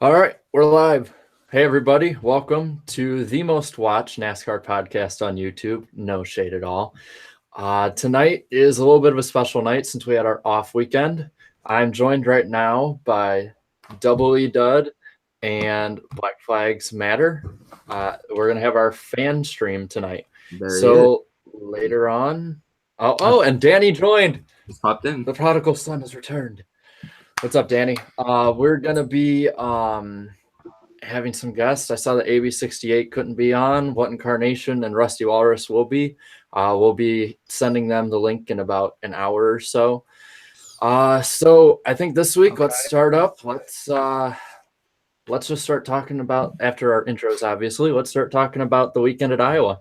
All right, we're live. Hey, everybody. Welcome to the most watched NASCAR podcast on YouTube. No shade at all. Tonight is a little bit of a special night since we had our off weekend. I'm joined right now by DoubleEdud and Black Flags Matter. We're going to have our fan stream tonight. There he is. So later on. And Danny joined. Just popped in. The prodigal son has returned. What's up, Danny? We're gonna be having some guests. I saw that AB68 couldn't be on. What In Carnation and Rusty Walrus will be. We'll be sending them the link in about an hour or so. So I think this week, let's start up. Let's just start talking about, after our intros, obviously, let's start talking about the weekend at Iowa.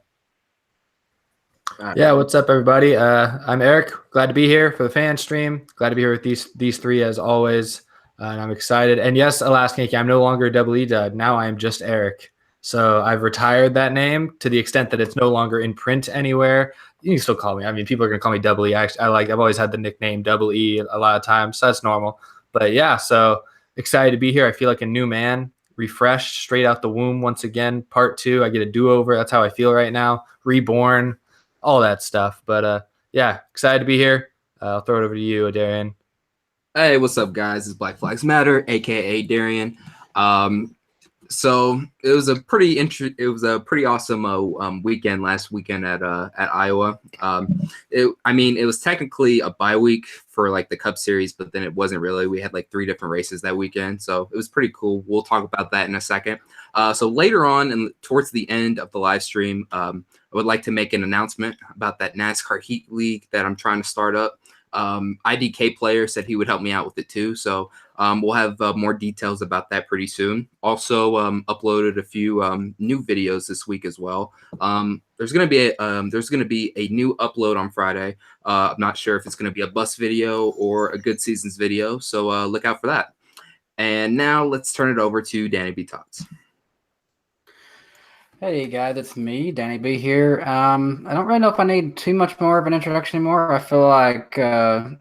Yeah, what's up, everybody? I'm Eric. Glad to be here for the fan stream. Glad to be here with these three as always. And I'm excited. And yes, Alaskan Yankee, I'm no longer DoubleEdud. Now I am just Eric. So I've retired that name to the extent that it's no longer in print anywhere. You can still call me. I mean, people are gonna call me Double E. I've always had the nickname Double E a lot of times, so that's normal. But yeah, so excited to be here. I feel like a new man, refreshed, straight out the womb once again. Part 2. I get a do-over. That's how I feel right now. Reborn. All that stuff. But yeah, excited to be here. I'll throw it over to you, Darian. Hey, what's up, guys? It's Black Flags Matter, aka Darian. So it was a pretty awesome weekend last weekend at Iowa. It was technically a bye week for like the Cup Series, but then it wasn't really. We had like 3 different races that weekend, so it was pretty cool. We'll talk about that in a second. So later on and towards the end of the live stream, I would like to make an announcement about that NASCAR Heat League that I'm trying to start up. IDK player said he would help me out with it too. So we'll have more details about that pretty soon. Also uploaded a few new videos this week as well. There's gonna be a new upload on Friday. I'm not sure if it's gonna be a bus video or a Good Seasons video. So look out for that. And now let's turn it over to DannyBTalks. Hey guys, it's me, Danny B here. I don't really know if I need too much more of an introduction anymore. I feel like kind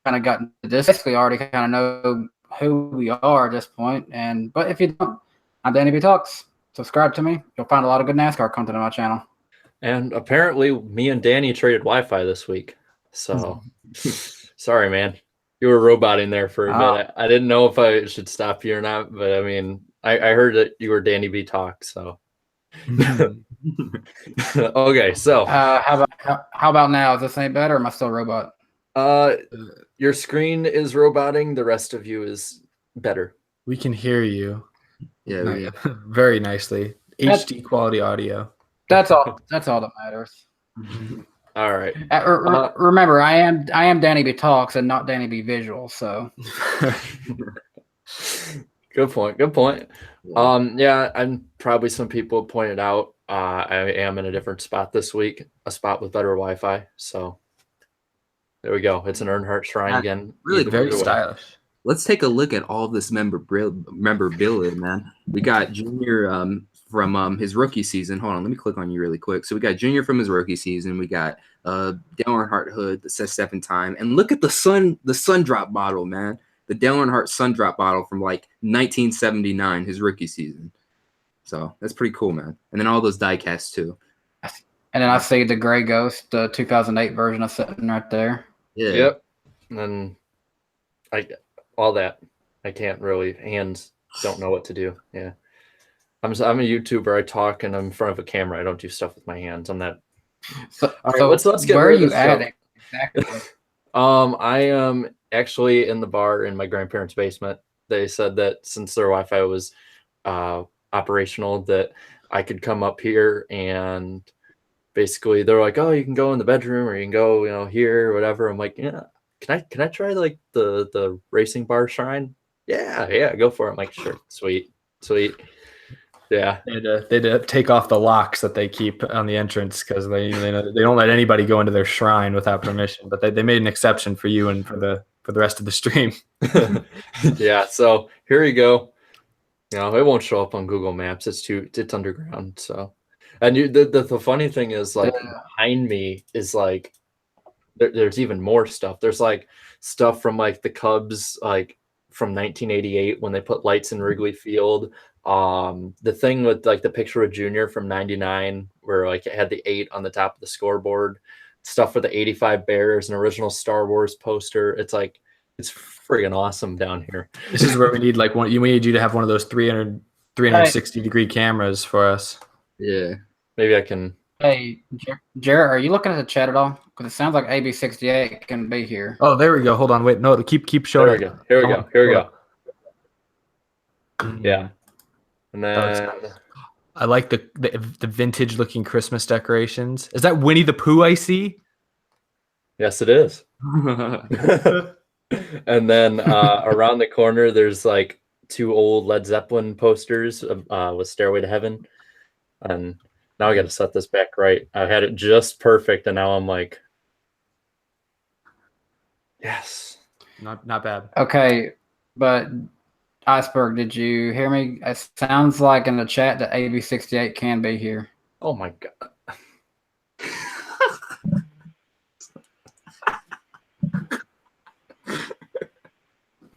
of gotten to this. Basically, already kind of know who we are at this point. But if you don't, I'm DannyBTalks. Subscribe to me. You'll find a lot of good NASCAR content on my channel. And apparently, me and Danny traded Wi-Fi this week. So, sorry, man. You were roboting there for a minute. I didn't know if I should stop you or not, but I mean, I heard that you were DannyBTalks, so. Okay, so. How about now? Is this any better, or am I still a robot? Your screen is roboting. The rest of you is better. We can hear you. Yeah, very nicely. HD quality audio. That's all. That's all that matters. All right. Remember, I am DannyBTalks and not Danny B Visual. So. Good point. Yeah, and probably some people pointed out I am in a different spot this week, a spot with better Wi-Fi. So there we go. It's an Earnhart Shrine again. Really very stylish. Let's take a look at all this memorabilia, man. We got Junior from his rookie season. Hold on, let me click on you really quick. So we got Junior from his rookie season. We got Dale Earnhardt hood that says 7 time, and look at the sun drop bottle, man. The Dale Earnhardt sun drop bottle from like 1979, his rookie season. So that's pretty cool, man. And then all those die casts too. And then I see the Gray Ghost, the 2008 version of sitting right there. Yeah. Yep. And then all that. I can't really, hands don't know what to do. Yeah. I'm a YouTuber. I talk and I'm in front of a camera. I don't do stuff with my hands. I'm not. So, all right, let's get. Where are you at exactly? I am actually in the bar in my grandparents' basement. They said that since their Wi-Fi was operational, that I could come up here, and basically they're like, "Oh, you can go in the bedroom, or you can go, here, or whatever." I'm like, "Yeah, can I try like the racing bar shrine?" Yeah, go for it. I'm like, "Sure, sweet." Yeah, they had to take off the locks that they keep on the entrance because they don't let anybody go into their shrine without permission. But they made an exception for you and for the rest of the stream. Yeah. So here you go. It won't show up on Google Maps. It's underground. So, and the funny thing is, like, behind me is like there's even more stuff. There's like stuff from like the Cubs like from 1988 when they put lights in Wrigley Field. The thing with like the picture of Junior from 99 where like it had the 8 on the top of the scoreboard, stuff with the 85 Bears, an original Star Wars poster. It's like, it's friggin' awesome down here. This is where we need like we need you to have one of those 360 degree cameras for us. Yeah. Maybe I can. Hey, Jared, are you looking at the chat at all? Because it sounds like AB68 can be here. Oh, there we go. Hold on. Wait. No, keep showing. Here we go. Yeah. And then I like the vintage looking Christmas decorations. Is that Winnie the Pooh I see? Yes, it is. And then around the corner, there's like 2 old Led Zeppelin posters with Stairway to Heaven. And now I got to set this back right. I had it just perfect, and now I'm like, yes. Not bad. Okay, but Iceberg, did you hear me? It sounds like in the chat that AB68 can be here. Oh my God.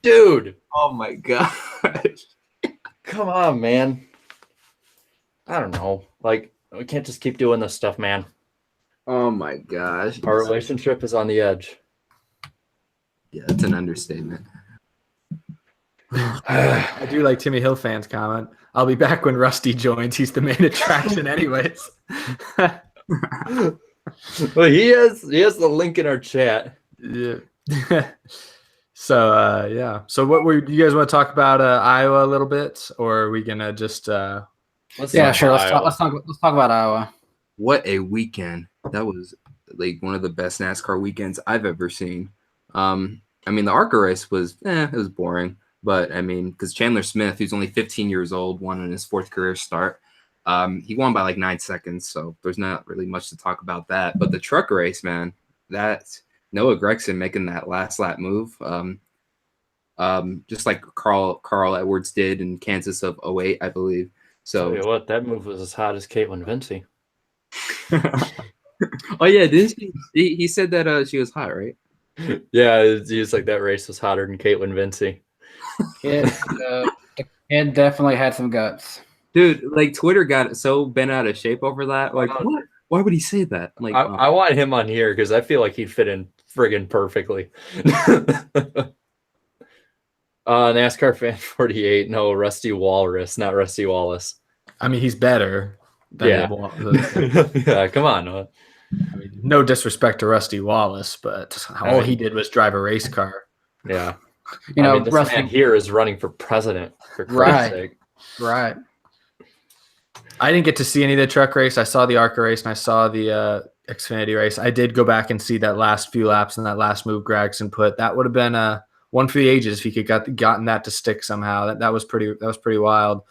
Dude. Oh my gosh. Come on, man. I don't know. Like, we can't just keep doing this stuff, man. Oh my gosh. Our relationship is on the edge. Yeah, that's an understatement. I do like Timmy Hilfan's comment. I'll be back when Rusty joins. He's the main attraction anyways. Well, he has the link in our chat. Yeah. So yeah. So what you guys want to talk about Iowa a little bit, or are we gonna just Let's Yeah, talk sure. about Let's Iowa. talk about Iowa. What a weekend. That was like one of the best NASCAR weekends I've ever seen. I mean, the ARCA race was, it was boring. But, I mean, because Chandler Smith, who's only 15 years old, won in his 4th career start. He won by like 9 seconds, so there's not really much to talk about that. But the truck race, man, that's Noah Gragson making that last lap move, just like Carl Edwards did in Kansas of 08, I believe. So Tell you what, that move was as hot as Caitlin Vinci. Oh yeah, didn't he said that she was hot, right? Yeah, he's like, that race was hotter than Caitlin Vinci. The kid definitely had some guts. Dude, like Twitter got so bent out of shape over that. Like, what? Why would he say that? Like, I want him on here because I feel like he'd fit in friggin' perfectly. NASCAR fan 48. No, Rusty Walrus, not Rusty Wallace. I mean, he's better than Yeah, come on. I mean, no disrespect to Rusty Wallace, but all he did was drive a race car. Yeah. You know, this Rusty man here is running for president, for Christ's sake. Right. I didn't get to see any of the truck race. I saw the ARCA race and I saw the Xfinity race. I did go back and see that last few laps and that last move Gragson put. That would have been one for the ages if he could gotten that to stick somehow. That was pretty wild.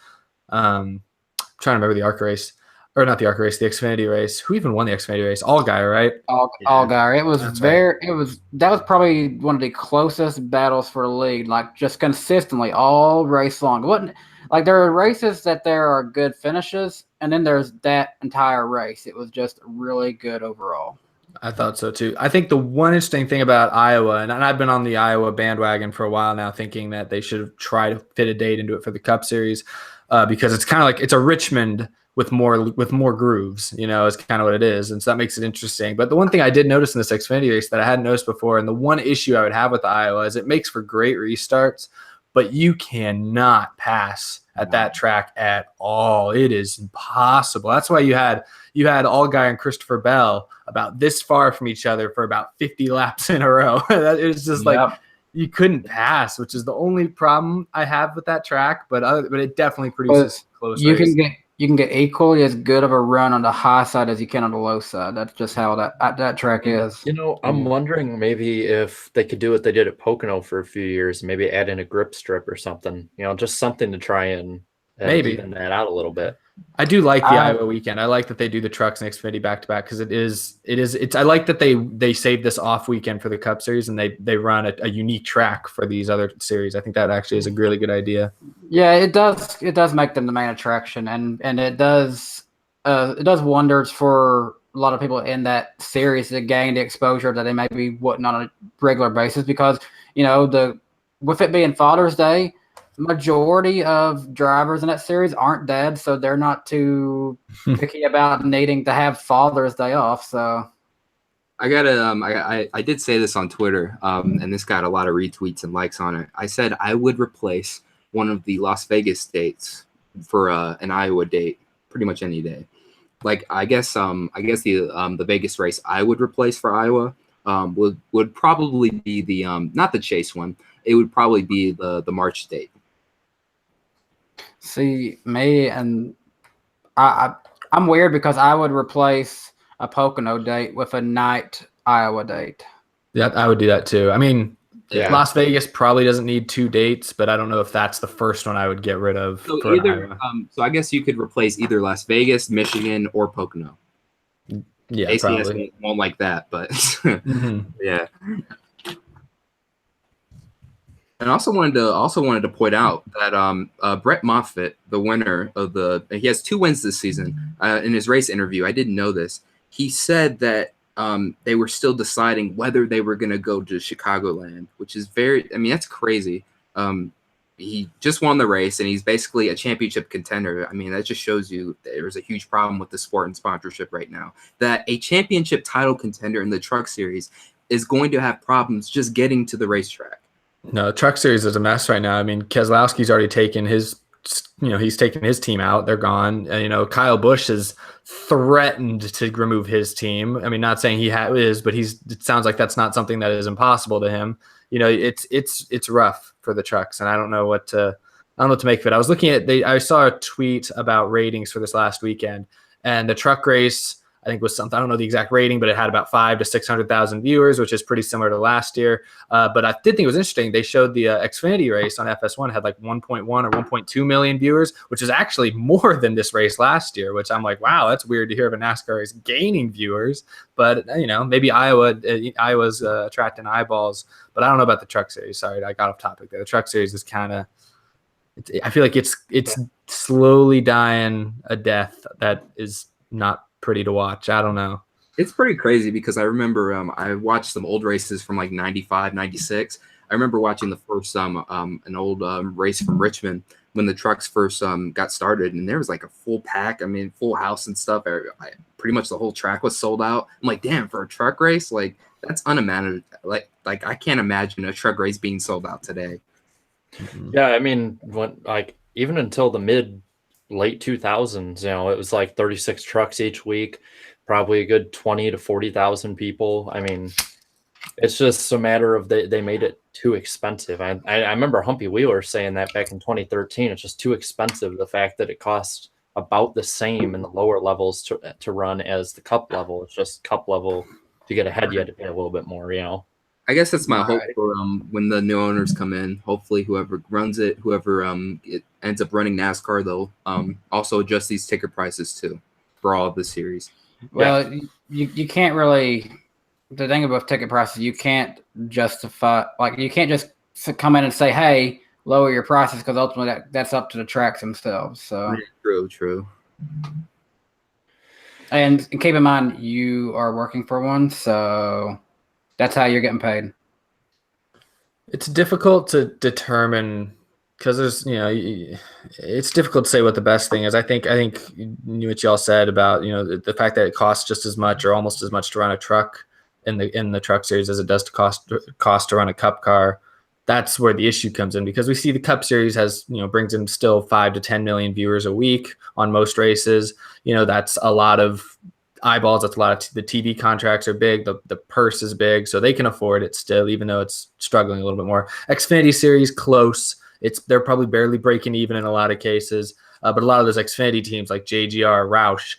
I'm trying to remember the ARCA race. Or not the ARCA race, the Xfinity race. Who even won the Xfinity race? All guy, right? All guy. It was that was probably one of the closest battles for the lead, like just consistently all race long. It wasn't like there are races that there are good finishes, and then there's that entire race. It was just really good overall. I thought so too. I think the one interesting thing about Iowa, and I've been on the Iowa bandwagon for a while now, thinking that they should have tried to fit a date into it for the Cup Series, because it's kind of like it's a Richmond with more grooves, is kind of what it is. And so that makes it interesting. But the one thing I did notice in this Xfinity race that I hadn't noticed before, and the one issue I would have with Iowa is it makes for great restarts, but you cannot pass at that track at all. It is impossible. That's why you had Allgaier and Christopher Bell about this far from each other for about 50 laps in a row. It was just like you couldn't pass, which is the only problem I have with that track. But it definitely produces close races. You can get equally as good of a run on the high side as you can on the low side. That's just how that track is. I'm wondering maybe if they could do what they did at Pocono for a few years, maybe add in a grip strip or something. Just something to try and maybe even that out a little bit. I do like the Iowa weekend. I like that they do the trucks and Xfinity back to back because it's. I like that they save this off weekend for the Cup Series and they run a unique track for these other series. I think that actually is a really good idea. Yeah, it does. It does make them the main attraction, and it does wonders for a lot of people in that series to gain the exposure that they maybe wouldn't on a regular basis because the with it being Father's Day, majority of drivers in that series aren't dads, so they're not too picky about needing to have Father's Day off. So I gotta I did say this on Twitter, and this got a lot of retweets and likes on it. I said I would replace one of the Las Vegas dates for an Iowa date pretty much any day. Like I guess the Vegas race I would replace for Iowa would probably be the not the Chase one. It would probably be the March date. see me and I'm weird because I would replace a Pocono date with a night Iowa date. Yeah, I would do that too. I mean, Yeah. Las Vegas probably doesn't need 2 dates, but I don't know if that's the first one I would get rid of. So for either Iowa. so I guess you could replace either Las Vegas, Michigan, or Pocono. Yeah, ACS probably. won't like that, but Mhm. yeah. And I also wanted to point out that Brett Moffitt, the winner of he has 2 wins this season. In his race interview, I didn't know this. He said that they were still deciding whether they were going to go to Chicagoland, which is that's crazy. He just won the race, and he's basically a championship contender. I mean, that just shows you there's a huge problem with the sport and sponsorship right now. That a championship title contender in the Truck Series is going to have problems just getting to the racetrack. No, the Truck Series is a mess right now. I mean, Keselowski's already taken he's taken his team out. They're gone. And, Kyle Busch has threatened to remove his team. I mean, not saying he is, but it sounds like that's not something that is impossible to him. It's rough for the trucks, and I don't know what to make of it. I was looking at I saw a tweet about ratings for this last weekend, and the truck race, I think, was something, I don't know the exact rating, but it had about 500,000 to 600,000 viewers, which is pretty similar to last year. But I did think it was interesting. They showed the Xfinity race on FS1 had like 1.1 or 1.2 million viewers, which is actually more than this race last year, which I'm like, wow, that's weird to hear of a NASCAR race gaining viewers. But, maybe Iowa's attracting eyeballs. But I don't know about the Truck Series. Sorry, I got off topic there. The Truck Series is kind of, I feel like it's slowly dying a death that is not pretty to watch. I don't know. It's pretty crazy because I remember I watched some old races from like 95, 96. I remember watching the first an old race from Richmond when the trucks first got started, and there was like a full pack. I mean, full house and stuff. Pretty much the whole track was sold out. I'm like, damn, for a truck race, like that's unimaginable. Like I can't imagine a truck race being sold out today. Yeah, I mean, even until the late 2000s, it was like 36 trucks each week, probably a good 20 to 40,000 people. I mean, it's just a matter of they made it too expensive. I remember Humpy Wheeler saying that back in 2013. It's just too expensive. The fact that it costs about the same in the lower levels to run as the Cup level. It's just Cup level to get ahead. You had to pay a little bit more. I guess that's my hope for when the new owners come in. Hopefully, whoever runs it, it ends up running NASCAR, they'll also adjust these ticket prices too for all of the series. Well, you can't really. The thing about ticket prices, you can't justify. Like, you can't just come in and say, "Hey, lower your prices," because ultimately that's up to the tracks themselves. So True. And keep in mind, you are working for one, so that's how you're getting paid. It's difficult to determine because there's, it's difficult to say what the best thing is. I think what y'all said about, the fact that it costs just as much or almost as much to run a truck in the Truck Series as it does to cost to run a Cup car. That's where the issue comes in, because we see the Cup Series has, brings in still 5 to 10 million viewers a week on most races. That's a lot of eyeballs. That's a lot of the TV contracts are big. The purse is big, so they can afford it still, even though it's struggling a little bit more. Xfinity Series, close. They're probably barely breaking even in a lot of cases. But a lot of those Xfinity teams like JGR, Roush,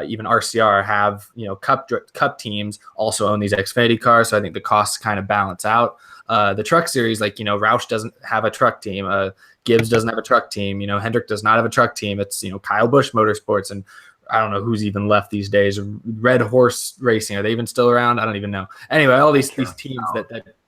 even RCR have, Cup teams also own these Xfinity cars. So I think the costs kind of balance out. The Truck Series, like, Roush doesn't have a truck team. Gibbs doesn't have a truck team. Hendrick does not have a truck team. It's, Kyle Busch Motorsports, and I don't know who's even left these days. Red Horse Racing, are they even still around? I don't even know. Anyway, all these teams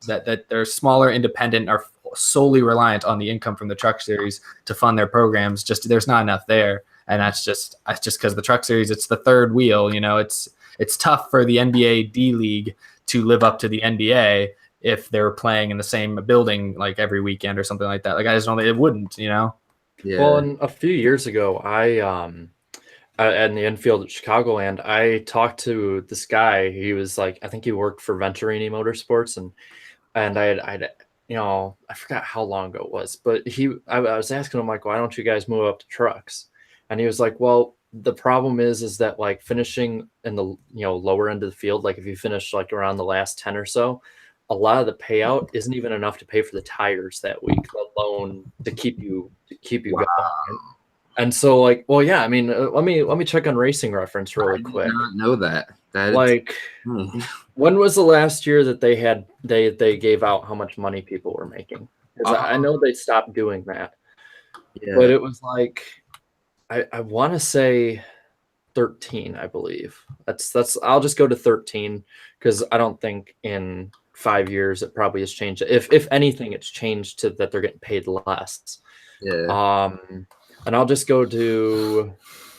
that they're smaller, independent, are solely reliant on the income from the Truck Series to fund their programs. Just there's not enough there, and that's just because the Truck Series, it's the third wheel. It's tough for the NBA D League to live up to the NBA, if they were playing in the same building like every weekend or something like that. Like I just don't think it wouldn't, you know? Yeah. Well, and a few years ago, in the infield at Chicagoland, I talked to this guy. He was like, I think he worked for Venturini Motorsports, and I'd I forgot how long ago it was, but I was asking him like, why don't you guys move up to trucks? And he was like, well, the problem is that like finishing in the lower end of the field, like if you finish like around the last 10 or so, a lot of the payout isn't even enough to pay for the tires that week, let alone to keep you Wow. going. And so like, well, yeah, I mean, let me check on Racing Reference really quick. I did not know that. Like, when was the last year that they gave out how much money people were making? 'Cause I know they stopped doing that, but it was like I want to say 13, I believe. That's I'll just go to 13 because I don't think in 5 years it probably has changed. If anything, it's changed to that they're getting paid less. Yeah. And I'll just go to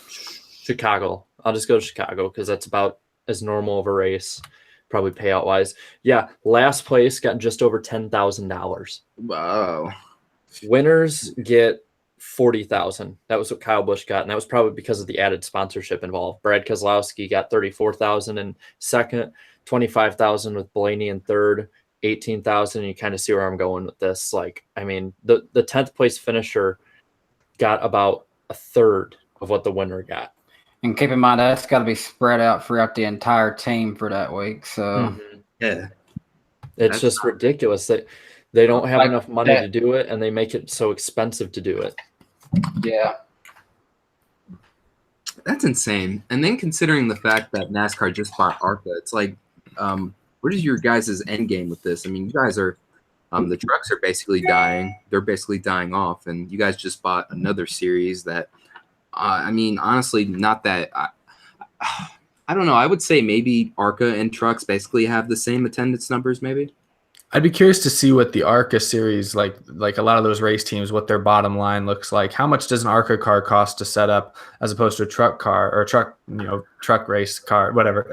Chicago. I'll just go to Chicago because that's about as normal of a race, probably payout wise. Yeah, last place got just over $10,000. Wow. Winners get 40,000. That was what Kyle Busch got, and that was probably because of the added sponsorship involved. Brad Keselowski got 34,000 in second, 25,000 with Blaney in third, 18,000. You kind of see where I'm going with this. Like, I mean, the 10th place finisher got about a third of what the winner got. And keep in mind that's got to be spread out throughout the entire team for that week. So Yeah, it's just ridiculous that they don't have Like enough money that. to do it, and they make it so expensive to do it. Yeah. that's insane. And then considering the fact that NASCAR just bought ARCA, it's like, what is your guys' end game with this? I mean, you guys are, the trucks are basically dying. They're basically dying off, and you guys just bought another series that, I mean, honestly, not that. I don't know. I would say maybe ARCA and trucks basically have the same attendance numbers, maybe. I'd be curious to see what the ARCA series, like a lot of those race teams, what their bottom line looks like. How much does an ARCA car cost to set up as opposed to a truck car or a truck race car, whatever?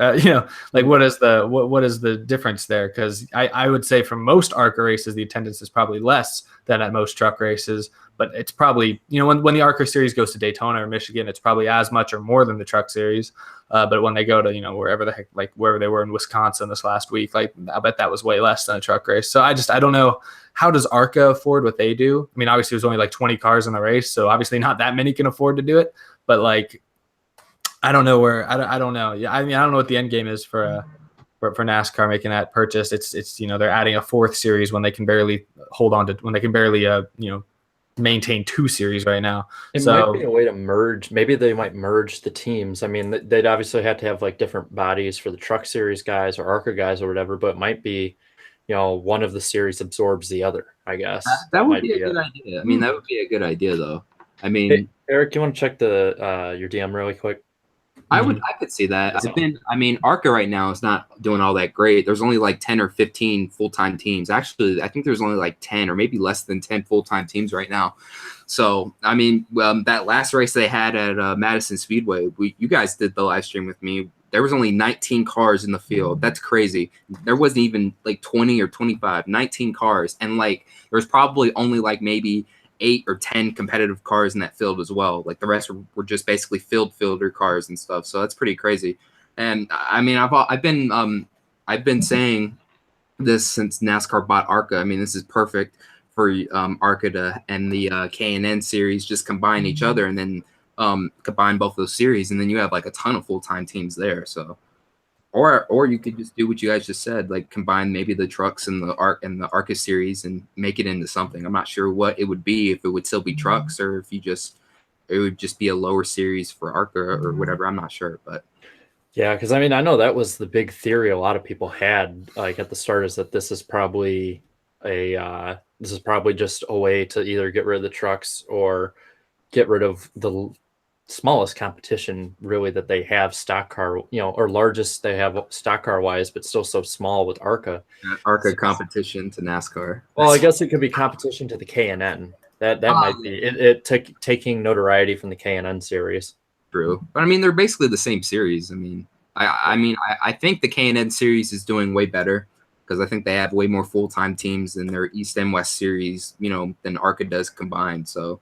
Like what is the difference there? Because I would say for most ARCA races, the attendance is probably less than at most truck races. But it's probably, when the ARCA series goes to Daytona or Michigan, it's probably as much or more than the truck series. But when they go to, wherever the heck, like wherever they were in Wisconsin this last week, like I bet that was way less than a truck race. So I don't know, how does ARCA afford what they do? I mean, obviously there's only like 20 cars in the race, so obviously not that many can afford to do it. But like, I don't know where, I don't know. Yeah, I mean, I don't know what the end game is for NASCAR making that purchase. It's they're adding a fourth series when they can barely maintain two series right now. It might be a way to merge. Maybe they might merge the teams. I mean, they'd obviously have to have like different bodies for the truck series guys or ARCA guys or whatever, but it might be, one of the series absorbs the other, I guess. That would be a good idea. I mean, that would be a good idea, though. I mean, hey, Eric, you want to check your DM really quick? I could see that. ARCA right now is not doing all that great. There's only like 10 or 15 full-time teams. Actually, I think there's only like 10 or maybe less than 10 full-time teams right now. So, I mean, that last race they had at Madison Speedway, you guys did the live stream with me. There was only 19 cars in the field. That's crazy. There wasn't even like 20 or 25, 19 cars. And like, there was probably only like maybe 8 or 10 competitive cars in that field as well. Like the rest were just basically fielder cars and stuff. So that's pretty crazy. And I mean, I've been saying this since NASCAR bought ARCA. I mean, this is perfect for ARCA and the K&N series just combine each other and then combine both those series, and then you have like a ton of full-time teams there. So, or you could just do what you guys just said, like combine maybe the trucks and the ARCA series and make it into something. I'm not sure what it would be, if it would still be trucks or if it would just be a lower series for ARCA or whatever. I'm not sure, but yeah, because I mean, I know that was the big theory a lot of people had like at the start, is that this is probably just a way to either get rid of the trucks or get rid of the smallest competition really that they have stock car, or largest they have stock car wise, but still so small with ARCA. ARCA competition to NASCAR. Well, I guess it could be competition to the K&N. That might be it taking notoriety from the K&N series. True, but I mean, they're basically the same series. I mean, I think the K&N series is doing way better. because I think they have way more full-time teams in their East and West series, than ARCA does combined. So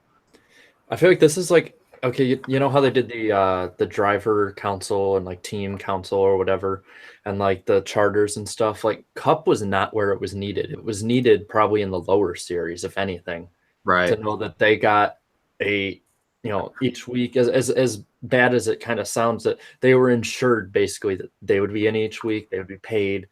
I feel like this is like, okay, you know how they did the driver council and like team council or whatever, and like the charters and stuff. Like Cup was not where it was needed. It was needed probably in the lower series, if anything, right. to know that they got a, each week, as bad as it kind of sounds, that they were insured basically that they would be in each week, they would be paid,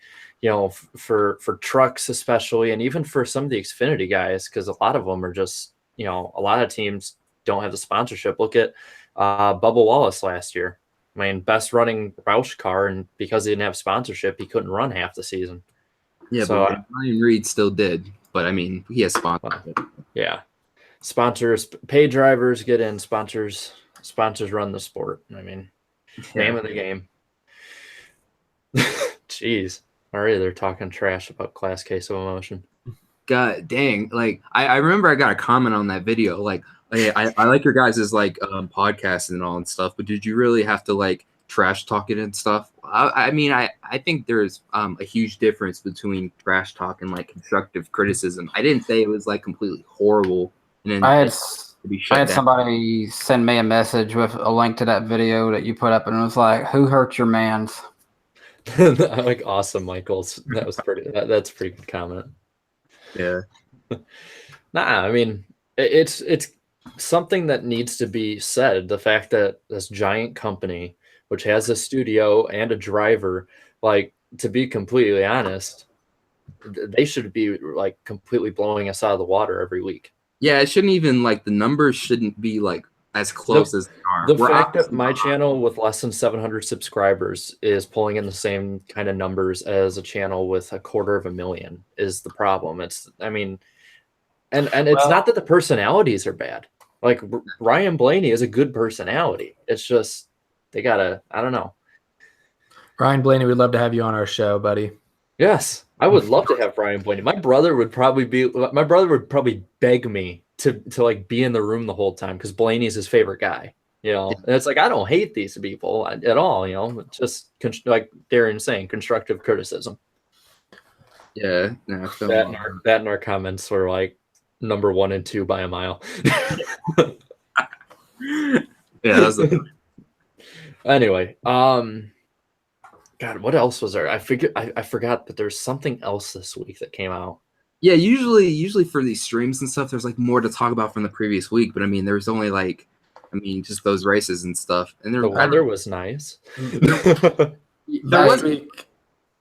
for trucks especially, and even for some of the Xfinity guys, because a lot of them are just, a lot of teams don't have the sponsorship. Look at Bubba Wallace last year. I mean, best running Roush car, and because he didn't have sponsorship, he couldn't run half the season. Yeah, so but Ryan Reed still did. But I mean, he has sponsorship. Yeah, sponsors, paid drivers get in. Sponsors run the sport. I mean, name of the game. Jeez, already they're talking trash about Class Case of Emotion. God dang! Like I remember I got a comment on that video. Like, hey, I like your guys' like podcasts and all and stuff, but did you really have to like trash talk it and stuff? I mean, I think there's a huge difference between trash talk and like constructive criticism. I didn't say it was like completely horrible. And then I had somebody send me a message with a link to that video that you put up, and it was like, "Who hurt your man's?" I like Awesome Michaels. That was pretty. That's a pretty good comment. Yeah. Nah, I mean, it's something that needs to be said. The fact that this giant company, which has a studio and a driver, like, to be completely honest, they should be like completely blowing us out of the water every week. Yeah, it shouldn't even like the numbers shouldn't be like as close as they are. The fact that my channel with less than 700 subscribers is pulling in the same kind of numbers as a channel with 250,000 is the problem. It's, I mean, and it's not that the personalities are bad. Like Ryan Blaney is a good personality. It's just they gotta, I don't know. Ryan Blaney, we'd love to have you on our show, buddy. Yes, I would love to have Ryan Blaney. My brother would probably beg me to like be in the room the whole time because Blaney's his favorite guy. And it's like, I don't hate these people at all. Just like Darren's saying, constructive criticism. Yeah, no, that and our comments were like number 1 and 2 by a mile. Yeah, that was anyway. God, what else was there? I forgot that there's something else this week that came out. Yeah, usually for these streams and stuff, there's like more to talk about from the previous week. But I mean, there's only like, just those races and stuff. And the weather was nice.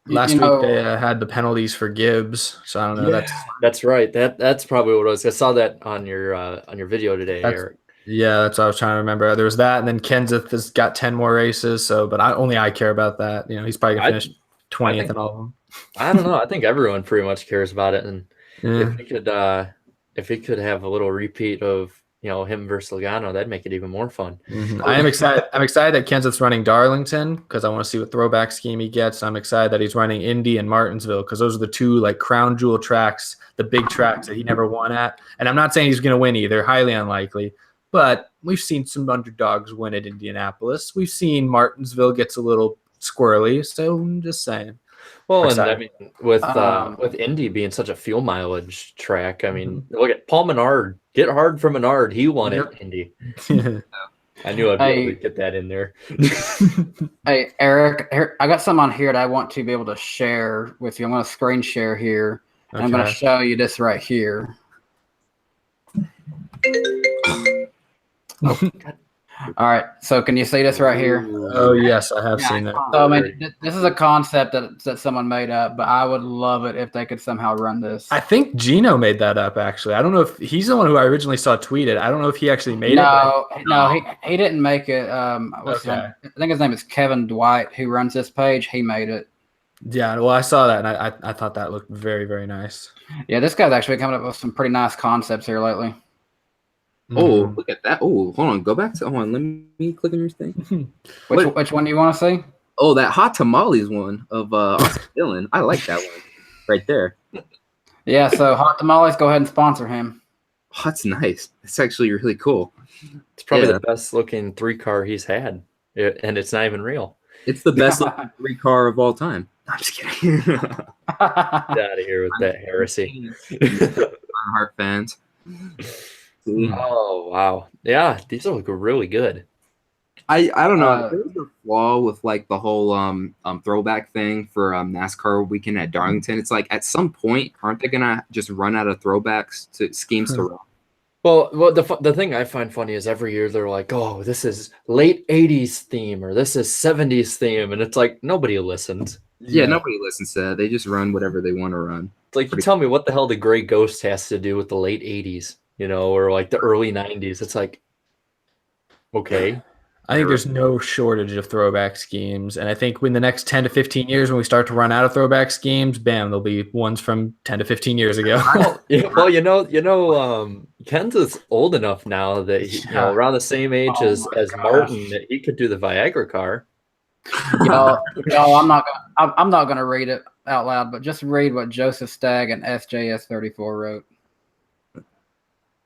Last week they had the penalties for Gibbs, so I don't know. That's right. That's probably what it was. I saw that on your video today, Eric. Yeah, that's what I was trying to remember. There was that, and then Kenseth has got 10 more races. So, but I care about that. He's probably gonna finish 20th in all of them. I don't know. I think everyone pretty much cares about it, and if he could have a little repeat of him versus Logano, that'd make it even more fun. Mm-hmm. I am excited. I'm excited that Kenseth's running Darlington because I want to see what throwback scheme he gets. I'm excited that he's running Indy and Martinsville because those are the two like crown jewel tracks, the big tracks that he never won at. And I'm not saying he's going to win either. Highly unlikely. But we've seen some underdogs win at Indianapolis. We've seen Martinsville gets a little squirrely. So I'm just saying. Well, and I mean, with Indy being such a fuel mileage track, I mean, look at Paul Menard. Get hard for Menard. He won it, Indy. I knew I'd be able to get that in there. Hey, Eric, I got something on here that I want to be able to share with you. I'm going to screen share here. And I'm going to show you this right here. Oh, God. All right. So can you see this right here? Oh, yes, I have seen it. So, I mean, this is a concept that someone made up, but I would love it if they could somehow run this. I think Gino made that up, actually. I don't know if he's the one who I originally saw tweeted. I don't know if he actually made it. No, he didn't make it. What's his name? I think his name is Kevin Dwight, who runs this page. He made it. Yeah, well, I saw that, and I thought that looked very, very nice. Yeah, this guy's actually coming up with some pretty nice concepts here lately. Oh, look at that. Oh, hold on. Go back to let me click on your thing. Which one do you want to see? Oh, that Hot Tamales one of Austin Dillon. I like that one right there. Yeah, so Hot Tamales, go ahead and sponsor him. Oh, that's nice. It's actually really cool. It's probably the best looking 3-car he's had, and it's not even real. It's the best looking 3-car of all time. I'm just kidding. Get out of here with that heresy. Heart fans. See? Oh wow, yeah, these look really good. I don't know. There's a flaw with like the whole throwback thing for NASCAR weekend at Darlington. It's like at some point, aren't they gonna just run out of throwbacks to schemes to run? Well, the thing I find funny is every year they're like, "Oh, this is late '80s theme," or "This is '70s theme," and it's like nobody listens. Yeah, nobody listens to that. They just run whatever they want to run. It's like, you tell me what the hell the Gray Ghost has to do with the late '80s, or like the early '90s. It's like, okay. I think there's no shortage of throwback schemes, and I think in the next 10 to 15 years, when we start to run out of throwback schemes, bam, there'll be ones from 10 to 15 years ago. Ken's is old enough now that around the same age as Martin, that he could do the Viagra car. Y'all, I'm not gonna read it out loud, but just read what Joseph Stagg and SJS34 wrote.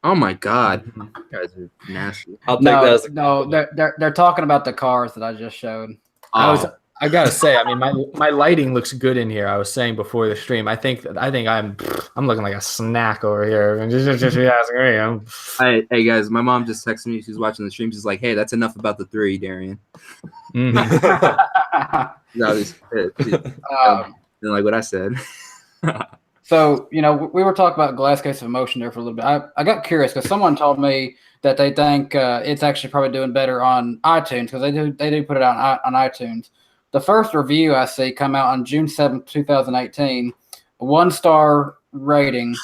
Oh my God, you guys are nasty. I'll take that as they're talking about the cars that I just showed. I gotta say, I mean, my lighting looks good in here. I was saying before the stream, I think I'm looking like a snack over here. And Hey guys, my mom just texted me. She's watching the stream. She's like, "Hey, that's enough about the 3, Darian." Like what I said. So, we were talking about Glass Case of Emotion there for a little bit. I got curious because someone told me that they think it's actually probably doing better on iTunes because they do put it out on iTunes. The first review I see come out on June 7th, 2018, 1-star rating.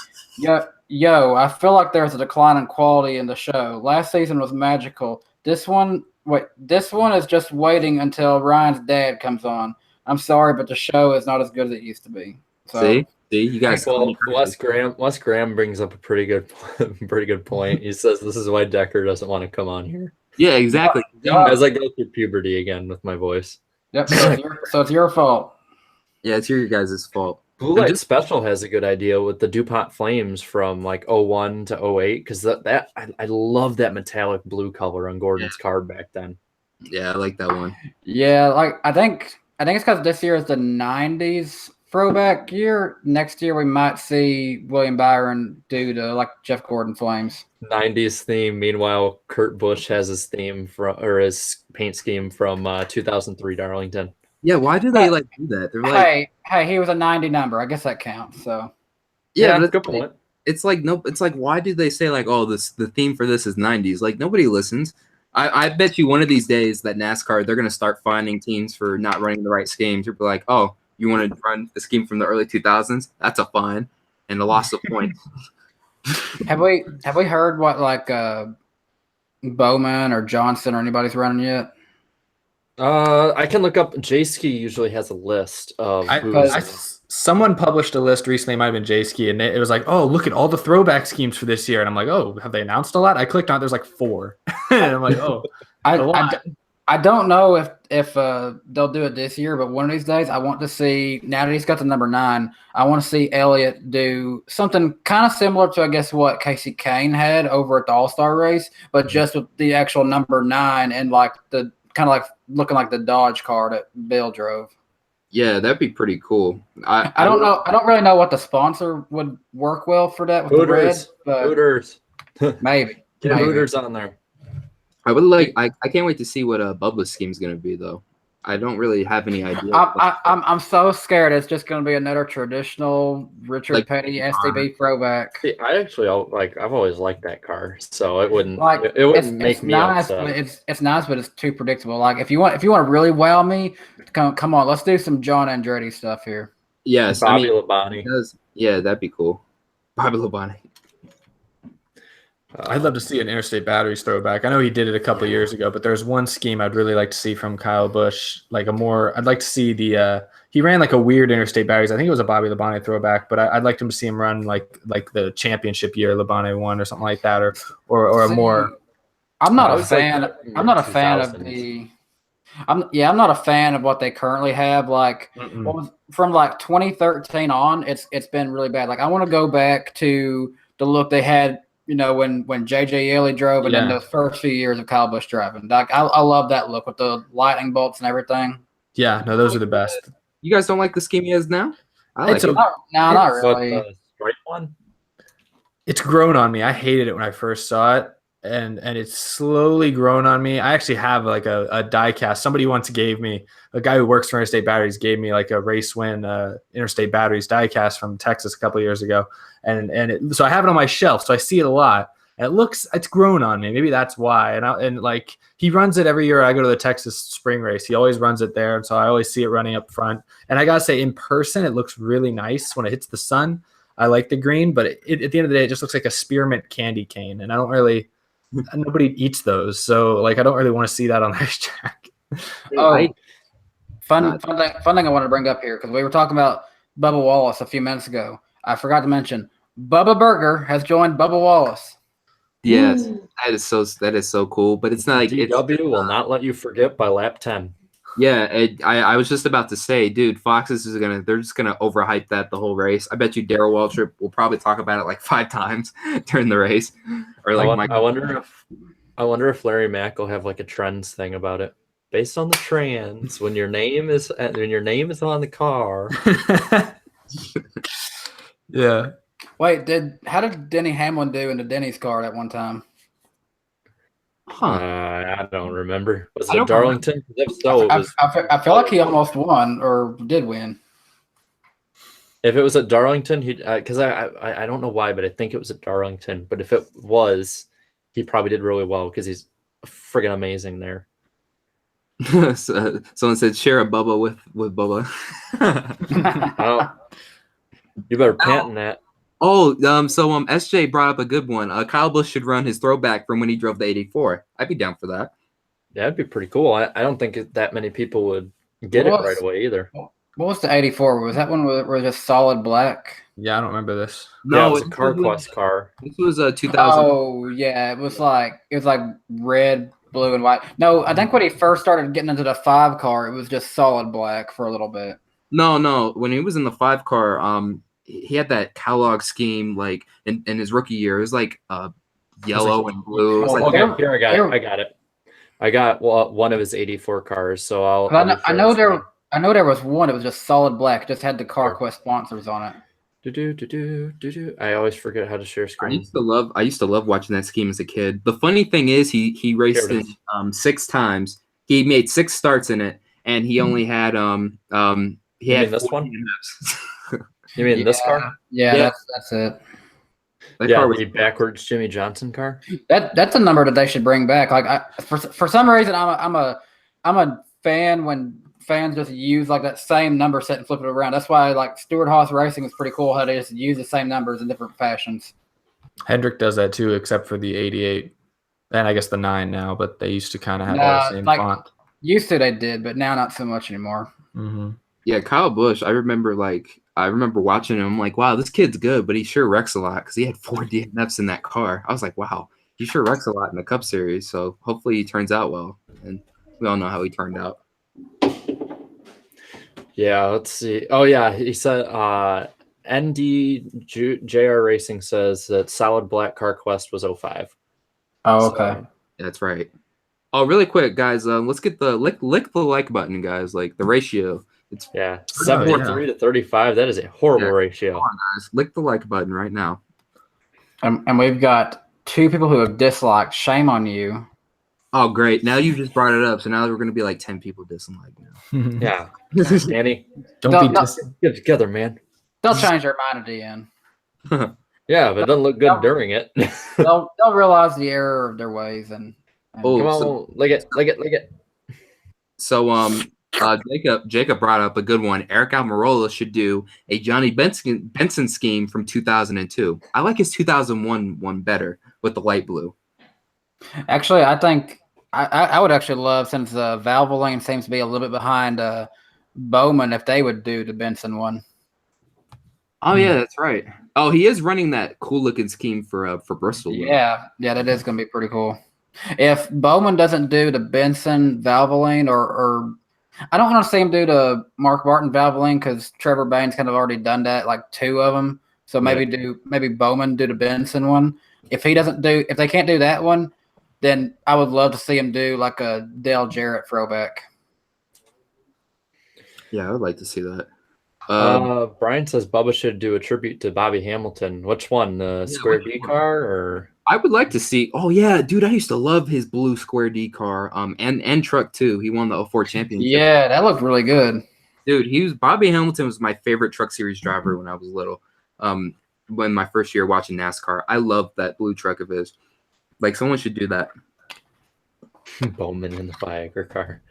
Yo, I feel like there's a decline in quality in the show. Last season was magical. This one is just waiting until Ryan's dad comes on. I'm sorry, but the show is not as good as it used to be. So, See, you guys. Well, Wes Graham brings up a pretty good point. He says this is why Decker doesn't want to come on here. Yeah, exactly. As I go through puberty again with my voice. Yep. So it's your fault. Yeah, it's your guys' fault. Blue Light Special has a good idea with the DuPont Flames from like 01 to 08 because I love that metallic blue color on Gordon's card back then. Yeah, I like that one. Yeah, like I think it's because this year is the 90s throwback year. Next year we might see William Byron do the like Jeff Gordon Flames 90s theme. Meanwhile, Kurt Busch has his theme his paint scheme from 2003 Darlington. Yeah, why do they do that? They're like, hey, he was a 90 number. I guess that counts. So yeah, but good point. It's like why do they say like, oh, the theme for this is 90s? Like nobody listens. I bet you one of these days that NASCAR they're gonna start finding teams for not running the right schemes. You'll be like, oh, you want to run the scheme from the early 2000s? That's a fine and a loss of points. Have we heard what like Bowman or Johnson or anybody's running yet? I can look up. J-Ski usually has a list of someone published a list recently, it might have been J-Ski, and it was like, oh, look at all the throwback schemes for this year. And I'm like, oh, have they announced a lot? I clicked on it, there's like 4. And I'm like, oh, I don't know if they'll do it this year, but one of these days I want to see, now that he's got the number 9, I want to see Elliott do something kind of similar to, I guess, what Casey Kane had over at the All-Star race, but just with the actual number 9 and like the kind of like looking like the Dodge car that Bill drove. Yeah, that'd be pretty cool. I don't know. I don't really know what the sponsor would work well for that with Hooters. the red, but Hooters. maybe. Get Hooters on there. I would like. I can't wait to see what Bubba's scheme is going to be, though. I don't really have any idea. I'm so scared it's just going to be another traditional Richard Petty STB throwback. See, I actually I've always liked that car, so it wouldn't make me nice, upset. but it's nice, but it's too predictable. Like if you want to really wow me, come on, let's do some John Andretti stuff here. Yes, Bobby Labonte. Yeah, that'd be cool. Bobby Labonte. I'd love to see an Interstate Batteries throwback. I know he did it a couple years ago, but there's one scheme I'd really like to see from Kyle Busch. I'd like to see he ran like a weird Interstate Batteries. I think it was a Bobby Labonte throwback, but I'd like to see him run like the championship year Labonte won or something like that, or a more. I'm not a fan. I'm not a fan of the. I'm not a fan of what they currently have. Like from like 2013 on, it's been really bad. Like I want to go back to the look they had. When J.J. Elley drove, and then the first few years of Kyle Busch driving. Like I love that look with the lightning bolts and everything. Yeah, no, those are the best. You guys don't like the scheme he has now? I like It's it. Not But really. the stripe one? It's grown on me. I hated it when I first saw it, and it's slowly grown on me. I actually have like a die cast. Somebody once gave me, a guy who works for Interstate Batteries gave me like a race win Interstate Batteries die cast from Texas a couple of years ago, so I have it on my shelf, so I see it a lot. And it's grown on me. Maybe that's why. And like he runs it every year. I go to the Texas Spring Race. He always runs it there, and so I always see it running up front. And I gotta say, in person, it looks really nice when it hits the sun. I like the green, but at the end of the day, it just looks like a spearmint candy cane, and I don't really. Nobody eats those, so like I don't really want to see that on the racetrack. Fun thing I wanted to bring up here, because we were talking about Bubba Wallace a few minutes ago. I forgot to mention Bubba Burger has joined Bubba Wallace. Yes, that is so cool. But it's not like DW will not let you forget by lap 10. Yeah, I was just about to say, dude, Foxes they're just gonna overhype that the whole race. I bet you Darrell Waltrip will probably talk about it like 5 times during the race. Or like I wonder if Larry Mack will have like a trends thing about it. Based on the trends, when your name is on the car. Yeah. Wait, how did Denny Hamlin do in the Denny's car at one time? I don't remember. Was it Darlington? If so, I feel like he almost won or did win. If it was at Darlington, he because I don't know why, but I think it was at Darlington. But if it was, he probably did really well because he's friggin' amazing there. So, someone said share a Bubba with Bubba. You better patent that. Oh, so SJ brought up a good one. Kyle Busch should run his throwback from when he drove the 84. I'd be down for that. Yeah, that'd be pretty cool. I don't think that many people would get it right away either. What was the 84? Was that one where it was just solid black? Yeah, I don't remember this. No, it was a CarQuest car. This was 2000. Oh yeah, it was like red, blue, and white. No, I think when he first started getting into the 5 car, it was just solid black for a little bit. No. When he was in the 5 car, he had that Kellogg scheme like in his rookie year. It was like yellow and blue. Here, I got it. I got one of his 84 cars, so I know there was one. It was just solid black. It just had the CarQuest sponsors on it. I always forget how to share screen. I used to love watching that scheme as a kid. The funny thing is he raced it 6 times. He made 6 starts in it, and he only had he had this one. You mean this car? Yeah, that's it. That car car was was the backwards Jimmy Johnson car. That's a number that they should bring back. Like for some reason I'm a fan when fans just use like that same number set and flip it around. That's why like Stewart Haas Racing is pretty cool how they just use the same numbers in different fashions. Hendrick does that too, except for the 88 and I guess the 9 now, but they used to kind of have all the same font. Used to they did, but now not so much anymore. Mm-hmm. Yeah, Kyle Busch. I remember watching him. I'm like, wow, this kid's good, but he sure wrecks a lot because he had 4 DNFs in that car. I was like, wow, he sure wrecks a lot in the Cup Series. So hopefully he turns out well, and we all know how he turned out. Yeah, let's see. Oh yeah, he said NDJR Racing says that solid black CarQuest was 05. Oh, okay. So, that's right. Oh, really quick, guys. Let's get the lick the like button, guys. Like the ratio. It's 73 to 35. That is a horrible ratio. Come on, guys. Lick the like button right now. And we've got 2 people who have disliked. Shame on you. Oh, great. Now you just brought it up. So now we're going to be like 10 people dislike now. Yeah. Danny, Don't get together, man. They'll change their mind at the end. Yeah, but it doesn't look good during it. they'll realize the error of their ways and come on, lick it. So Jacob brought up a good one. Eric Almirola should do a Johnny Benson scheme from 2002. I like his 2001 one better with the light blue. Actually, I think I would actually love, since Valvoline seems to be a little bit behind Bowman, if they would do the Benson one. Oh yeah, that's right. Oh, he is running that cool looking scheme for Bristol. Yeah, that is going to be pretty cool. If Bowman doesn't do the Benson Valvoline, or I don't want to see him do the Mark Martin Valvoline because Trevor Bayne's kind of already done that, like 2 of them. So maybe Bowman do the Benson one. If they can't do that one, then I would love to see him do like a Dale Jarrett throwback. Yeah, I would like to see that. Brian says Bubba should do a tribute to Bobby Hamilton. Which one? The Square which D one? car or? I would like to see. Oh yeah, dude, I used to love his blue Square D car. And truck too. He won the 04 championship. Yeah, that looked really good. Dude, Bobby Hamilton was my favorite Truck Series driver when I was little. When my first year watching NASCAR, I loved that blue truck of his. Like someone should do that. Bowman in the Viagra car.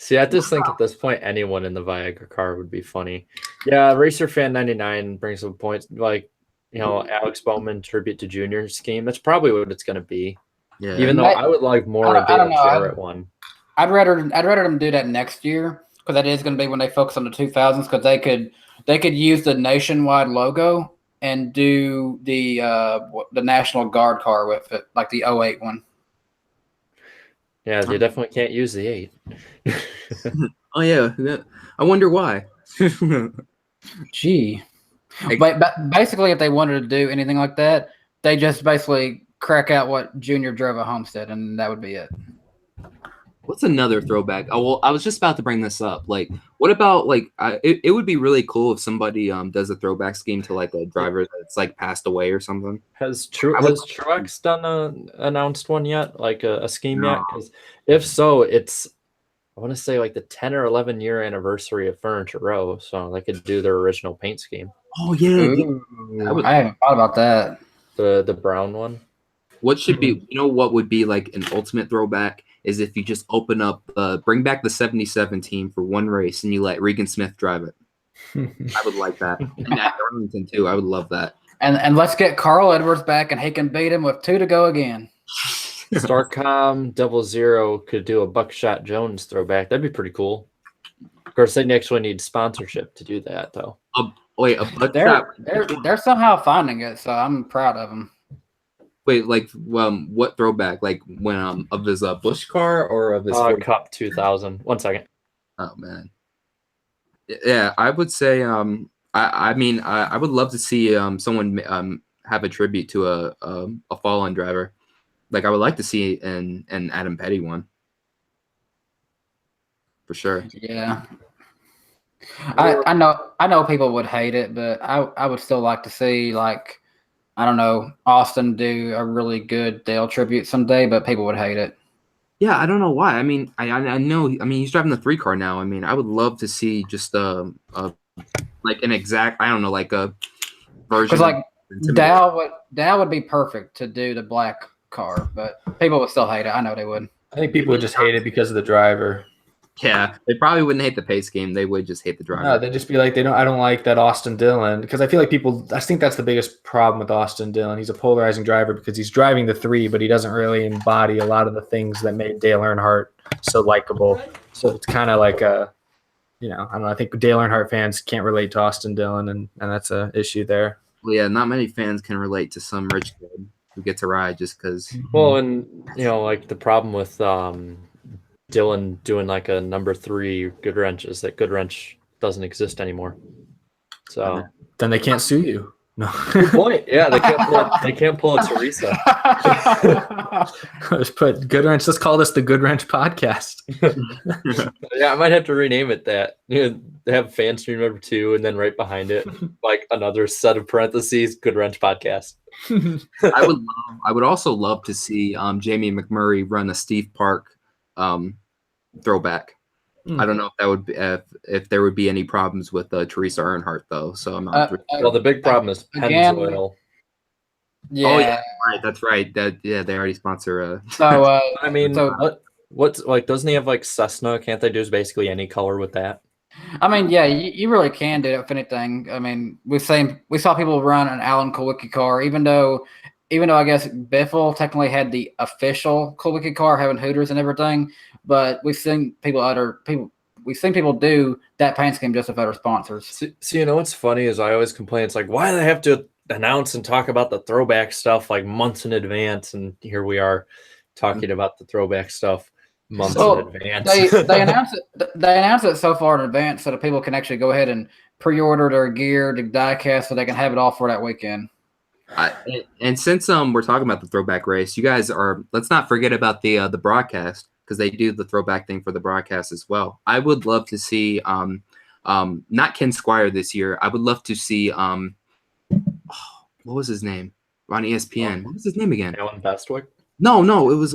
See, I just think at this point, anyone in the Viagra car would be funny. Yeah, Racer Fan 99 brings up points like, Alex Bowman tribute to Junior scheme. That's probably what it's going to be. Yeah. Even though I would like more a I don't Dale know. Jarrett one. I'd rather them do that next year because that is going to be when they focus on the 2000s because they could use the nationwide logo and do the National Guard car with it, like the 08 one. Yeah, they definitely can't use the 8. Oh yeah, I wonder why. Gee, but basically, if they wanted to do anything like that, they just basically crack out what Junior drove at Homestead, and that would be it. What's another throwback? Oh well, I was just about to bring this up. Like, what about like? It would be really cool if somebody does a throwback scheme to like a driver that's like passed away or something. Has Truex done a announced one yet? Like a scheme yet? Because if so, it's I want to say like the 10 or 11 year anniversary of Furniture Row, so they could do their original paint scheme. Oh yeah, I haven't thought about that. The brown one. What should be? You know what would be like an ultimate throwback is if you just open up, bring back the 77 team for one race and you let Regan Smith drive it. I would like that. And at Darlington too, I would love that. And let's get Carl Edwards back and he can beat him with 2 to go again. Starcom 00 could do a Buckshot Jones throwback. That'd be pretty cool. Of course, they actually need sponsorship to do that, though. Wait, a Buckshot. They're somehow finding it, so I'm proud of them. Wait, like what throwback? Like when of his Bush car or of his Cup 2000? 1 second. Oh man. Yeah, I would say I mean I would love to see someone have a tribute to a fallen driver. Like I would like to see an Adam Petty one. For sure. Yeah. I know people would hate it, but I would still like to see like I don't know, Austin do a really good Dale tribute someday, but people would hate it. Yeah, I don't know why. I mean, I know. I mean, he's driving the 3 car now. I mean, I would love to see just like an exact. I don't know, like a version. Because like Dal would be perfect to do the black car, but people would still hate it. I know they would. I think people would just hate it because of the driver. Yeah, they probably wouldn't hate the pace scheme. They would just hate the driver. No, they'd just be like, I don't like that Austin Dillon, because I feel like I think that's the biggest problem with Austin Dillon. He's a polarizing driver because he's driving the 3, but he doesn't really embody a lot of the things that made Dale Earnhardt so likable. So it's kind of like I don't know. I think Dale Earnhardt fans can't relate to Austin Dillon, and that's an issue there. Well, yeah, not many fans can relate to some rich kid who gets a ride just because. Well, and like the problem with Dylan doing like a number 3 Goodwrench is that Goodwrench doesn't exist anymore. So then they can't sue you. No. Good point. Yeah, they can't pull a Teresa. Just put Goodwrench. Let's call this the Goodwrench podcast. Yeah, I might have to rename it that. They have fan stream number 2, and then right behind it, like another set of parentheses, Goodwrench podcast. I would also love to see Jamie McMurray run a Steve Park throwback. I don't know if that would be if there would be any problems with Teresa Earnhardt though. So I'm not. Well, the big problem is Pennzoil. Yeah. Oh yeah, right. That's right. They already sponsor. So I mean, what's like? Doesn't he have like Cessna? Can't they do basically any color with that? I mean, yeah, you really can do it with anything. I mean, we saw people run an Alan Kulwicki car, even though I guess Biffle technically had the official Kulwicki car having Hooters and everything, but we've seen people do that paint scheme just with other sponsors. So what's funny is I always complain. It's like, why do they have to announce and talk about the throwback stuff like months in advance? And here we are talking about the throwback stuff months in advance. They announce it so far in advance so that people can actually go ahead and pre-order their gear, the die cast, so they can have it all for that weekend. And since we're talking about the throwback race, you guys let's not forget about the broadcast, because they do the throwback thing for the broadcast as well. I would love to see not Ken Squire this year. I would love to see what was his name on ESPN? What was his name again? Alan Bestwick. No, it was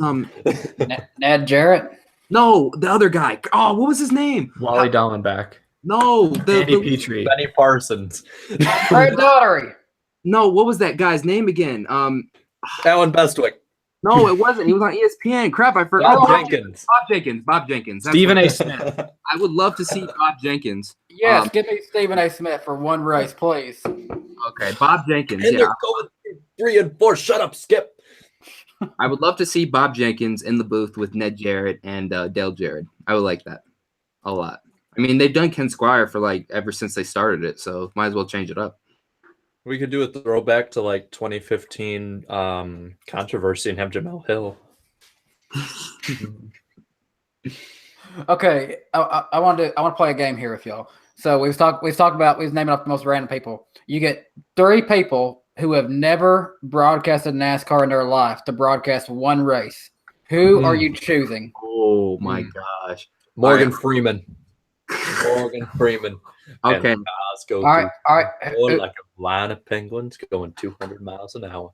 Ned Jarrett. no, the other guy. Oh, what was his name? Wally Dallenbach. No, Andy Petrie. Benny Parsons. Fred Daughtery. No, what was that guy's name again? Alan Bestwick. No, it wasn't. He was on ESPN. Crap, I forgot. Bob Jenkins. That's Stephen what- A. Smith. I would love to see Bob Jenkins. Yes, give me Stephen A. Smith for one race, please. Okay, Bob Jenkins. And Yeah, they're going 3 and 4. Shut up, Skip. I would love to see Bob Jenkins in the booth with Ned Jarrett and Dale Jarrett. I would like that a lot. I mean, they've done Ken Squire for like ever since they started it, so might as well change it up. We could do a throwback to like 2015 controversy and have Jamel Hill. Okay, I want to play a game here with y'all. So we've talked about naming off the most random people. You get 3 people who have never broadcasted NASCAR in their life to broadcast one race. Who are you choosing? Oh my gosh. Morgan All right. Freeman. Morgan Freeman. Okay. And Oz go All right. through like a line of penguins going 200 miles an hour.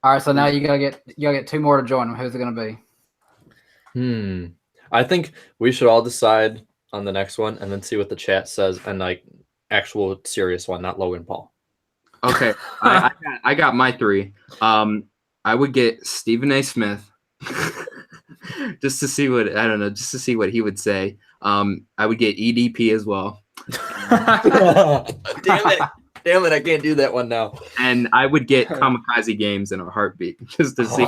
All right, so now you gotta get 2 more to join them. Who's it gonna be? I think we should all decide on the next one and then see what the chat says and like actual serious one, not Logan Paul. Okay. I got my 3. I would get Stephen A. Smith just to see what he would say. I would get EDP as well. Damn it, I can't do that one now. And I would get Kamikaze Games in a heartbeat just to see.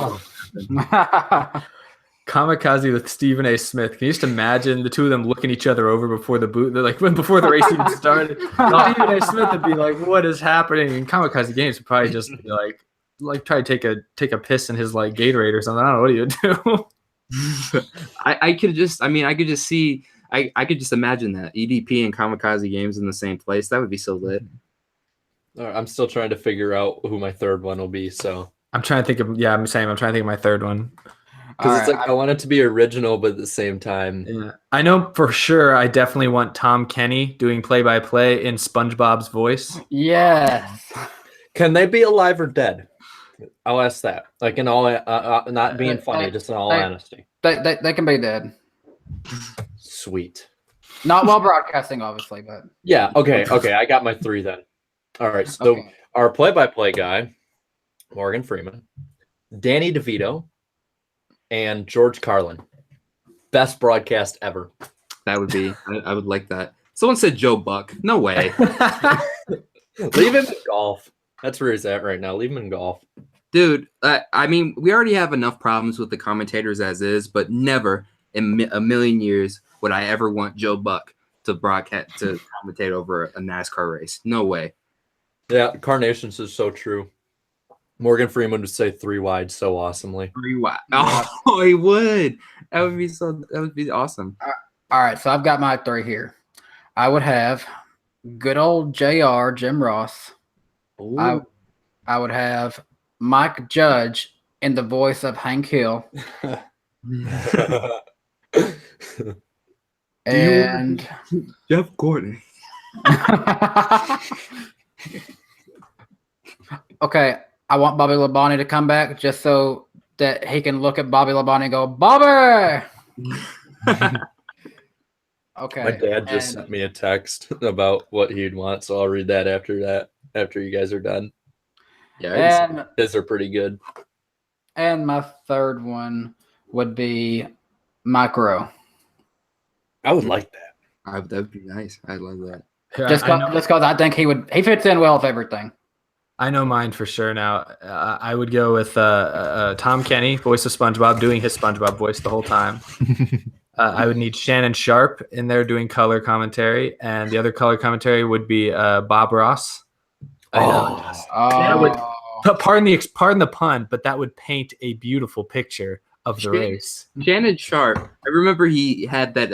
Kamikaze with Stephen A. Smith. Can you just imagine the two of them looking each other over before the boot? They're like before the race even started. Stephen A. Smith would be like, "What is happening?" And Kamikaze Games would probably just be like try to take a piss in his like Gatorade or something. I don't know what he would do. I could just imagine that EDP and Kamikaze Games in the same place. That would be so lit. All right, I'm still trying to figure out who my third one will be. So I'm trying to think of I'm trying to think of my third one. because it's like I want it to be original, but at the same time, Yeah, I know for sure. I definitely want Tom Kenny doing play-by-play in SpongeBob's voice. Yes. can they be alive or dead? I'll ask that. Like in all, not being funny, just in all honesty. They can be dead. Sweet. Not while broadcasting, obviously, but Yeah. Okay. I got my 3 then. All right. So Okay. our play-by-play guy, Morgan Freeman, Danny DeVito, and George Carlin. Best broadcast ever. That would be. I would like that. Someone said Joe Buck. No way. Leave him in golf. That's where he's at right now. Leave him in golf. Dude, I mean, we already have enough problems with the commentators as is, but never in a million years would I ever want Joe Buck to commentate over a NASCAR race. No way. Yeah, Carnations is so true. Morgan Freeman would say 3 wide so awesomely. 3 wide. Oh, he would. That would be awesome. all right. So I've got my 3 here. I would have good old JR, Jim Ross. I would have Mike Judge in the voice of Hank Hill. And Jeff Gordon. okay, I want Bobby Labonte to come back just so that he can look at Bobby Labonte and go, Bobby! Okay. My dad just sent me a text about what he'd want, so I'll read that after you guys are done. Yeah, His are pretty good. And my third one would be Mike Rowe. I would like that. that'd be nice. I love that. Yeah, Just because I think he fits in well with everything. I know mine for sure now. I would go with Tom Kenny, voice of SpongeBob, doing his SpongeBob voice the whole time. I would need Shannon Sharp in there doing color commentary, and the other color commentary would be Bob Ross. Pardon the pun, but that would paint a beautiful picture of the race. Shannon Sharp. I remember he had that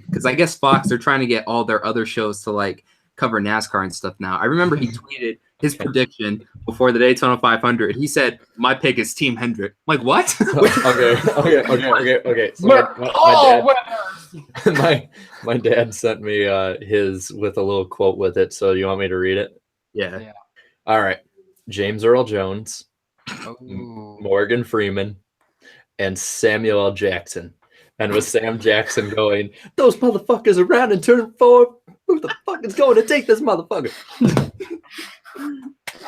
because I guess Fox, they're trying to get all their other shows to like cover NASCAR and stuff now. I remember he tweeted his prediction before the Daytona 500. He said, "My pick is Team Hendrick." I'm like, what? Okay. So my dad sent me his with a little quote with it. So you want me to read it? Yeah. All right. James Earl Jones, Ooh. Morgan Freeman, and Samuel L. Jackson. And with Sam Jackson going, those motherfuckers around in turn 4. Who the fuck is going to take this motherfucker?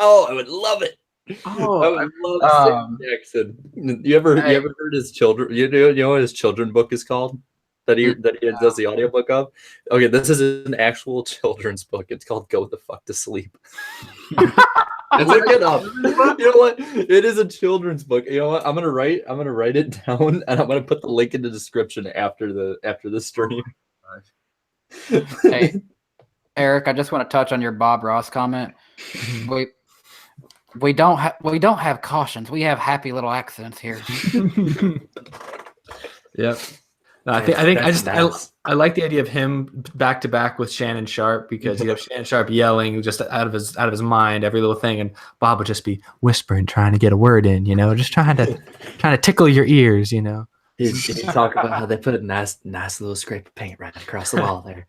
Oh, I would love it. Oh, I would love Sam Jackson. You ever heard his children? You know what his children book is called? That he does the audiobook of? Okay, this is an actual children's book. It's called Go the Fuck to Sleep. Look it up. You know what? It is a children's book. You know what? I'm gonna write it down, and I'm gonna put the link in the description after the stream. Hey, Eric, I just want to touch on your Bob Ross comment. We don't have cautions. We have happy little accidents here. Yep. No, I like the idea of him back to back with Shannon Sharp, because you have Shannon Sharp yelling just out of his mind every little thing, and Bob would just be whispering, trying to get a word in, just trying to tickle your ears, He talk about how they put a nice little scrape of paint right across the wall there.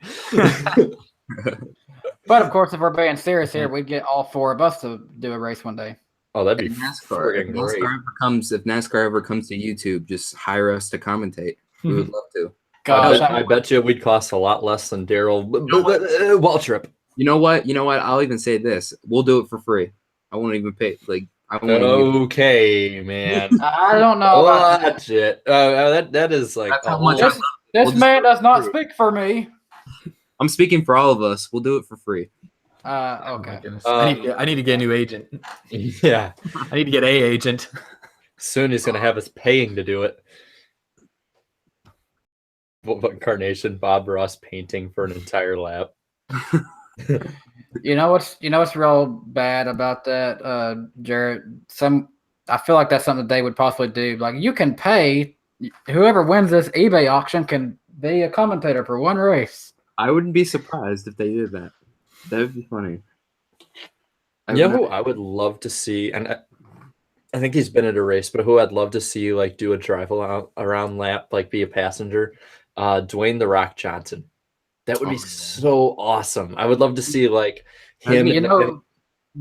But of course, if we're being serious here, we'd get all 4 of us to do a race one day. Oh, that'd be NASCAR. If NASCAR ever comes to YouTube, just hire us to commentate. We would love to. Gosh, I bet you we'd cost a lot less than Daryl Waltrip. You know what? I'll even say this: we'll do it for free. I won't even pay. Okay, man. I don't know about that. Watch it. That is like That's how much This man does not speak for me. I'm speaking for all of us. We'll do it for free. Okay. I need to get a new agent. Yeah. I need to get a agent. Soon he's gonna have us paying to do it. What Incarnation? Bob Ross painting for an entire lap. You know what's real bad about that, Jared? I feel like that's something that they would possibly do. Like, you can pay whoever wins this eBay auction can be a commentator for one race. I wouldn't be surprised if they did that. That would be funny. Who I would love to see, and I think he's been at a race, but who I'd love to see like do a drive around lap, like be a passenger, Dwayne "The Rock" Johnson. That would be so awesome. I would love to see like him.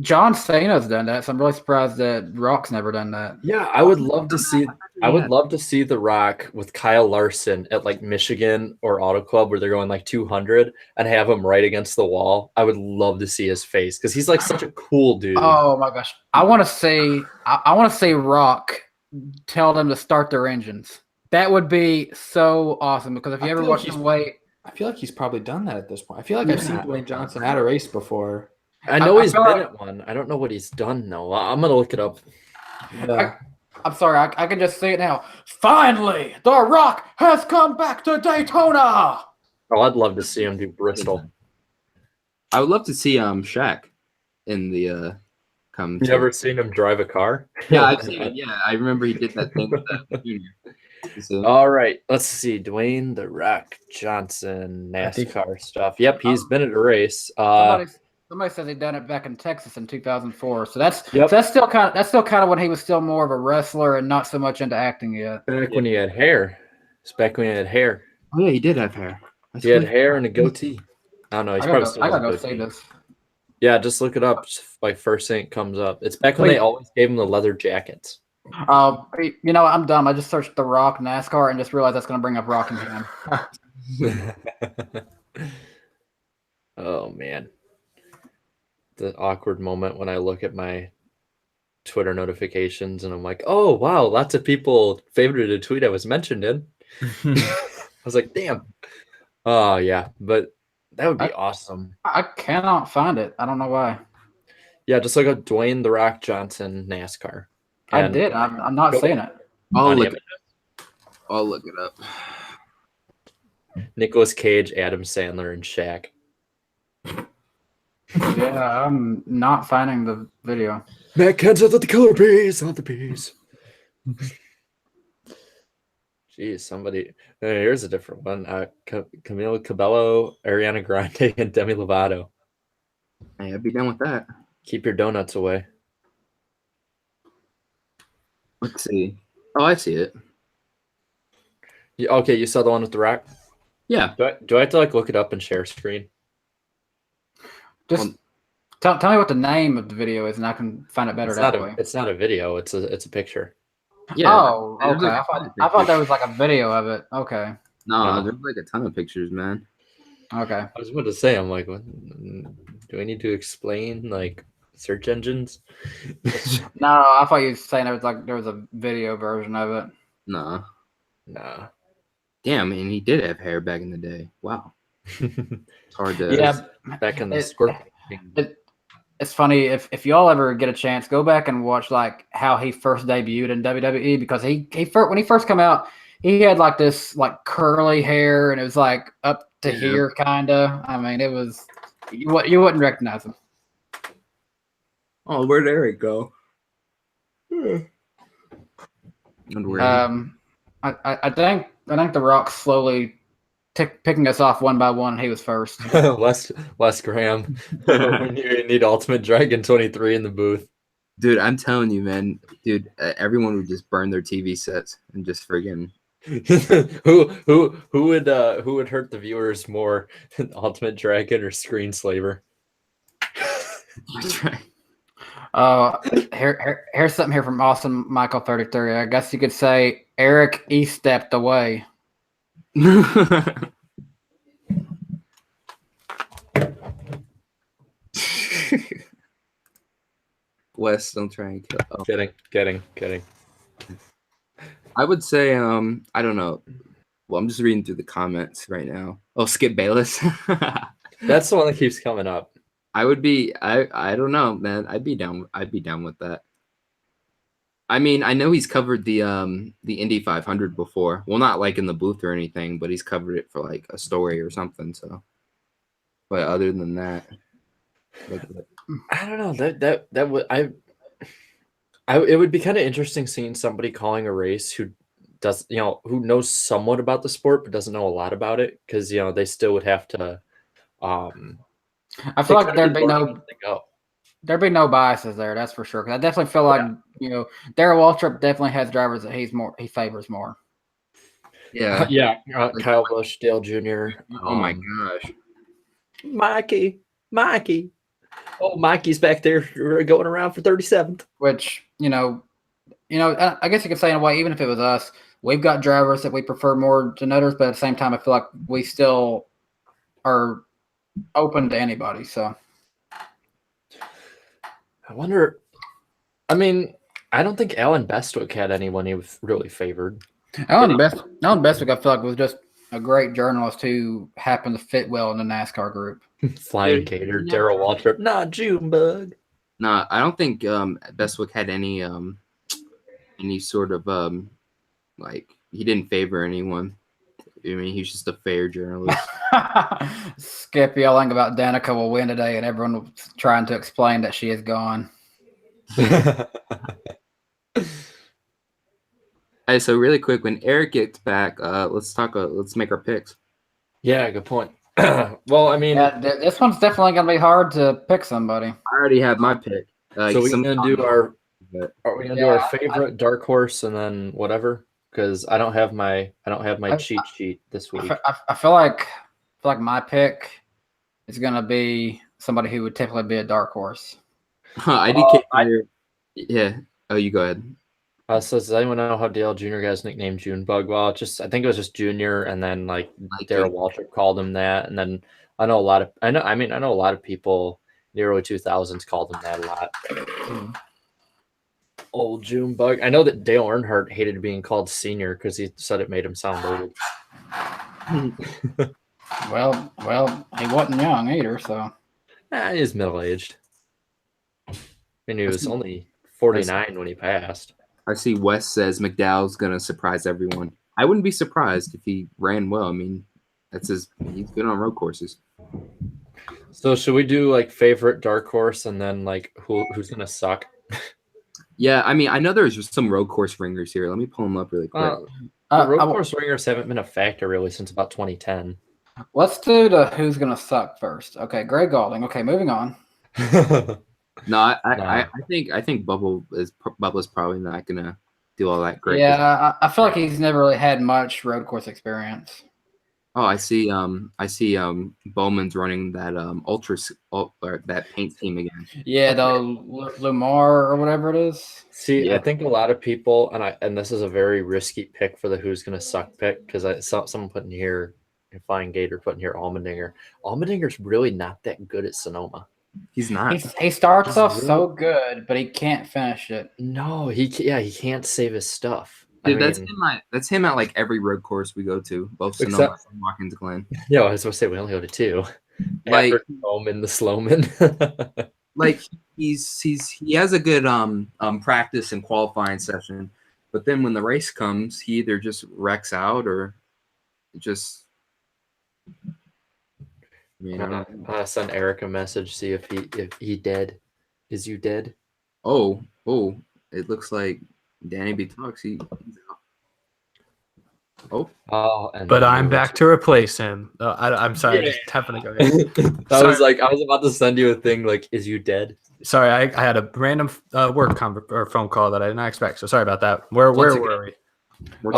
John Cena's done that, so I'm really surprised that Rock's never done that. Yeah, I would love to see. I would love to see The Rock with Kyle Larson at like Michigan or Auto Club, where they're going like 200, and have him right against the wall. I would love to see his face because he's like such a cool dude. Oh my gosh, I want to see Rock tell them to start their engines. That would be so awesome, because if you ever watch him wait, I feel like he's probably done that at this point. I feel like I've seen Dwayne Johnson at a race before. I know he's been at one. I don't know what he's done though. I'm gonna look it up. Yeah. I'm sorry, I can just see it now. Finally, The Rock has come back to Daytona. Oh, I'd love to see him do Bristol. I would love to see Shaq in the come. You ever seen him drive a car? Yeah, I've seen it. Yeah, I remember he did that thing with that junior. So, all right, let's see. Dwayne "The Rock" Johnson, NASCAR stuff. Yep, he's been at a race. Somebody says he done it back in Texas in 2004. So that's still kind of when he was still more of a wrestler and not so much into acting yet. Back when he had hair. It's back when he had hair. Oh yeah, he did have hair. He had hair and a goatee. I don't know. He's probably still I gotta go see this. Yeah, just look it up. Like first thing it comes up. It's back when they always gave him the leather jackets. I'm dumb. I just searched The Rock NASCAR and just realized that's going to bring up Rockingham. Oh man, the awkward moment when I look at my Twitter notifications and I'm like, oh wow, lots of people favorited a tweet I was mentioned in. I was like, damn. Oh yeah, but that would be awesome. I cannot find it. I don't know why. Yeah, just look up Dwayne "The Rock" Johnson NASCAR. I did. I'm not seeing it. I'll look it up. Nicolas Cage, Adam Sandler, and Shaq. Yeah, I'm not finding the video. Matt Kenseth with the killer bees on the bees. Jeez, somebody. Here's a different one. Camila Cabello, Ariana Grande, and Demi Lovato. Hey, I'd be done with that. Keep your donuts away. Let's see. Oh, I see it. Okay, you saw the one with the rock? Yeah. Do I have to like look it up and share screen? Just tell me what the name of the video is, and I can find it better It's that not way. it's not a video. It's a picture. Yeah. Oh, there's, okay. like, I thought there was like a video of it. Okay. No, No. there's like a ton of pictures, man. Okay. I was about to say, I'm like, what, do I need to explain like search engines? No, I thought you were saying there was a video version of it. Nah. Nah. Damn, and he did have hair back in the day. Wow. It's hard to. Yeah, Back in the it- Scorpion. It's funny if y'all ever get a chance, go back and watch like how he first debuted in WWE, because when he first came out, he had like this like curly hair and it was like up to Yeah. here kinda. I mean, it was you wouldn't recognize him. Oh, where'd Eric go? I think the Rock's slowly picking us off one by one. He was first. Les Graham. We need Ultimate Dragon 23 in the booth. Dude, I'm telling you, man. Dude, everyone would just burn their TV sets and just friggin' who would hurt the viewers more, Ultimate Dragon or Screenslaver? That's right. Here's something here from Awesome Michael 33. I guess you could say Eric stepped away. Wes, don't try and kill. Oh. Kidding. I would say, I don't know. Well, I'm just reading through the comments right now. Oh, Skip Bayless. That's the one that keeps coming up. I would be. I don't know, man. I'd be down with that. I mean, I know he's covered the Indy 500 before. Well, not like in the booth or anything, but he's covered it for like a story or something. So, but other than that, I don't know. That would it would be kind of interesting seeing somebody calling a race who does, who knows somewhat about the sport but doesn't know a lot about it, because they still would have to. I feel like there'd be no biases there. That's for sure. 'Cause I definitely feel like Darrell Waltrip definitely has drivers that he favors more. yeah, yeah. Kyle Busch, Dale Jr. Oh my gosh, Mikey. Oh, Mikey's back there going around for 37th. Which I guess you could say in a way, even if it was us, we've got drivers that we prefer more than others, but at the same time, I feel like we still are open to anybody. So I wonder. I mean, I don't think Alan Bestwick had anyone he was really favored. Alan Bestwick, I feel like, was just a great journalist who happened to fit well in the NASCAR group. Flying Cater, Darrell Waltrip, nah, Junebug. no, I don't think Bestwick had any sort of like, he didn't favor anyone. I mean, he's just a fair journalist. Skip yelling about Danica will win today, and everyone was trying to explain that she is gone. Hey, so really quick, when Eric gets back, let's make our picks. Yeah, good point. Well, I mean, this one's definitely gonna be hard to pick somebody. I already have my pick. so we're gonna do our. But Are we gonna do our favorite dark horse and then whatever? Because I don't have my cheat sheet this week. I feel like my pick is gonna be somebody who would typically be a dark horse. Yeah. Oh, you go ahead. So does anyone know how Dale Jr. got his nickname Junebug? Well, I think it was just Junior, and then like Darrell Waltrip called him that, and then I know a lot of people in the early 2000s called him that a lot. Old Junebug. I know that Dale Earnhardt hated being called Senior because he said it made him sound old. Well, he wasn't young either, so. He was middle-aged. I mean, he was only 49 when he passed. I see Wes says McDowell's gonna surprise everyone. I wouldn't be surprised if he ran well. I mean, he's good on road courses. So should we do like favorite dark horse and then like who's gonna suck? Yeah, I mean, I know there's just some road course ringers here. Let me pull them up really quick. Road course ringers haven't been a factor really since about 2010. Let's do the who's gonna suck first. Okay, Greg Galding. Okay, moving on. No, No. I think Bubba's probably not gonna do all that great. Yeah, I feel like he's never really had much road course experience. Oh, I see. Bowman's running that or that paint scheme again. Yeah, the Lumar or whatever it is. See, Yeah. I think a lot of people, and this is a very risky pick for the who's gonna suck pick, because I saw someone putting here, Flying Gator putting here Allmendinger. Allmendinger's really not that good at Sonoma. He's not. He starts He's off really- so good, but he can't finish it. No, he can't save his stuff. Dude, I that's mean, him at like every road course we go to, both Except- Sonoma and Watkins Glen. yeah, I was supposed to say we only go to 2. Like- After Bowman, the Sloman. Like he has a good practice and qualifying session, but then when the race comes, he either just wrecks out or just Send Eric a message, see if he dead. Is you dead? Oh, it looks like DannyBTalks. He's out. Oh, and But I'm back to replace him. I'm sorry, I just happened to go. I was about to send you a thing like, "Is you dead?" Sorry, I had a random work or phone call that I did not expect. So sorry about that. Where were we? We're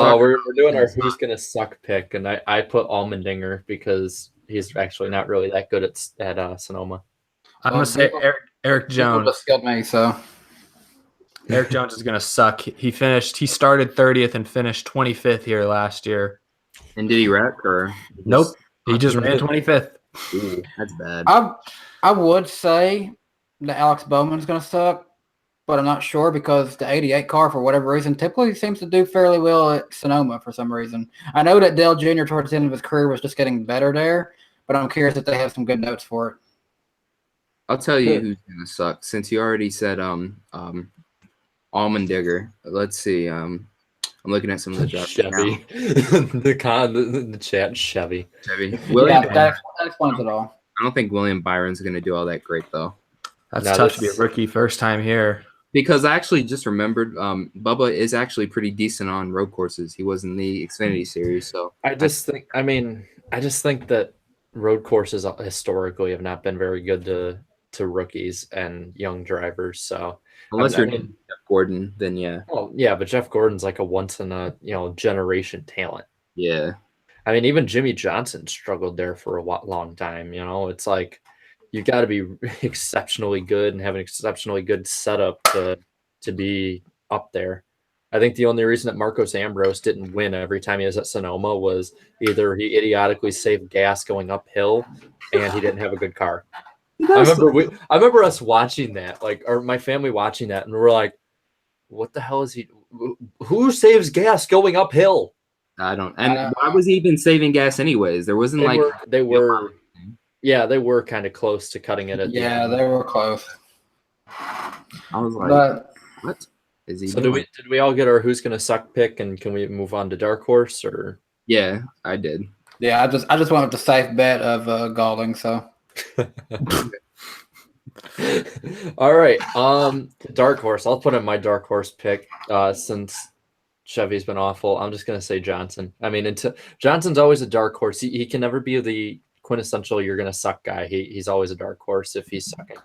doing our who's gonna suck pick, and I put Allmendinger because he's actually not really that good at Sonoma. I'm gonna say Eric Jones. Just killed me, so Eric Jones is gonna suck. He started 30th and finished 25th here last year. And did he wreck or? Nope, he just ran 25th. Ooh, that's bad. I would say that Alex Bowman's going to suck, but I'm not sure because the 88 car, for whatever reason, typically seems to do fairly well at Sonoma for some reason. I know that Dale Jr. towards the end of his career was just getting better there, but I'm curious if they have some good notes for it. I'll tell you who's gonna suck since you already said Allmendinger. Let's see. I'm looking at some of the jobs. Chevy, the chat Chevy. William, Yeah, that explains it all. I don't think William Byron's gonna do all that great though. That's No, tough to be a that's- rookie first time here. Because I actually just remembered, Bubba is actually pretty decent on road courses. He was in the Xfinity series, so I just think that road courses historically have not been very good to rookies and young drivers. So unless I you're mean- Jeff Gordon, then yeah. well, yeah, but Jeff Gordon's like a once in a generation talent. Yeah. I mean, even Jimmy Johnson struggled there for a long time. It's like you got to be exceptionally good and have an exceptionally good setup to be up there. I think the only reason that Marcos Ambrose didn't win every time he was at Sonoma was either he idiotically saved gas going uphill and he didn't have a good car. I remember us watching that, or my family watching that, and we're like, what the hell is he? Who saves gas going uphill? I don't. And why was he even saving gas anyways? There wasn't They were kind of close to cutting it at the end. They were close. I was like, But what is he So doing? did we all get our who's gonna suck pick, and can we move on to dark horse or? Yeah, I did. yeah, I just went with the safe bet of Galding. So All right. Dark horse. I'll put in my dark horse pick. Since Chevy's been awful, I'm just gonna say Johnson. I mean, Johnson's always a dark horse. He can never be the quintessential "you're gonna suck" guy. He's always a dark horse if he's sucking.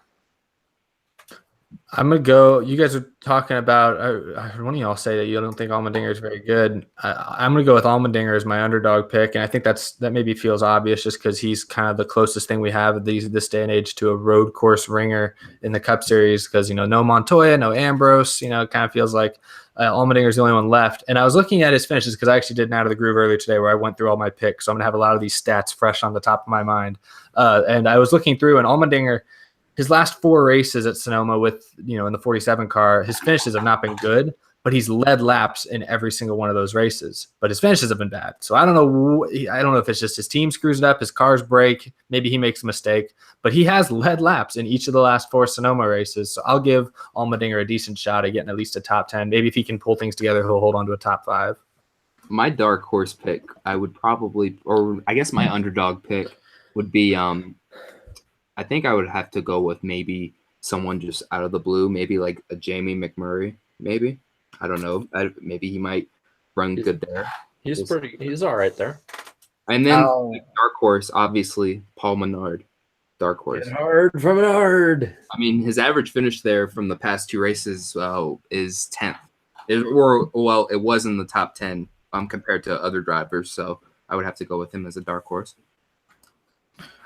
I'm gonna go. You guys are talking about. I heard one of y'all say that you don't think Allmendinger is very good. I'm gonna go with Allmendinger as my underdog pick, and I think that maybe feels obvious just because he's kind of the closest thing we have this day and age to a road course ringer in the Cup Series. Because no Montoya, no Ambrose. It kind of feels like Allmendinger is the only one left. And I was looking at his finishes because I actually did an Out of the Groove earlier today where I went through all my picks. So I'm gonna have a lot of these stats fresh on the top of my mind. And I was looking through, and Allmendinger, his last 4 races at Sonoma with, in the 47 car, his finishes have not been good, but he's led laps in every single one of those races. But his finishes have been bad. So I don't know. I don't know if it's just his team screws it up, his cars break, maybe he makes a mistake, but he has led laps in each of the last 4 Sonoma races. So I'll give Allmendinger a decent shot at getting at least a top 10. Maybe if he can pull things together, he'll hold on to a top 5. My dark horse pick, I would probably, or I guess my underdog pick would be, I think I would have to go with maybe someone just out of the blue, maybe like a Jamie McMurray, maybe. I don't know. Maybe he might run good there. He's all right there. And then dark horse, obviously, Paul Menard. dark horse. Get hard from it hard. I mean, his average finish there from the past 2 races is 10th. It was in the top 10 compared to other drivers. So I would have to go with him as a dark horse.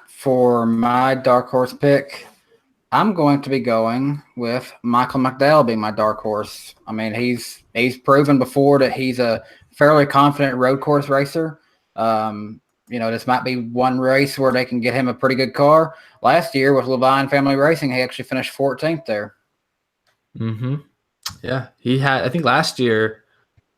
For my dark horse pick, I'm going to be going with Michael McDowell being my dark horse. I mean, he's proven before that he's a fairly confident road course racer. This might be one race where they can get him a pretty good car. Last year with Levine Family Racing, he actually finished 14th there. Mm-hmm. Yeah, he had, I think last year,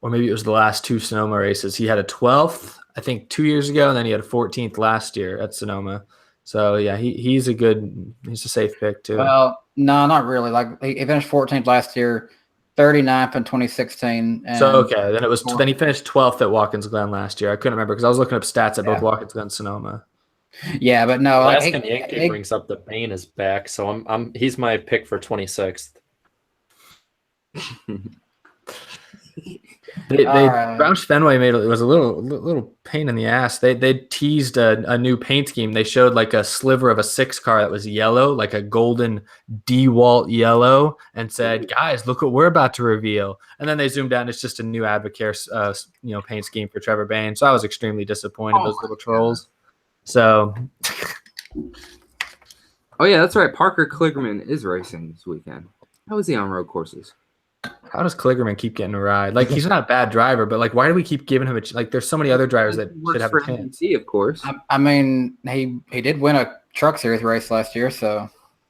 or maybe it was the last 2 Sonoma races, he had a 12th, I think 2 years ago, and then he had a 14th last year at Sonoma. So yeah, he's a safe pick too. Well, no, not really. Like he finished 14th last year, 39th in 2016. And so okay, then he finished 12th at Watkins Glen last year. I couldn't remember because I was looking up stats at both Watkins Glen and Sonoma. Yeah, but no, Alaskan Yankee brings up the Bane is back, so he's my pick for 26th. Roush Fenway it was a little pain in the ass. They teased a new paint scheme. They showed like a sliver of a 6 car that was yellow, like a golden DeWalt yellow, and said, "Guys, look what we're about to reveal." And then they zoomed out, and it's just a new Advocare paint scheme for Trevor Bayne. So I was extremely disappointed. Those little trolls. So. Oh yeah, that's right. Parker Kligerman is racing this weekend. How is he on road courses? How does Kligerman keep getting a ride? Like, he's not a bad driver, but like, why do we keep giving him there's so many other drivers that should have a chance. Of course. I mean, he did win a Truck Series race last year, so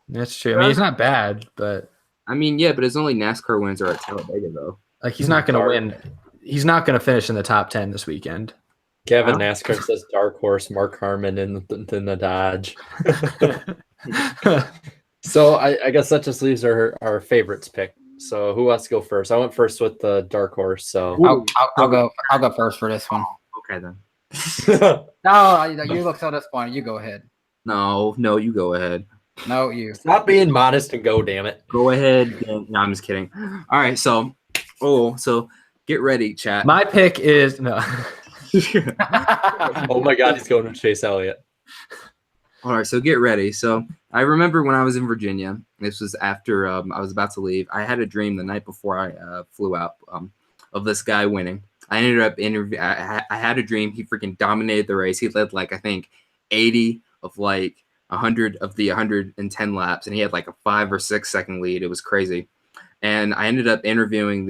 that's true. I mean, he's not bad, but I mean, yeah, but his only NASCAR wins are at Talladega, though. Like, he's not going to win. He's not going to finish in the top 10 this weekend. Kevin NASCAR says dark horse Mark Harmon in the Dodge. So I guess that just leaves our favorites pick. So who wants to go first? I went first with the dark horse. So I'll go first for this one. Okay then. No, you look so disappointed. You go ahead. No, you go ahead. No, you. Stop being modest and go, damn it. Go ahead. No, I'm just kidding. All right, so get ready, chat. My pick is no. Oh my God, he's going with Chase Elliott. All right, so get ready. So I remember when I was in Virginia, this was after I was about to leave. I had a dream the night before I flew out of this guy winning. I ended up I had a dream. He freaking dominated the race. He led like, I think 80 of like 100 of the 110 laps, and he had like a 5 or 6 second lead. It was crazy. And I ended up interviewing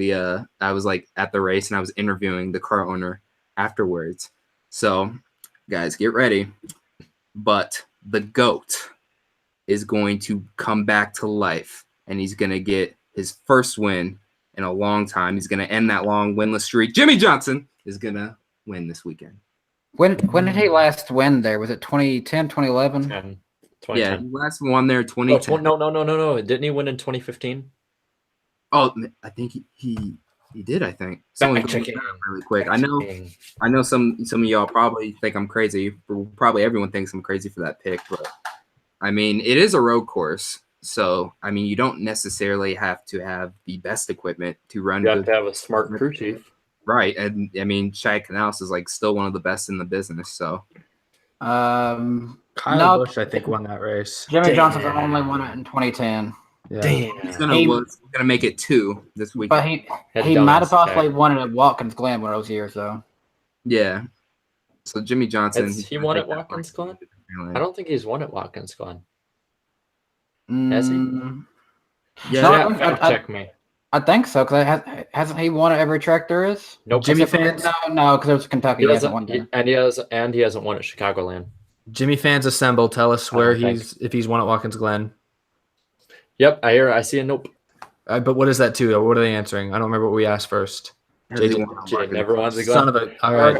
I was like at the race, and I was interviewing the car owner afterwards. So guys, get ready. But the GOAT is going to come back to life, and he's going to get his first win in a long time. He's going to end that long winless streak. Jimmy Johnson is going to win this weekend. When did he last win there? Was it 2010, 2011? 2010. Yeah, he last won there 2010. No. Didn't he win in 2015? Oh, I think he did, I think. Someone check it out really quick. I know some of y'all probably think I'm crazy. Probably everyone thinks I'm crazy for that pick, but I mean, it is a road course. So, I mean, you don't necessarily have to have the best equipment to run. You have to have a smart crew chief. Right. And I mean, Shaq Canals is like still one of the best in the business. So Kyle Busch, I think, won that race. Jimmy Johnson's only won it in 2010. Yeah. Damn. He's gonna make it 2 this week. But he might have possibly won it at Watkins Glen when I was here, so yeah. So Jimmy Johnson, he won at Watkins Glen? I don't think he's won at Watkins Glen. Has he? Yeah. No, Check me. I think so, because hasn't he won at every track there is? Nope. Jimmy fans. No, because it was Kentucky. He hasn't won there. He hasn't won at Chicagoland. Jimmy fans assemble. Tell us where if he's won at Watkins Glen. Yep, I see a nope. But what is that too? What are they answering? I don't remember what we asked first. JJ never wanted to go. Son of a. All right.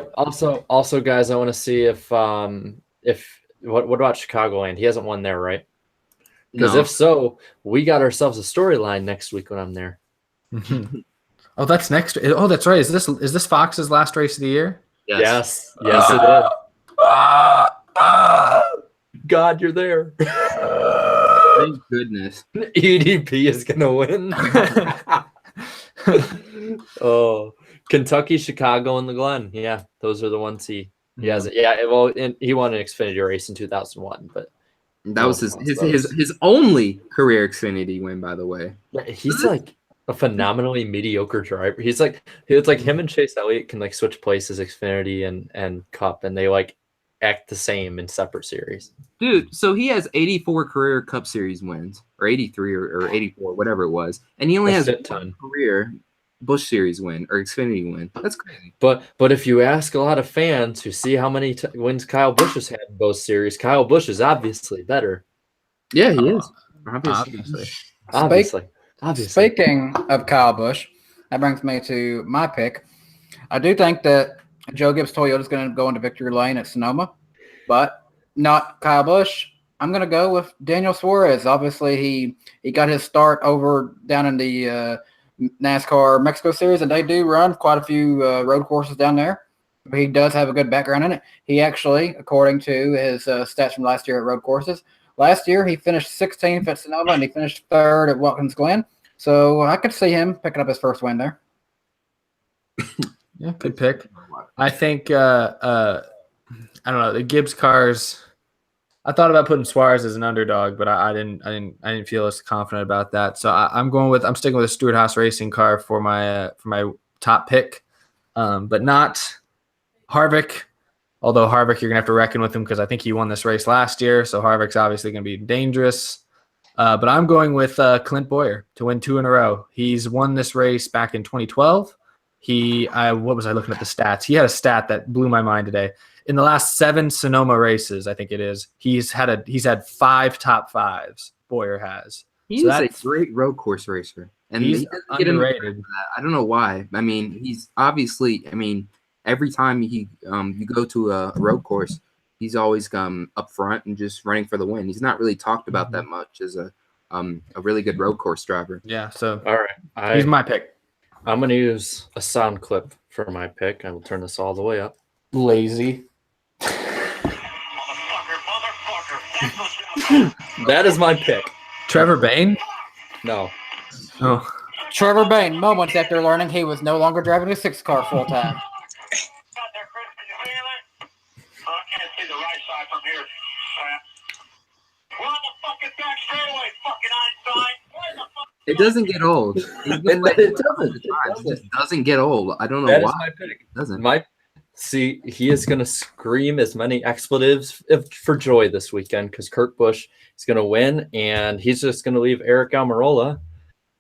Also, guys, I want to see if what about Chicagoland? He hasn't won there, right? Because if so, we got ourselves a storyline next week when I'm there. Oh, that's next. Oh, that's right. Is this Fox's last race of the year? Yes, it is. God, you're there. Thank goodness. EDP is gonna win. Oh, Kentucky, Chicago, and the Glen. Yeah, those are the ones he has. Yeah, well, and he won an Xfinity race in 2001, but That was his only career Xfinity win, by the way. He's like a phenomenally mediocre driver. It's like him and Chase Elliott can like switch places Xfinity and Cup, and they like act the same in separate series. Dude, so he has 84 career Cup Series wins, or 83 or 84, whatever it was, and he only has one career Busch Series win or Xfinity win. That's crazy. But if you ask a lot of fans who see how many wins Kyle Busch has had in both series, Kyle Busch is obviously better. Yeah, he is. Obviously. Speaking of Kyle Busch, that brings me to my pick. I do think that Joe Gibbs Toyota is going to go into victory lane at Sonoma, but not Kyle Busch. I'm going to go with Daniel Suarez. Obviously, he got his start over down in the NASCAR Mexico Series, and they do run quite a few road courses down there. But he does have a good background in it. He actually, according to his stats from last year at road courses, last year he finished 16th at Sonoma, and he finished 3rd at Watkins Glen. So I could see him picking up his first win there. Yeah, good pick. I think I don't know, the Gibbs cars. I thought about putting Suarez as an underdog, but I didn't feel as confident about that. So I'm sticking with a Stewart Haas Racing car for my top pick, but not Harvick. Although Harvick, you're gonna have to reckon with him because I think he won this race last year, so Harvick's obviously gonna be dangerous. But I'm going with Clint Bowyer to win 2 in a row. He's won this race back in 2012. What was I looking at the stats? He had a stat that blew my mind today. In the last 7 Sonoma races, I think it is, he's had 5 top 5s. Bowyer has. He's a great road course racer, and he's underrated. I don't know why. I mean, he's obviously. I mean, every time you go to a road course, he's always up front and just running for the win. He's not really talked about that much as a really good road course driver. Yeah. So all right, he's my pick. I'm going to use a sound clip for my pick. I will turn this all the way up. Lazy. That is my pick. Trevor Bayne? No. Oh. Trevor Bayne, moments after learning he was no longer driving a 6 car full time. It doesn't get old. It doesn't get old. I don't know that why. Is my pick. It doesn't. See, he is going to scream as many expletives for joy this weekend because Kurt Busch is going to win, and he's just going to leave Eric Almirola.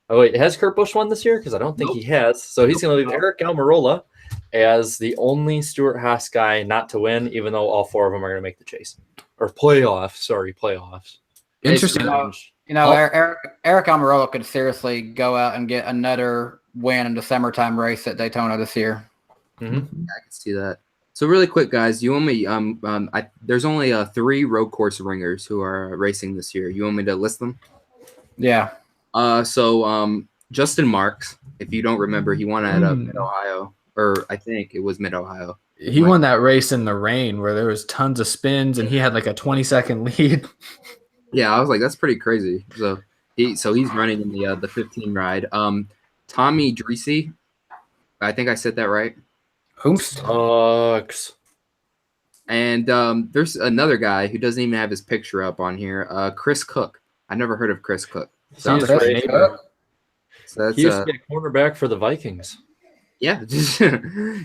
Oh, wait, has Kurt Busch won this year? Because I don't think he has. So he's going to leave Eric Almirola as the only Stewart Haas guy not to win, even though all 4 of them are going to make the chase. Or playoffs. Sorry, playoffs. Interesting. Eric Almirola could seriously go out and get another win in the summertime race at Daytona this year. Mm-hmm. I can see that. So really quick, guys, you want me? There's only 3 road course ringers who are racing this year. You want me to list them? Yeah. So Justin Marks, if you don't remember, he won at Mid Ohio, or I think it was Mid Ohio. He won that race in the rain where there was tons of spins, and he had like a 20-second lead. Yeah, I was like, that's pretty crazy. So he's running in the 15 ride. Tommy Dreesy, I think I said that right. Sucks. And there's another guy who doesn't even have his picture up on here. Chris Cook. I never heard of Chris Cook. Sounds great. So that's, he used to be a cornerback for the Vikings. Yeah,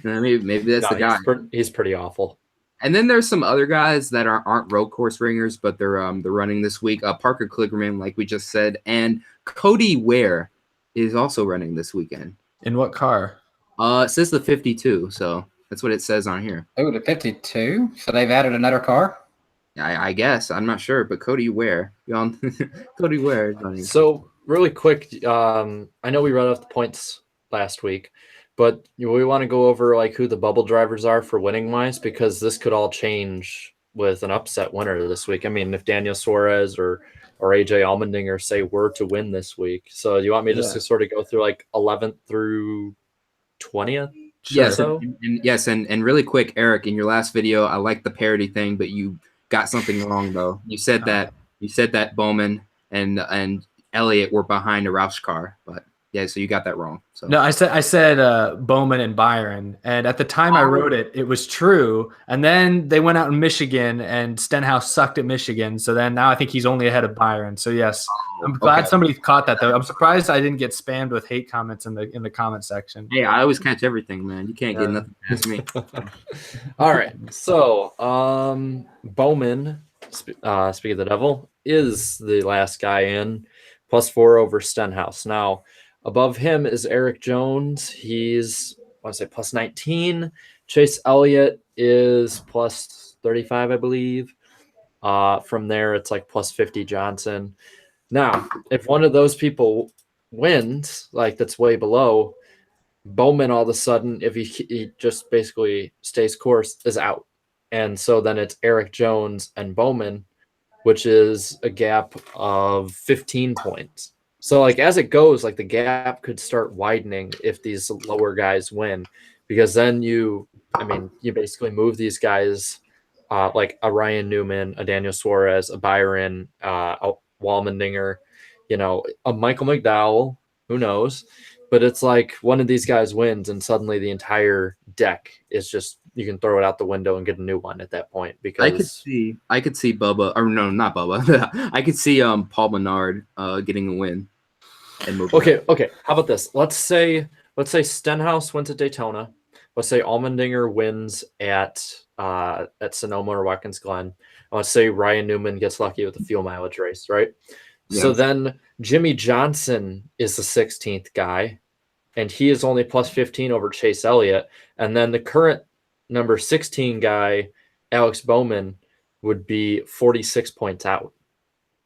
maybe that's the guy. He's pretty awful. And then there's some other guys that aren't road course ringers, but they're running this week. Parker Kligerman, like we just said, and Cody Ware is also running this weekend. In what car? It says the 52, so that's what it says on here. Oh, the 52? So they've added another car? I guess. I'm not sure, but Cody Ware. Cody Ware is running. So, really quick, I know we read off the points last week, but we want to go over like who the bubble drivers are for winning wise, because this could all change with an upset winner this week. I mean, if Daniel Suarez or AJ Allmendinger say were to win this week. So you want me just to sort of go through like 11th through 20th? Yes. Yes. And really quick, Eric, in your last video, I like the parody thing, but you got something wrong though. You said that Bowman and Elliott were behind a Roush car, but Yeah, so you got that wrong. So No, I said Bowman and Byron, and at the time I wrote it, it was true. And then they went out in Michigan, and Stenhouse sucked at Michigan. So then now I think he's only ahead of Byron. So yes, I'm glad somebody caught that though. I'm surprised I didn't get spammed with hate comments in the comment section. Hey, I always catch everything, man. You can't get nothing past me. All right. So Bowman, speaking of the devil, is the last guy in, +4 over Stenhouse. Now, above him is Eric Jones. He's, I want to say, +19. Chase Elliott is +35, I believe. From there, it's like +50 Johnson. Now, if one of those people wins, like that's way below, Bowman all of a sudden, if he just basically stays course, is out. And so then it's Eric Jones and Bowman, which is a gap of 15 points. So like as it goes, like the gap could start widening if these lower guys win, because then you basically move these guys like a Ryan Newman, a Daniel Suarez, a Byron, a Walmendinger, a Michael McDowell, who knows? But it's like one of these guys wins and suddenly the entire deck is just, you can throw it out the window and get a new one at that point. Because I could see Bubba, or no, not Bubba. I could see Paul Menard getting a win and moving. Okay. How about this? Let's say Stenhouse wins at Daytona. Let's say Allmendinger wins at Sonoma or Watkins Glen. Let's say Ryan Newman gets lucky with the fuel mileage race, right? Yeah. So then Jimmy Johnson is the 16th guy, and he is only +15 over Chase Elliott. And then the current number 16 guy, Alex Bowman, would be 46 points out.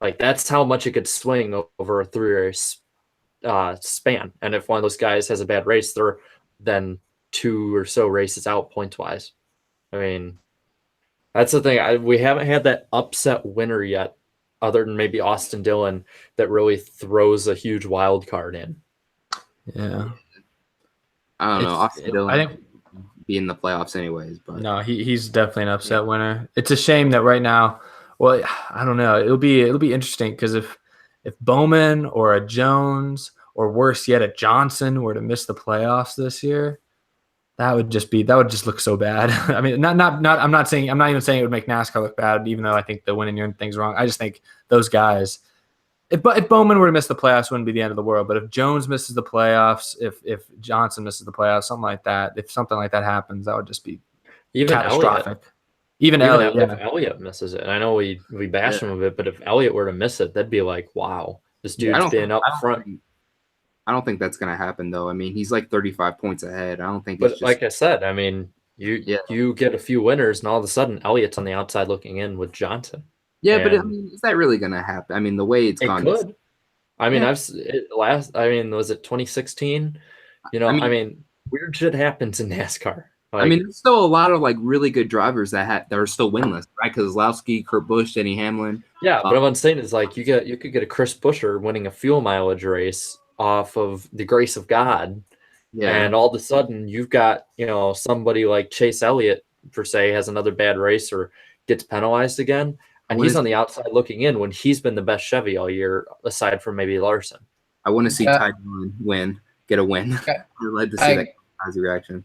Like that's how much it could swing over a 3-race span. And if one of those guys has a bad race, they're then 2 or so races out points wise. I mean, that's the thing. We haven't had that upset winner yet, other than maybe Austin Dillon, that really throws a huge wild card in. Yeah, I don't know. Austin Dillon, I think, be in the playoffs anyways. But no, he's definitely an upset winner. It's a shame that right now. Well, I don't know. It'll be interesting because if Bowman or a Jones or worse yet, a Johnson were to miss the playoffs this year, that would just look so bad. I mean, I'm not even saying it would make NASCAR look bad, even though I think the win and year thing's wrong. I just think those guys, if Bowman were to miss the playoffs, it wouldn't be the end of the world. But if Jones misses the playoffs, if Johnson misses the playoffs, something like that, if something like that happens, that would just be catastrophic. Even Elliott, if Elliott misses it, and I know we bash him a bit, but if Elliott were to miss it, that'd be like, wow, this dude's been up front. I don't think that's going to happen, though. I mean, he's like 35 points ahead. I don't think. But like I said, I mean, you get a few winners, and all of a sudden, Elliott's on the outside looking in with Johnson. Yeah, but I mean, is that really going to happen? I mean, the way it's gone. It could. I mean, was it 2016? I mean, weird shit happens in NASCAR. Like, I mean, there's still a lot of like really good drivers that are still winless, right? Because Keselowski, Kurt Busch, Denny Hamlin. Yeah, but what I'm saying is like you could get a Chris Buescher winning a fuel mileage race off of the grace of God, and all of a sudden you've got somebody like Chase Elliott per se has another bad race or gets penalized again, and he's on the outside looking in when he's been the best Chevy all year, aside from maybe Larson. I want to see Ty Dillon get a win. Okay. I'd like to see that crazy reaction.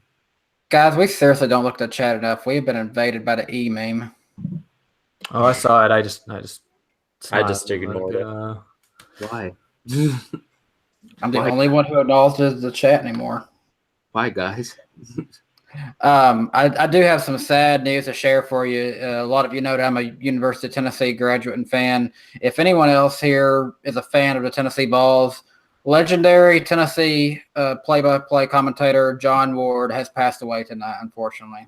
Guys, we seriously don't look at the chat enough. We've been invaded by the E meme. Oh, I saw it. I just ignored it. Why? I'm the only one who acknowledges the chat anymore. Why, guys? I do have some sad news to share for you. A lot of you know that I'm a University of Tennessee graduate and fan. If anyone else here is a fan of the Tennessee Vols, legendary Tennessee play-by-play commentator John Ward has passed away tonight, unfortunately.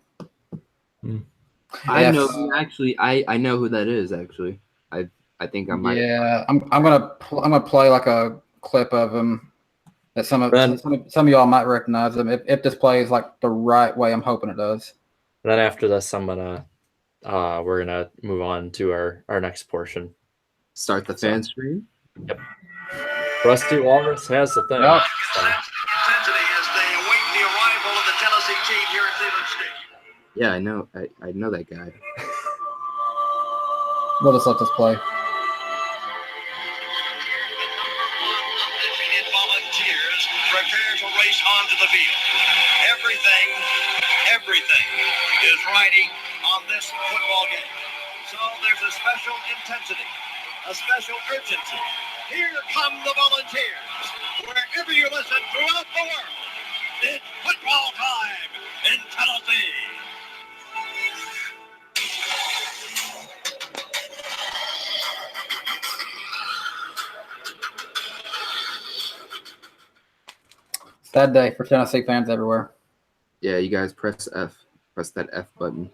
I know actually. I know who that is. Actually, I think I might. Yeah, I'm gonna play like a clip of him that some of y'all might recognize him if this plays like the right way. I'm hoping it does. Then after this, we're gonna move on to our next portion. Start the fan stream. Yep. Rusty Walrus has the thing. Yep. Yeah, I know. I know that guy. We'll just let this play. Volunteers the field. Everything is riding on this football game. So there's a special intensity, a special urgency. Here come the volunteers. Wherever you listen throughout the world, it's football time in Tennessee. Sad day for Tennessee fans everywhere. Yeah, you guys press F. Press that F button.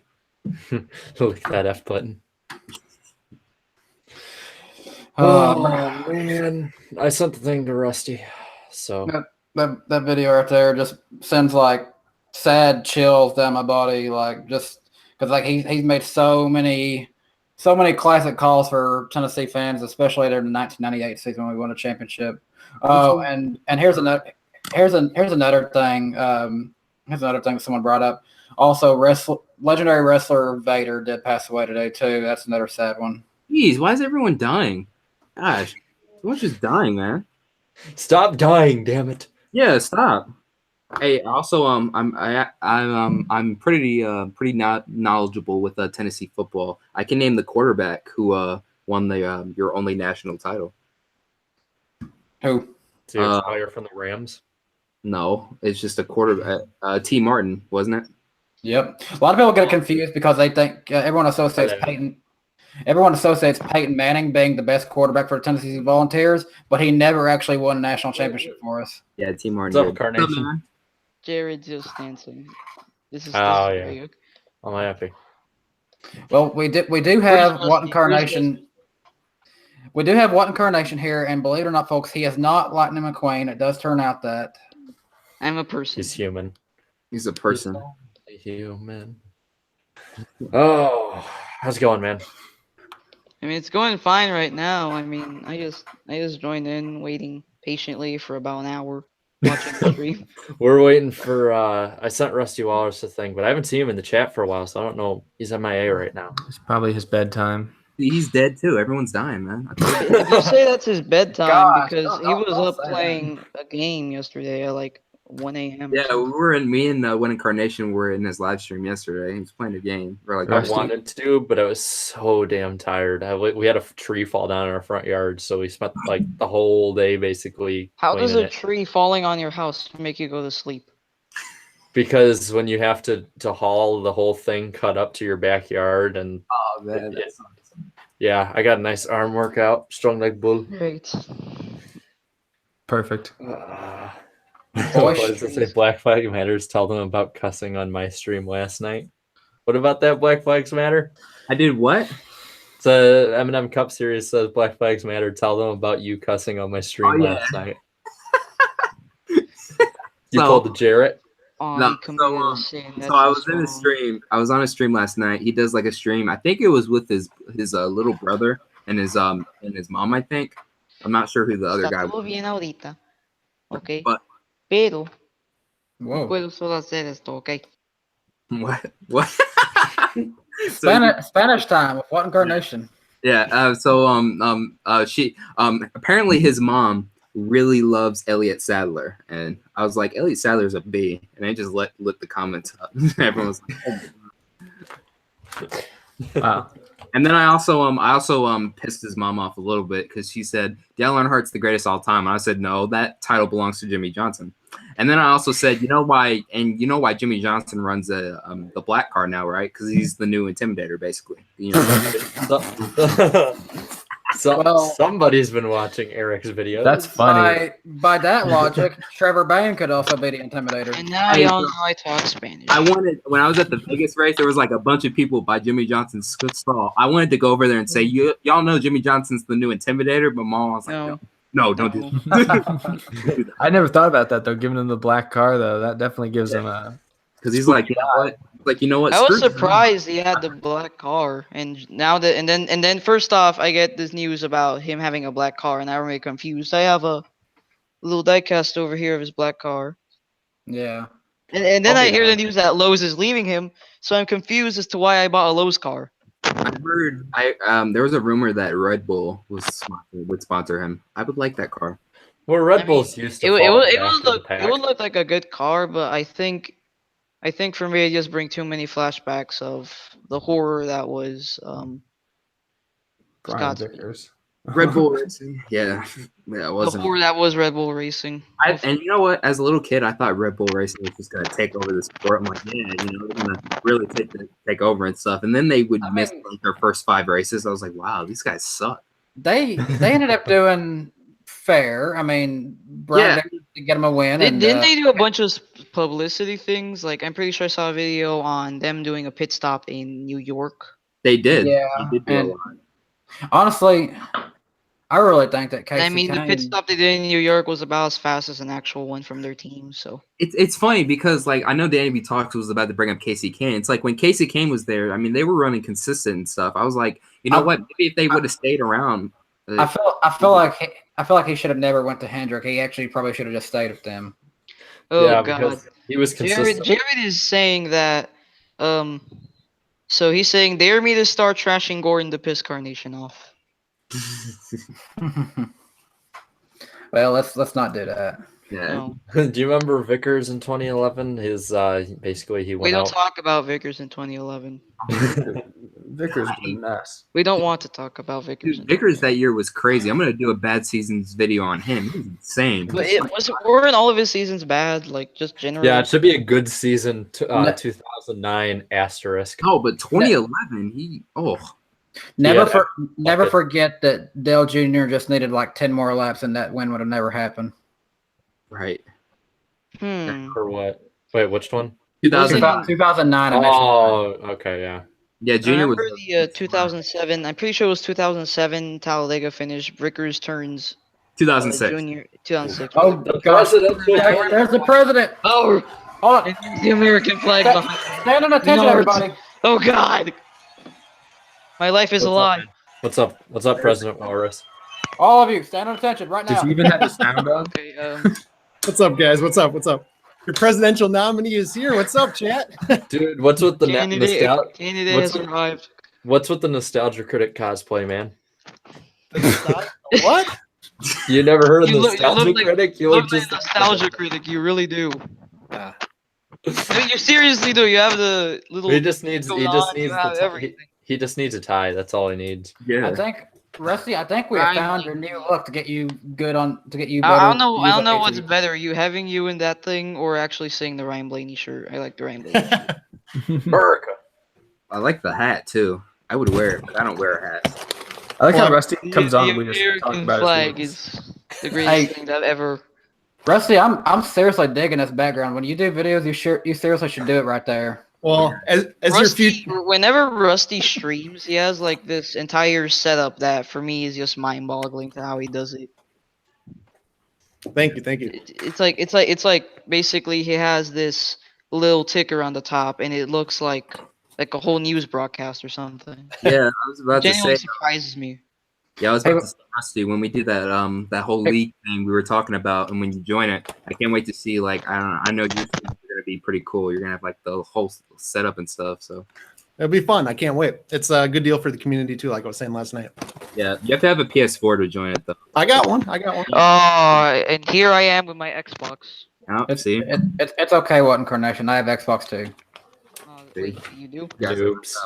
Look at that F button. Oh, man, I sent the thing to Rusty. So that video right there just sends like sad chills down my body, like just because like he's made so many classic calls for Tennessee fans, especially during the 1998 season when we won a championship. Oh, and here's another thing. Here's another thing someone brought up. Also, legendary wrestler Vader did pass away today too. That's another sad one. Jeez, why is everyone dying? Gosh, everyone's just dying, man. stop dying, damn it. Yeah, stop. Hey, also, I'm pretty knowledgeable with Tennessee football. I can name the quarterback who won the your only national title. Who? So you're from the Rams? No, it's just a quarterback. T. Martin, wasn't it? Yep. A lot of people get confused because they think everyone associates Peyton Manning being the best quarterback for the Tennessee Volunteers, but he never actually won a national championship for us. Yeah, T. Martin. What's up, Carnation? Jared just dancing. This is yeah. I'm happy. Well, we do have What In Carnation. We do have What In Carnation here, and believe it or not, folks, he is not Lightning McQueen. It does turn out that I'm a person. He's human. He's a person. Human. Oh, how's it going, man? I mean, it's going fine right now. I mean, I just joined in, waiting patiently for about an hour, watching the stream. We're waiting for. I sent Rusty Walrus a thing, but I haven't seen him in the chat for a while, so I don't know. He's MIA right now. It's probably his bedtime. He's dead too. Everyone's dying, man. If you say that's his bedtime, because he was don't up say playing a game yesterday at like 1 a.m. Yeah, me and When In Carnation were in his live stream yesterday. He was playing a game. We're like, I wanted to, but I was so damn tired. We had a tree fall down in our front yard, so we spent like the whole day basically. How does a cleaning it. tree falling on your house make you go to sleep? Because when you have to haul the whole thing cut up to your backyard, and oh man, yeah, I got a nice arm workout, strong like bull. Great. Perfect. What does it say? Black Flag Matters. Tell them about cussing on my stream last night. What about that? Black Flags Matter. I did what? The Eminem Cup Series says Black Flags Matter. Tell them about you cussing on my stream last night. You pulled the Jarrett. No, so I was in a stream. I was on a stream last night. He does like a stream. I think it was with his little brother and his mom. I think. I'm not sure who the other guy was. Bien ahorita. Okay. But Pero Whoa. puedo solo hacer esto, okay? What? Spanish time with What In Carnation. Yeah. She apparently his mom really loves Elliott Sadler, and I was like, Elliott Sadler's a B, and I just lit the comments up. Everyone was like, oh. Wow. And then I also pissed his mom off a little bit because she said Dale Earnhardt's the greatest all time. And I said, no, that title belongs to Jimmy Johnson. And then I also said, you know why Jimmy Johnson runs the black car now, right? Because he's the new Intimidator, basically. You know? Somebody's been watching Eric's videos. That's funny. By that logic, Trevor Bain could also be the Intimidator. And now y'all know I talk Spanish. When I was at the Vegas race, there was like a bunch of people by Jimmy Johnson's stall. I wanted to go over there and say, y'all know Jimmy Johnson's the new Intimidator, but Mom was like, no, don't do that. I never thought about that though. Giving him the black car though, that definitely gives him a. Because he's like, you know what? Like, you know what? I was surprised he had the black car, and now that and then first off, I get this news about him having a black car, and I'm really confused. I have a little diecast over here of his black car. Yeah. And then I hear the news that Lowe's is leaving him, so I'm confused as to why I bought a Lowe's car. I heard there was a rumor that Red Bull would sponsor him. I would like that car. Where Red I mean, Bulls used to it fall would after the look pack. it would look like a good car, but I think for me it just bring too many flashbacks of the horror that was Brian Scott's Vickers. Red Bull Racing. Yeah, it the wasn't. horror that was Red Bull Racing. And you know what? As a little kid, I thought Red Bull Racing was just gonna take over the sport. I'm like, yeah, they're gonna really take over and stuff. And then they would miss like their first 5 races. I was like, wow, these guys suck. They ended up doing fair. I mean, Brian Yeah. Vickers did get him a win. Didn't And, they do a bunch of publicity things? Like I'm pretty sure I saw a video on them doing a pit stop in New York. They did. Yeah, They did do a and- lot. honestly, I really think that Casey I mean, the pit Kane- stop they did in New York was about as fast as an actual one from their team. So It's funny because like I know DannyBTalks was about to bring up Casey Kane. It's like when Casey Kane was there, I mean they were running consistent and stuff. I was like, you know what? Maybe if they would have stayed around. I feel like he should have never went to Hendrick. He actually probably should have just stayed with them. oh yeah, god, because he was consistent. Jared is saying that. So he's saying dare me to start trashing Gordon to piss Carnation off. Well, let's not do that. Yeah. No. Do you remember Vickers in 2011? His basically he We went don't out. talk about Vickers in 2011. Vickers was a mess. We don't want to talk about Vickers. Dude, Vickers that year was crazy. I'm gonna do a bad seasons video on him. He was insane. But weren't all of his seasons bad? Like just generally. Yeah, it should be a good season. 2009 asterisk. No, but 2011, he Never forget that Dale Jr. just needed like 10 more laps, and that win would have never happened. right. Or what? Wait, which one? 2000. 2009. I mentioned. Oh, okay, yeah. Yeah, I Junior was remember the 2007. I'm pretty sure it was 2007 Talladega finish. Vickers turns 2006. Junior 2006. Oh gosh! presidential There's the president. Oh, Hold on. and the American flag behind. Stand on attention, No, everybody. Oh God, my life is a lie. What's up? What's up, President Walrus? All of you, stand on attention right Does now. he even have the sound on? Okay, What's up, guys? What's up? What's up? Your presidential nominee is here. What's up, chat? Dude, what's with the candidate nostalgia? has arrived. What's with the nostalgia critic cosplay, man? What? You never heard of You look nostalgia like- critic? You Look look like just a nostalgia critic. You really do. Ah. I mean, you seriously do. You have the little. He just needs. He just you needs have the everything. he just needs a tie. That's all he needs. Yeah. I think Rusty. I think we have found your new look to get you good on to get you. I better don't know. I views don't on know what's YouTube. better, you having you in that thing or actually seeing the Ryan Blaney shirt. I like the Ryan Blaney shirt. America. I like the hat too. I would wear it, but I don't wear a hat. I like how Well, Rusty comes on. The And we just talk American about flag his is the greatest thing I've ever. Rusty, I'm seriously digging this background. When you do videos, you seriously should do it right there. Well, as your Rusty, future, whenever Rusty streams, he has like this entire setup that for me is just mind-boggling to how he does it. thank you. It's like basically he has this little ticker on the top, and it looks like a whole news broadcast or something. Yeah, I was about to Genuinely say. surprises me. Yeah, I was about to say, Rusty, when we did that that whole league thing we were talking about, and when you join it, I can't wait to see. Like, I don't know. I know you're gonna be pretty cool. You're gonna have like the whole setup and stuff. So It'll be fun. I can't wait. It's a good deal for the community too, like I was saying last night. yeah, you have to have a PS4 to join it though. I got one. Oh, and here I am with my Xbox. Oh, It's see, it's okay. What Incarnation? I have Xbox too. Wait, you do? Yeah, Oops.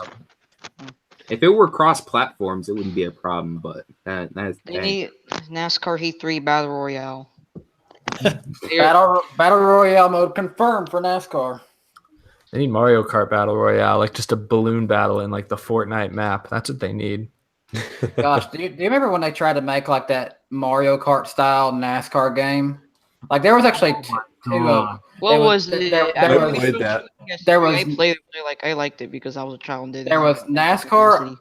if it were cross platforms, it wouldn't be a problem. But that is They need NASCAR Heat 3 Battle Royale. Battle Royale mode confirmed for NASCAR. They need Mario Kart Battle Royale, like just a balloon battle in like the Fortnite map. That's what they need. Gosh, do you remember when they tried to make like that Mario Kart style NASCAR game? Like there was actually two of them. What There was was- it? there- I there really was- played that. there was- I played it. I liked it because I was a child and did it. There was NASCAR.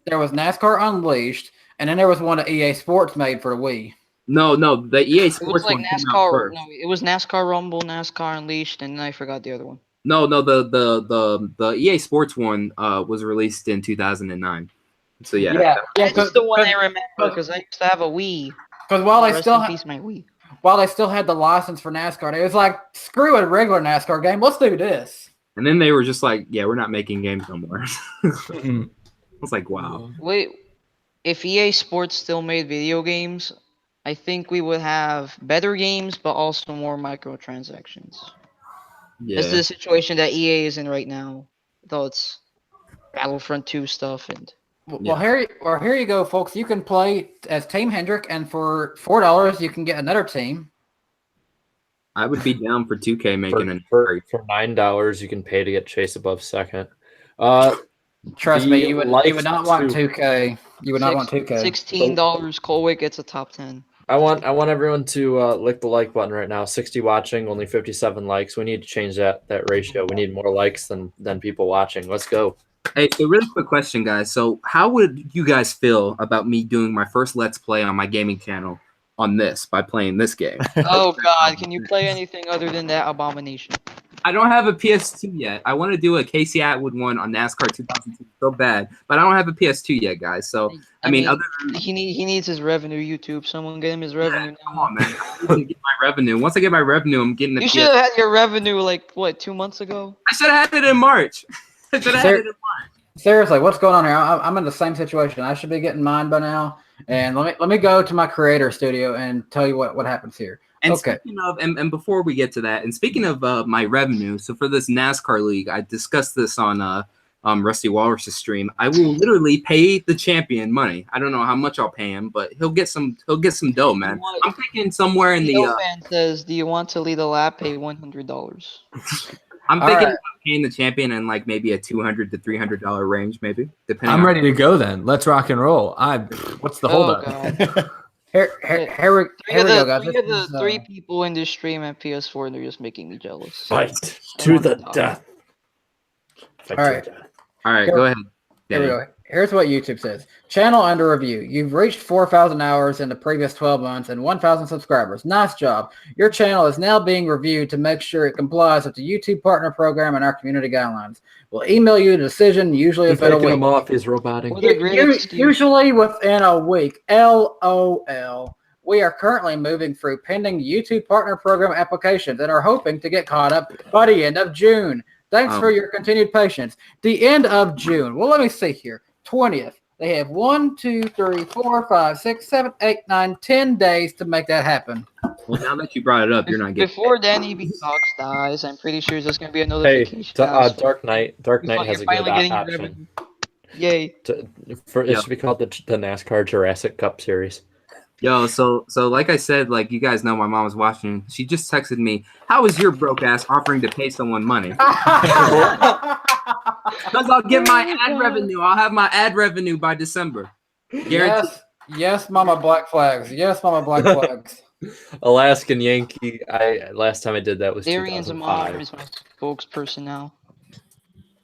There was NASCAR Unleashed, and then there was one that EA Sports made for the Wii. no, the EA It was Sports like one came out NASCAR. first. No, it was NASCAR Rumble, NASCAR Unleashed, and then I forgot the other one. No, the EA Sports one was released in 2009. So yeah, That's the one I remember because I used to have a Wii. Because while they Rest still in peace, my Wii. had the license for NASCAR, they was like, screw a regular NASCAR game. Let's do this. and then they were just like, yeah, we're not making games no more. I was like, wow. Wait, if EA Sports still made video games, I think we would have better games, but also more microtransactions. This is Yeah. the situation that EA is in right now. Though it's Battlefront 2 stuff and Well, here you go, folks. You can play as Team Hendrick, and for $4, you can get another team. I would be down for 2K making an for $9, you can pay to get Chase above second. Trust The me, you would likes not want to- 2K. You would not want 2K. $16. Colwick gets a top 10. I want everyone to lick the like button right now. 60 watching, only 57 likes. We need to change that ratio. We need more likes than people watching. Let's go. Hey, so really quick question, guys. So how would you guys feel about me doing my first Let's Play on my gaming channel on this by playing this game? Oh God, can you play anything other than that abomination? I don't have a PS2 yet. I want to do a Casey Atwood one on NASCAR 2002 so bad, but I don't have a PS2 yet, guys. So I mean other than he needs his revenue. YouTube, someone get him his revenue. come on, man. I need to get my revenue. Once I get my revenue, I'm getting the You PS2. should have had your revenue like what 2 months ago. I should have had it in March. I should have had it in March. Seriously, what's going on here? I'm in the same situation. I should be getting mine by now. And let me go to my creator studio and tell you what happens here. And Okay. speaking of, and before we get to that, and speaking of my revenue, so for this NASCAR league, I discussed this on Rusty Walrus' stream. I will literally pay the champion money. I don't know how much I'll pay him, but he'll get some dough, man. I'm thinking somewhere in the. fan says, "Do you want to lead a lap? Pay $100." I'm All thinking right. about paying the champion in like maybe a $200 to $300 range, maybe depending. I'm ready to go then. Let's rock and roll. What's the holdup? God. Here we go, guys. Three of This the is, three people in this stream at PS4, and they're just making me jealous. Fight I to want the to talk. death. Fight All to right. the death. All right, Here- go ahead. Here we Danny. go. Here's what YouTube says. Channel under review. You've reached 4,000 hours in the previous 12 months and 1,000 subscribers. Nice job. Your channel is now being reviewed to make sure it complies with the YouTube Partner Program and our community guidelines. We'll email you a decision, usually He's within a taking week. him off. He's roboting. What a great excuse. Usually within a week. LOL. We are currently moving through pending YouTube Partner Program applications and are hoping to get caught up by the end of June. Thanks for your continued patience. The end of June. Well, let me see here. 20th. They have 1, 2, 3, 4, 5, 6, 7, 8, 9, 10 days to make that happen. Well, now that you brought it up, you're not getting. Before DannyBTalks dies, I'm pretty sure there's gonna be a Hey, notification. Dark Knight. Dark Knight has a good getting your option. revenue. Yay! It should be called the NASCAR Jurassic Cup Series. Yo, so like I said, like you guys know, my mom was watching. She just texted me, "How is your broke ass offering to pay someone money?" Because I'll get my ad revenue. I'll have my ad revenue by December. Guaranteed. Yes, Mama Black Flags. Yes, Mama Black Flags. Alaskan Yankee. Last time I did that was Darian's mom 2005. is my spokesperson now.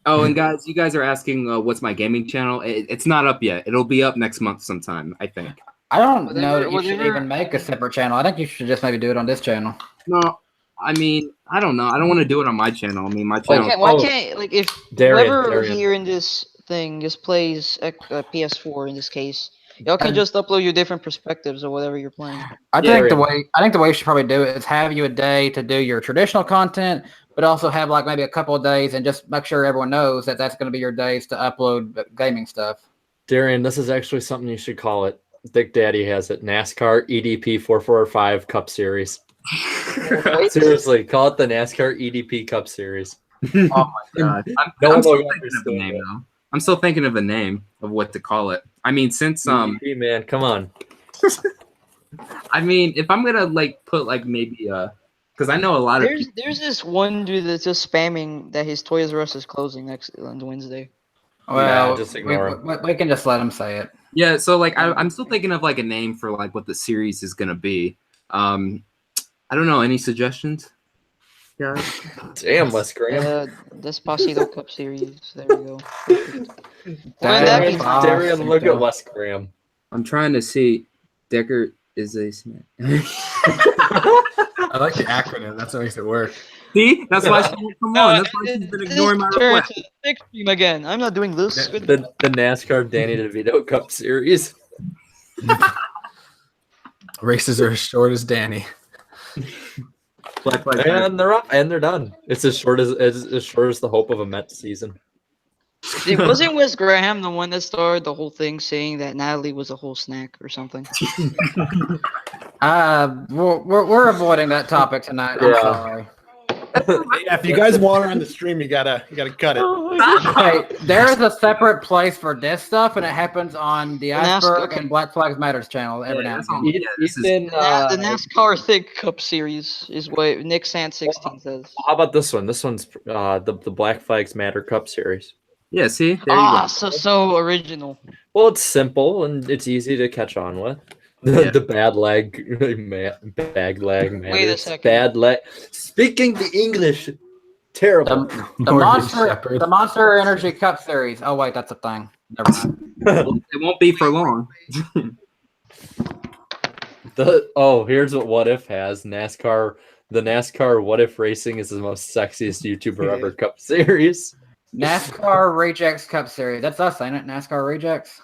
Oh, and guys, you guys are asking what's my gaming channel? It's not up yet. It'll be up next month sometime, I think. I don't know that you should Whatever- even make a separate channel. I think you should just maybe do it on this channel. No, I mean, I don't know. I don't want to do it on my channel. I mean, my channel. Why can't like if Darian, whoever Darian. here in this thing just plays PS4 in this case, y'all can just upload your different perspectives of whatever you're playing. I Yeah, think the way you should probably do it is have you a day to do your traditional content, but also have like maybe a couple of days and just make sure everyone knows that that's going to be your days to upload gaming stuff. Darian, this is actually something you should call it. Thick Daddy has it. NASCAR EDP 445 Cup Series. Seriously, call it the NASCAR EDP Cup Series. Oh my god! No I'm one still will thinking of a understand name it. though. I'm still thinking of a name of what to call it. I mean, since EDP, man, come on. I mean, if I'm gonna like put like maybe because I know a lot of people. There's this one dude that's just spamming that his Toys R Us is closing next on Wednesday. Well, just ignore we can just let him say it. Yeah, so like I'm still thinking of like a name for like what the series is gonna be. I don't know. Any suggestions? Yeah. Damn, Wes Graham. Despacito Cup Series. There we go. Darian, Darian, look at Wes Graham. I'm trying to see. Decker is a snack. I like the acronym. That's what makes it work. See, that's why she won't come on. That's why she's been ignoring my request. To the stream again. I'm not doing this. The NASCAR Danny DeVito Cup Series. Races are as short as Danny. Black Lives Matter. And they're up and they're done. It's as short as the hope of a Mets season. See, wasn't Wes Graham the one that started the whole thing saying that Natalie was a whole snack or something? We're avoiding that topic tonight. I'm Yeah. sorry. Yeah, if you guys want her on the stream, you gotta cut it. Hey, there is a separate place for this stuff, and it happens on the Iceberg and Black Flags Matters channel every now and then. Ethan, The NASCAR Thick Cup Series is what Nick Sant 16 says. how about this one? This one's the Black Flags Matter Cup Series. Yeah, see, there you go. So original. Well, it's simple and it's easy to catch on with. The bad leg matters. Wait a second. Bad leg. Speaking the English, terrible. The Monster Energy Cup Series. Oh wait, that's a thing. Never mind. It won't be for long. Here's what If has NASCAR. The NASCAR What If Racing is the most sexiest YouTuber ever Cup Series. NASCAR Rejects Cup Series. That's us, ain't it? NASCAR Rejects.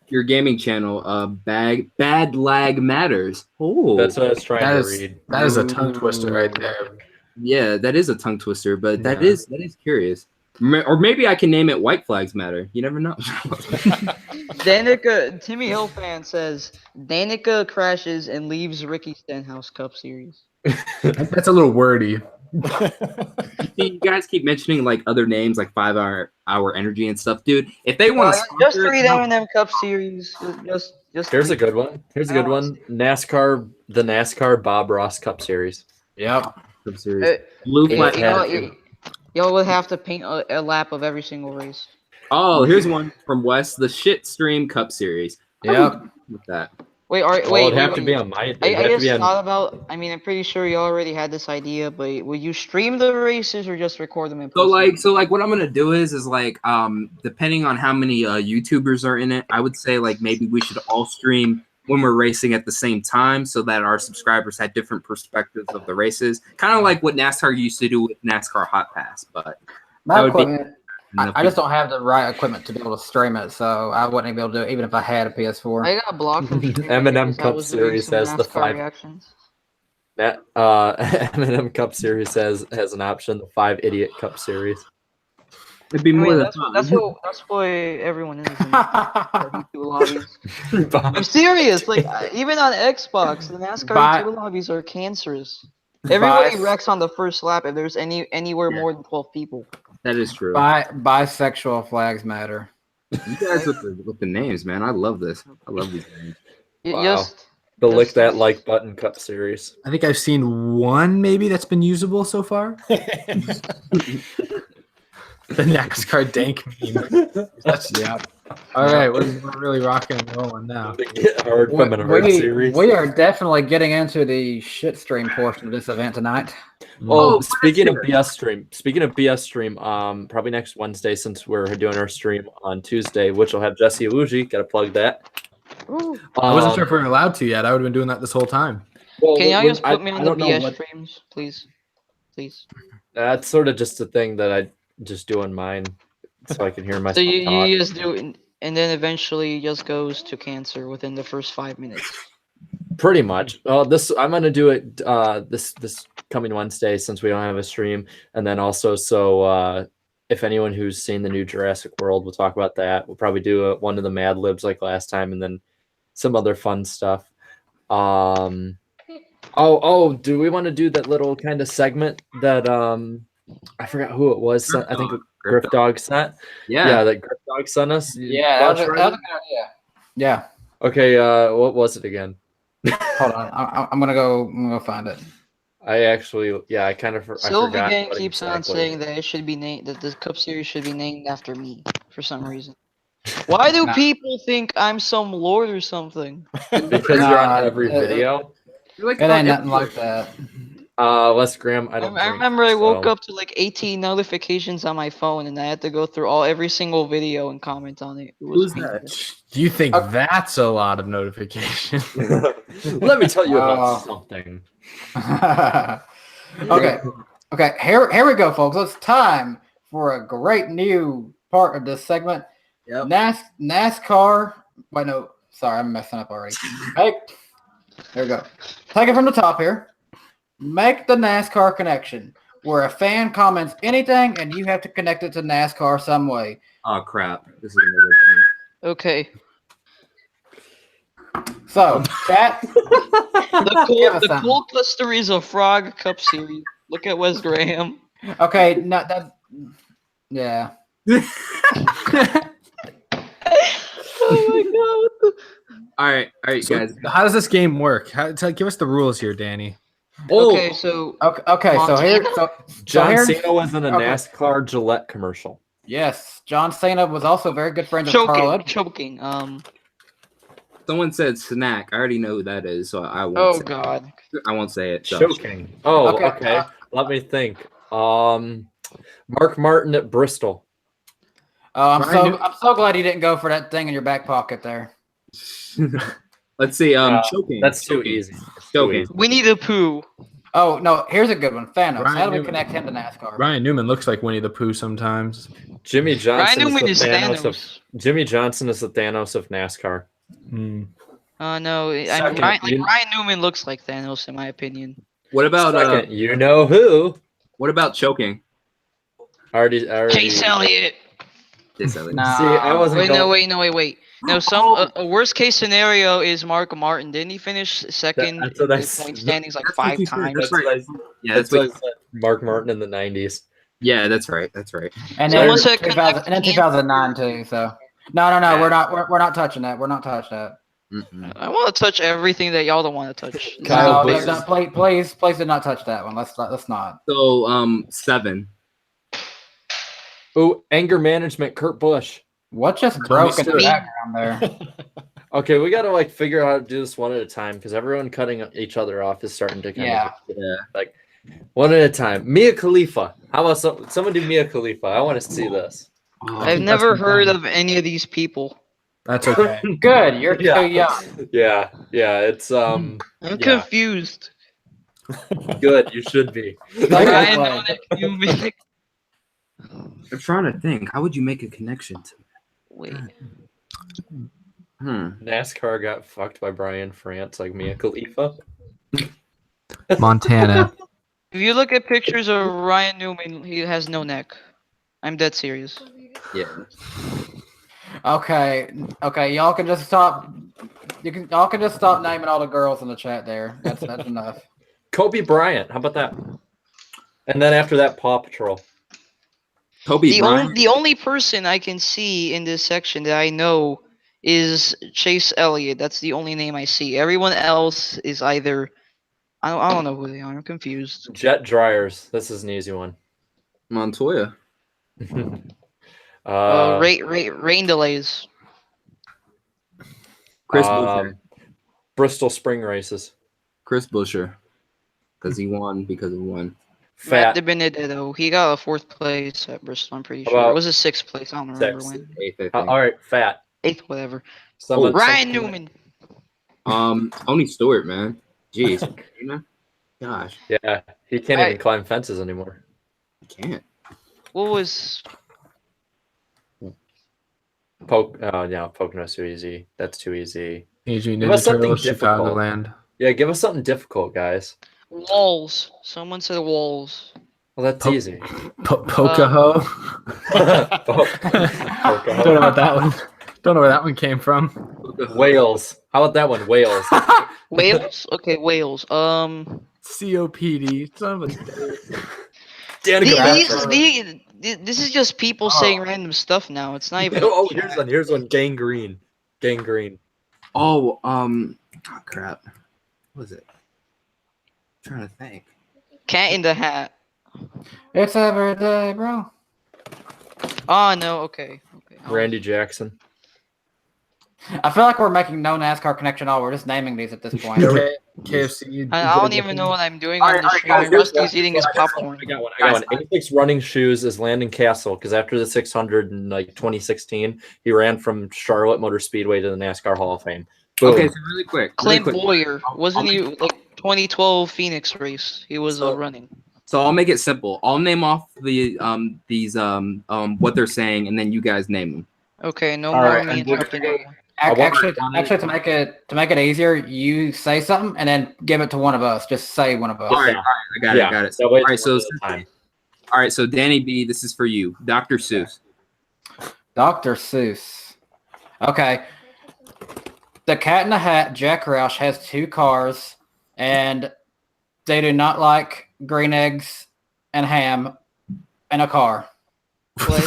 Your gaming channel, Bad Lag Matters. Oh, That's what I was trying to read. That is a tongue twister right there. Yeah, that is a tongue twister, but that is curious. Or maybe I can name it White Flags Matter. You never know. Danica, Timmy Hillfan says Danica crashes and leaves Ricky Stenhouse Cup Series. That's a little wordy. You guys keep mentioning like other names like 5 Hour Energy and stuff, dude. If they want to just read M&M Cup Series. Just Here's a good one. Here's a good one. NASCAR, the NASCAR Bob Ross Cup Series. Yep. Cup Series. Blue Flag. Y'all would have to paint a lap of every single race. Oh, here's one from West, the Shit Stream Cup Series. Yep. With that. It'd have to be on my. I just thought about. I mean, I'm pretty sure you already had this idea, but will you stream the races or just record them in post? So what I'm gonna do is like depending on how many YouTubers are in it, I would say like maybe we should all stream when we're racing at the same time, so that our subscribers had different perspectives of the races, kind of like what NASCAR used to do with NASCAR Hot Pass. But my equipment. I just don't have the right equipment to be able to stream it, so I wouldn't be able to do it even if I had a PS4. I got blocked from M&M Cup Series has the 5 reactions. M&M Cup Series has an option, the 5 Idiot Cup Series. It'd be more than that's why everyone is in YouTube lobbies. I'm serious. Like even on Xbox, the NASCAR YouTube lobbies are cancerous. Everybody wrecks on the first lap if there's anywhere more than 12 people. That is true. Bisexual flags matter. You guys with the names, man. I love this. I love these names. Wow. The Lick That Like Button Cup Series. I think I've seen one maybe that's been usable so far. The NASCAR dank meme. Yeah. All right, we're really rocking and rolling now. We are definitely getting into the shit stream portion of this event tonight. Oh, speaking of BS stream, probably next Wednesday, since we're doing our stream on Tuesday, which will have Jesse Iwuji. Got to plug that. I wasn't sure if we were allowed to yet. I would have been doing that this whole time. Well, can y'all just put me on the BS streams, please? That's sort of just a thing that I just do on mine, so I can hear myself. So you just do it, and then eventually just goes to cancer within the first 5 minutes. Pretty much. I'm gonna do it this coming Wednesday since we don't have a stream, and then also if anyone who's seen the new Jurassic World, we'll talk about that. We'll probably do one of the Mad Libs like last time, and then some other fun stuff. Do we want to do that little kind of segment that I forgot who it was. I think Griff Dog sent. Yeah, that Griff Dog sent us. Yeah, that was a good idea. Yeah. Okay, what was it again? Hold on, I'm gonna go find it. I kind of Sylvie Gang keeps on saying that it should be named, that the Cup Series should be named after me for some reason. Why do people think I'm some lord or something? Because you're on every video. It ain't nothing like that. Les Graham, I remember I woke up to like 18 notifications on my phone, and I had to go through every single video and comment on it. Who's that? Do you think that's a lot of notifications? Let me tell you about something. Okay. Here we go, folks. It's time for a great new part of this segment. Yep. NASCAR. Wait, no. Sorry, I'm messing up already. There we go. Take it from the top here. Make the NASCAR connection, where a fan comments anything and you have to connect it to NASCAR some way. Oh crap! This is another thing. Okay. So, chat. The cool cluster is a Frog Cup Series. Look at Wes Graham. Okay, no, that. Yeah. Oh my god. All right, So guys. how does this game work? Give us the rules here, Danny. Okay, so Okay. So here, John here's- Cena was in a okay. NASCAR Gillette commercial. Yes, John Cena was also very good friends with Carl Edwards. choking. Someone said snack. I already know who that is, so I won't. Oh say god. it. I won't say it. So. Choking. Oh, Okay, okay. Let me think. Mark Martin at Bristol. Oh, I'm Ryan so glad you didn't go for that thing in your back pocket there. Let's see. Yeah, Choking. That's too Choking. easy. Choking. Winnie the Pooh. Oh no, here's a good one. Thanos. Ryan How do we Newman. connect him to NASCAR? Ryan Newman looks like Winnie the Pooh sometimes. Jimmy Johnson Ryan Newman is is the Thanos of Thanos. Jimmy Johnson is the Thanos of NASCAR. Mm. No, Second, Ryan Newman looks like Thanos in my opinion. What about Second, you know who? What about choking? Already. Chase Elliott. This Elliot. Nah. See, I wasn't. Wait, going, no, wait. No, a worst case scenario is Mark Martin. Didn't he finish second That's what in I the said. point standings like That's what 5 you said. times? That's That's right. what I- Yeah, That's that's what what. I said. Mark Martin in the 90s. Yeah, that's right. That's right. And Someone then, said 2000, and then 2009 too. So no, Yeah. we're not touching that. We're not touching that. Mm-mm. I want to touch everything that y'all don't want to touch. Kyle No, Busch. please do not touch that one. Let's not. So 7. Oh, anger management, Kurt Busch. What just Tony broke in the Stewart. background there? Okay, we gotta like figure out how to do this one at a time because everyone cutting each other off is starting to kind Yeah. of like one at a time. Mia Khalifa. How about someone do Mia Khalifa? I want to see this. Oh, I've never heard of any of these people. That's okay. Good, you're Yeah. too young. Yeah, it's I'm Yeah. confused. good. You should be. Ryan Like- Newman. I'm trying to think. How would you make a connection to? Wait. NASCAR got fucked by Brian France like Mia Khalifa. Montana. If you look at pictures of Ryan Newman, he has no neck. I'm dead serious. Yeah. Okay, y'all can just stop. Y'all can just stop naming all the girls in the chat there. That's enough. Kobe Bryant. How about that? And then after that, Paw Patrol. Kobe Bryant. The only person I can see in this section that I know is Chase Elliott. That's the only name I see. Everyone else is either I don't know who they are. I'm confused. Jet Dryers. This is an easy one. Montoya. Rain delays. Chris Buescher. Bristol Spring Races. Chris Buescher. Because he won. Because he won. Fat. Matt DiBenedetto. He got a 4th place at Bristol. I'm pretty How sure. about Or was it 6th place? I don't remember sixth? when. 8th, I think. All right, fat. 8th, whatever. Someone- Ryan someone- Newman. Tony Stewart, man. Jeez. You know? Gosh. Yeah, he can't even climb fences anymore. I can't. What was? Pocono's too easy. That's too easy. Teenage Give us Ninja something Turtles, difficult. Chicagoland. Yeah, give us something difficult, guys. Walls. Someone said walls. Well, that's Po- easy. Pokaho. Don't know about that one. Don't know where that one came from. Wales. How about that one? Wales. Wales? Okay, Wales. COPD. Son of a... This is just people saying random stuff now. It's not even. Oh, here's one. Gangrene. Oh, crap. What was it? I'm trying to think. Cat in the Hat. It's every day, bro. Oh no. Okay. Randy Jackson. I feel like we're making no NASCAR connection at all. We're just naming these at this point. KFC. I don't even know what I'm doing All on right, this all show. right, guys, Rusty's eating his popcorn. I got one. 86 running shoes is Landon Castle because after the 600 in like 2016, he ran from Charlotte Motor Speedway to the NASCAR Hall of Fame. Boom. Okay, so really quick. Clint Boyer. Wasn't he like 2012 Phoenix race? He was running. So I'll make it simple. I'll name off the what they're saying, and then you guys name them. Okay, no All more right, me and we're interrupting gonna- anyone. Actually, to make it easier, you say something and then give it to one of us. Just say one of us. All right, I got it. So wait All right, so time. all right, so Danny B, this is for you, Dr. Seuss. Dr. Seuss. Okay. The Cat in the Hat, Jack Roush, has 2 cars, and they do not like green eggs and ham in a car. Like,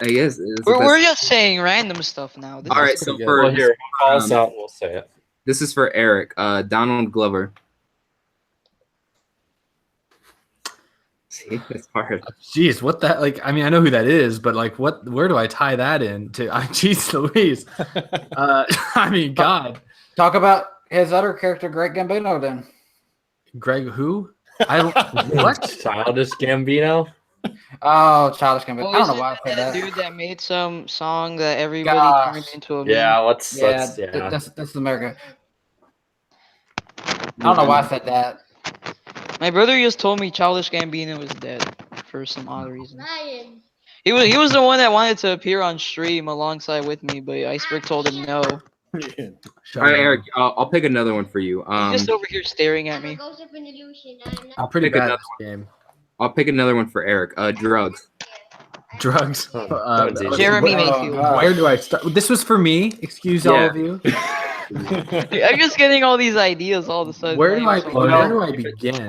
I guess we're just saying random stuff now. all right. So Well, here, call us out. We'll say it. this is for Eric. Donald Glover. See, that's hard. Jeez, what that like? I mean, I know who that is, but like, what? Where do I tie that in to? Jeez Louise. I mean, God. Talk about his other character, Greg Gambino, then. Greg, who? What? Childish Gambino. Oh, Childish Gambino. Oh, I don't is know it why I said that. dude that made some song that everybody Gosh. turned into a meme? Yeah, let's That's America. I don't know why I said that. My brother just told me Childish Gambino was dead for some odd reason. He was the one that wanted to appear on stream alongside with me, but Iceberg told him no. All right, Eric. I'll pick another one for you. He's just over here staring at me. I'm pretty Pick bad at another this game. I'll pick another one for Eric. Drugs. Drugs. That's easy. Jeremy Oh, Mayfield. God. Where do I start? This was for me. Excuse all Yeah. of you. I'm just getting all these ideas all of a sudden. Where do I Like, begin?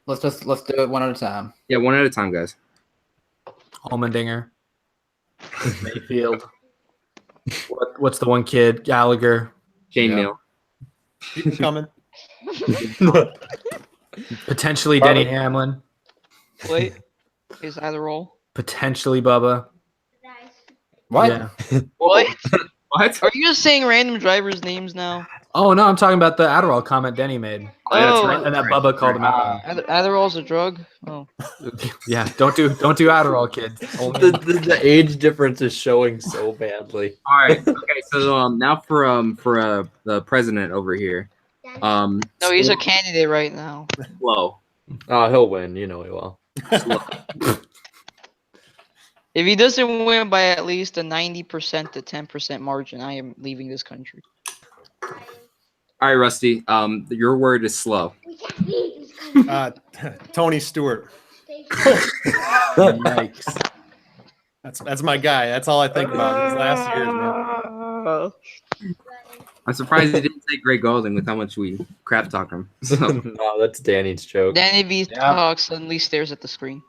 Let's do it one at a time. Yeah, one at a time, guys. Allmendinger. Mayfield. What's the one kid? Gallagher. Shane Yeah. Neal. Keep 'em coming. Potentially Denny Hamlin. Wait, is that a roll? Potentially Bubba. What? Yeah. What? What? Are you just saying random drivers' names now? Oh no, I'm talking about the Adderall comment Denny made. Oh, And that Bubba called him out. Adderall's a drug? Oh. Yeah, don't do Adderall, kids. The age difference is showing so badly. All right. Okay. So now for the president over here. No, he's a candidate right now. Slow. Oh, he'll win. You know he will. If he doesn't win by at least a 90% to 10% margin, I am leaving this country. All right, Rusty. Your word is slow. Tony Stewart. Yikes. That's my guy. That's all I think about these last years, man. I'm surprised he didn't say Greg Golding with how much we crap talk him. So. No, that's Danny's joke. DannyBTalks suddenly stares at the screen.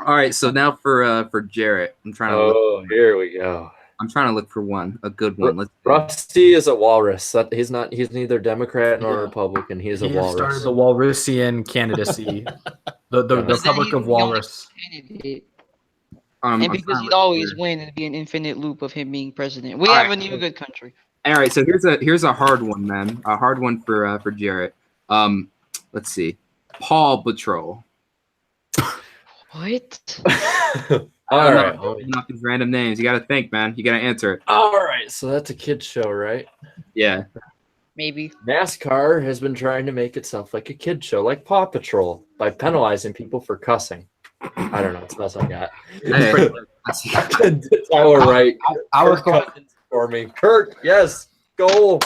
All right. So now for Jarrett, I'm trying to. Oh, here we go. I'm trying to look for a good one. Let's. Rusty is a walrus. He's neither Democrat nor Republican. He's a He walrus. started the Walrusian candidacy. the Republic of Walrus. Candidate. I'm And because trying to he'd look always here. win, it'd be an infinite loop of him being president. We All have right. a new good country. All right. So here's a hard one, man. A hard one for Jarrett. Let's see. Paw Patrol. What? All right. Not these random names. You got to think, man. You got to answer it. All right. So that's a kid's show, right? Yeah. Maybe. NASCAR has been trying to make itself like a kid show, like Paw Patrol, by penalizing people for cussing. I don't know. It's the best I got. Hey, Tyler Wright. I was Kirk going. Cousins for me. Kirk, yes, goal.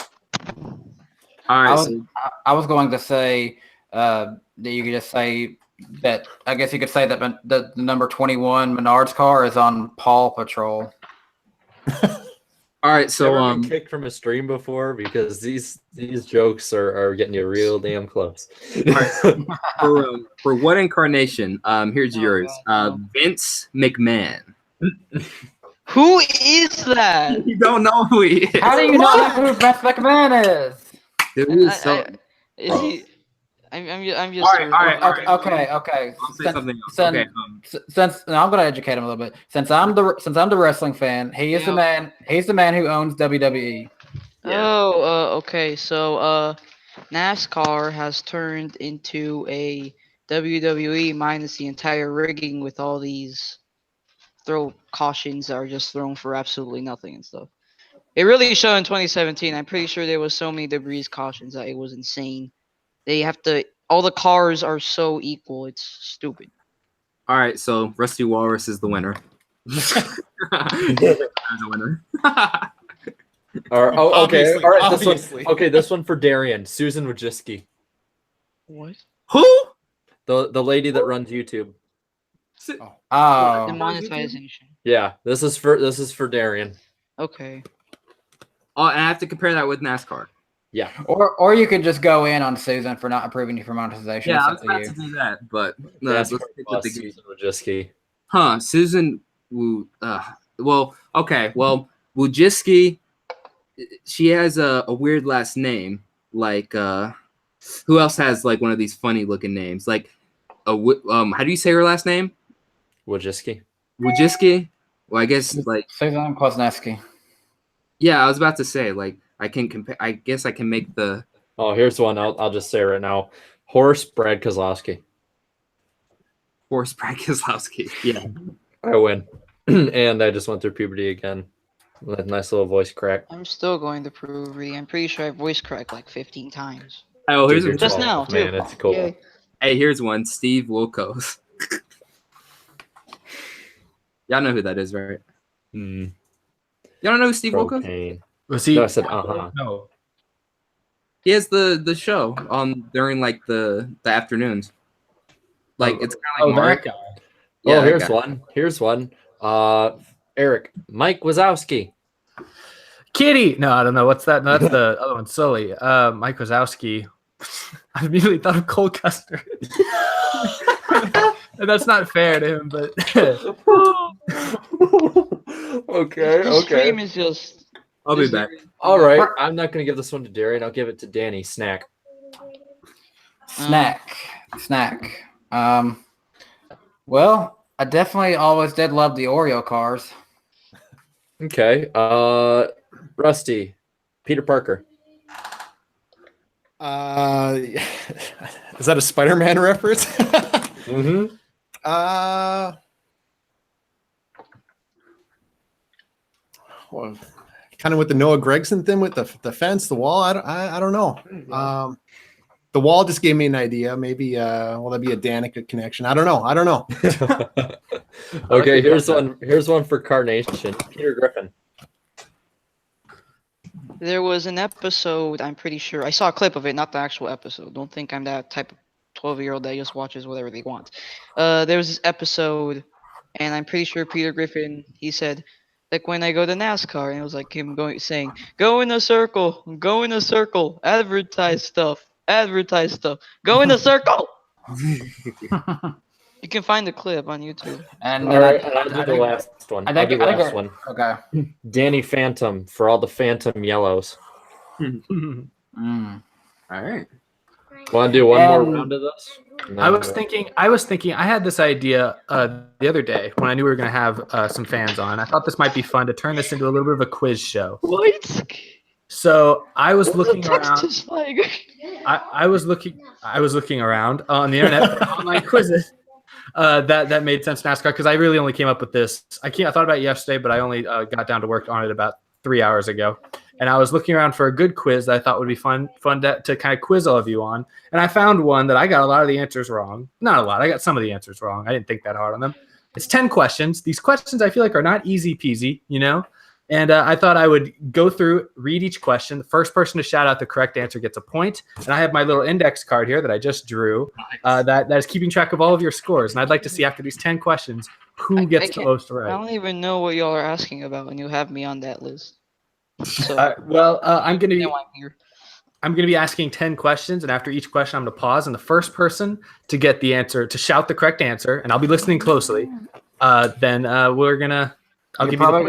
all right. I was, So, I was going to say that you could just say that. I guess you could say that the number 21 Menards car is on Paw Patrol. all right. So Never been kicked from a stream before because these jokes are getting you real damn close. for what incarnation? Here's yours. Vince McMahon. Who is that? You don't know who he is. How do you know who Vince McMahon is? Dude, he is so. Is he? I'm just. All right. Okay. I'll say something else. Since- Okay. Since I'm going to educate him a little bit. Since I'm the wrestling fan, he is the man. He's the man who owns WWE. Oh, okay. So, NASCAR has turned into a WWE minus the entire rigging with all these throw cautions that are just thrown for absolutely nothing and stuff. It really showed in 2017. I'm pretty sure there was so many debris cautions that it was insane. They have to. All the cars are so equal. It's stupid. All right. So Rusty Walrus is the winner. He's the winner. Okay. All Obviously, right. obviously. This one for Darian. Susan Wojcicki, What? Who? the lady that runs YouTube. Oh, Demonetization. Yeah. This is for Darian. Okay. Oh, and I have to compare that with NASCAR. Yeah. Or you could just go in on Susan for not approving you for monetization. Yeah, It's I up was to about you. to do that, but no, NASCAR let's stick with boss the game. Susan Wojcicki. Huh, Susan. Well, okay. Well, Wojcicki, she has a weird last name. Like, who else has like one of these funny looking names? Like, how do you say her last name? Wojcicki. Wojcicki. Well, I guess like Susan Kwasniewski. yeah. I was about to say like I can compare. I guess I can make the Oh, here's one. I'll just say right now. Horse Brad Kozlowski. Horse Brad Keselowski. Yeah. I win. And I just went through puberty again. With a nice little voice crack. I'm still going to puberty. I'm pretty sure I voice cracked like 15 times. Oh, here's Dude, a, Just 12, now, too. man. It's cool. Yay. hey, here's one. Steve Wilkos. Y'all know who that is, right? Mm, Y'all don't know who Steve Wilkos? propane. Was he? No, I said uh-huh. No. He has the show on during like the afternoons. Like it's kind of like that guy. Yeah, Oh, that here's guy. one. Here's one. Eric. Mike Wazowski. Kitty. No, I don't know. What's that? No, that's the other one. Sully. Mike Wazowski. I immediately thought of Cole Custer. And that's not fair to him, but Okay, This stream is just. I'll be back. All right. I'm not going to give this one to Darian. I'll give it to Danny. Snack. Snack. Well, I definitely always did love the Oreo cars. Okay. Rusty. Peter Parker. Is that a Spider-Man reference? Mm-hmm. Well, kind of with the Noah Gregson thing with the fence, the wall. I don't know. The wall just gave me an idea. Maybe will that be a Danica connection? I don't know. Okay, here's one. Here's one for Carnation. Peter Griffin. There was an episode, I'm pretty sure. I saw a clip of it, not the actual episode. Don't think I'm that type of 12-year-old that just watches whatever they want. There was this episode, and I'm pretty sure Peter Griffin, he said, like when I go to NASCAR, and it was like him saying, go in a circle, advertise stuff, go in a circle. You can find the clip on YouTube. And All right, I'll do the last one. I'll do the last one. Okay. Danny Phantom for all the Phantom yellows. Mm. All right. Want to do one more round of this? I was thinking. I had this idea the other day when I knew we were going to have some fans on. I thought this might be fun to turn this into a little bit of a quiz show. What? So I was looking The around. text is flying. I was looking around on the internet for online quizzes that made sense in NASCAR because I really only came up with this. I thought about it yesterday, but I only got down to work on it about 3 hours ago. And I was looking around for a good quiz that I thought would be fun to kind of quiz all of you on. And I found one that I got a lot of the answers wrong. Not a lot. I got some of the answers wrong. I didn't think that hard on them. It's 10 questions. These questions I feel like are not easy peasy, you know? And I thought I would go through, read each question. The first person to shout out the correct answer gets a point. And I have my little index card here that I just drew that is keeping track of all of your scores. And I'd like to see after these 10 questions who gets the most I right. don't even know what y'all are asking about, and you have me on that list. So I'm going to be... now I'm here. I'm going to be asking 10 questions, and after each question, I'm going to pause, and the first person to get the answer, to shout the correct answer, and I'll be listening closely, then we're going to... You're probably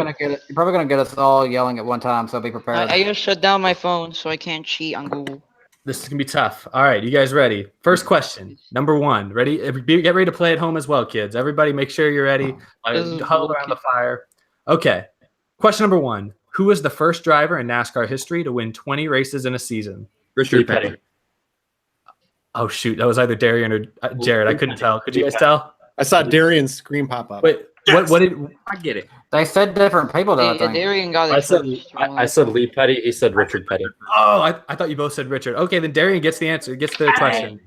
gonna get us all yelling at one time, so be prepared. I just shut down my phone so I can't cheat on Google. This is going to be tough. All right, you guys ready? First question, number 1. Ready? Get ready to play at home as well, kids. Everybody make sure you're ready. Huddle around the fire. Okay, question number 1. Who was the first driver in NASCAR history to win 20 races in a season? Richard Petty. Oh, shoot. That was either Darian or Jared. I couldn't tell. Could you guys tell? I saw Darian's screen pop up. Wait, what did... I get it. They said different people, though. I Hey, think. Darian got it. I said Lee Petty. He said Richard Petty. Oh, I thought you both said Richard. Okay, then Darian gets the answer, gets the question.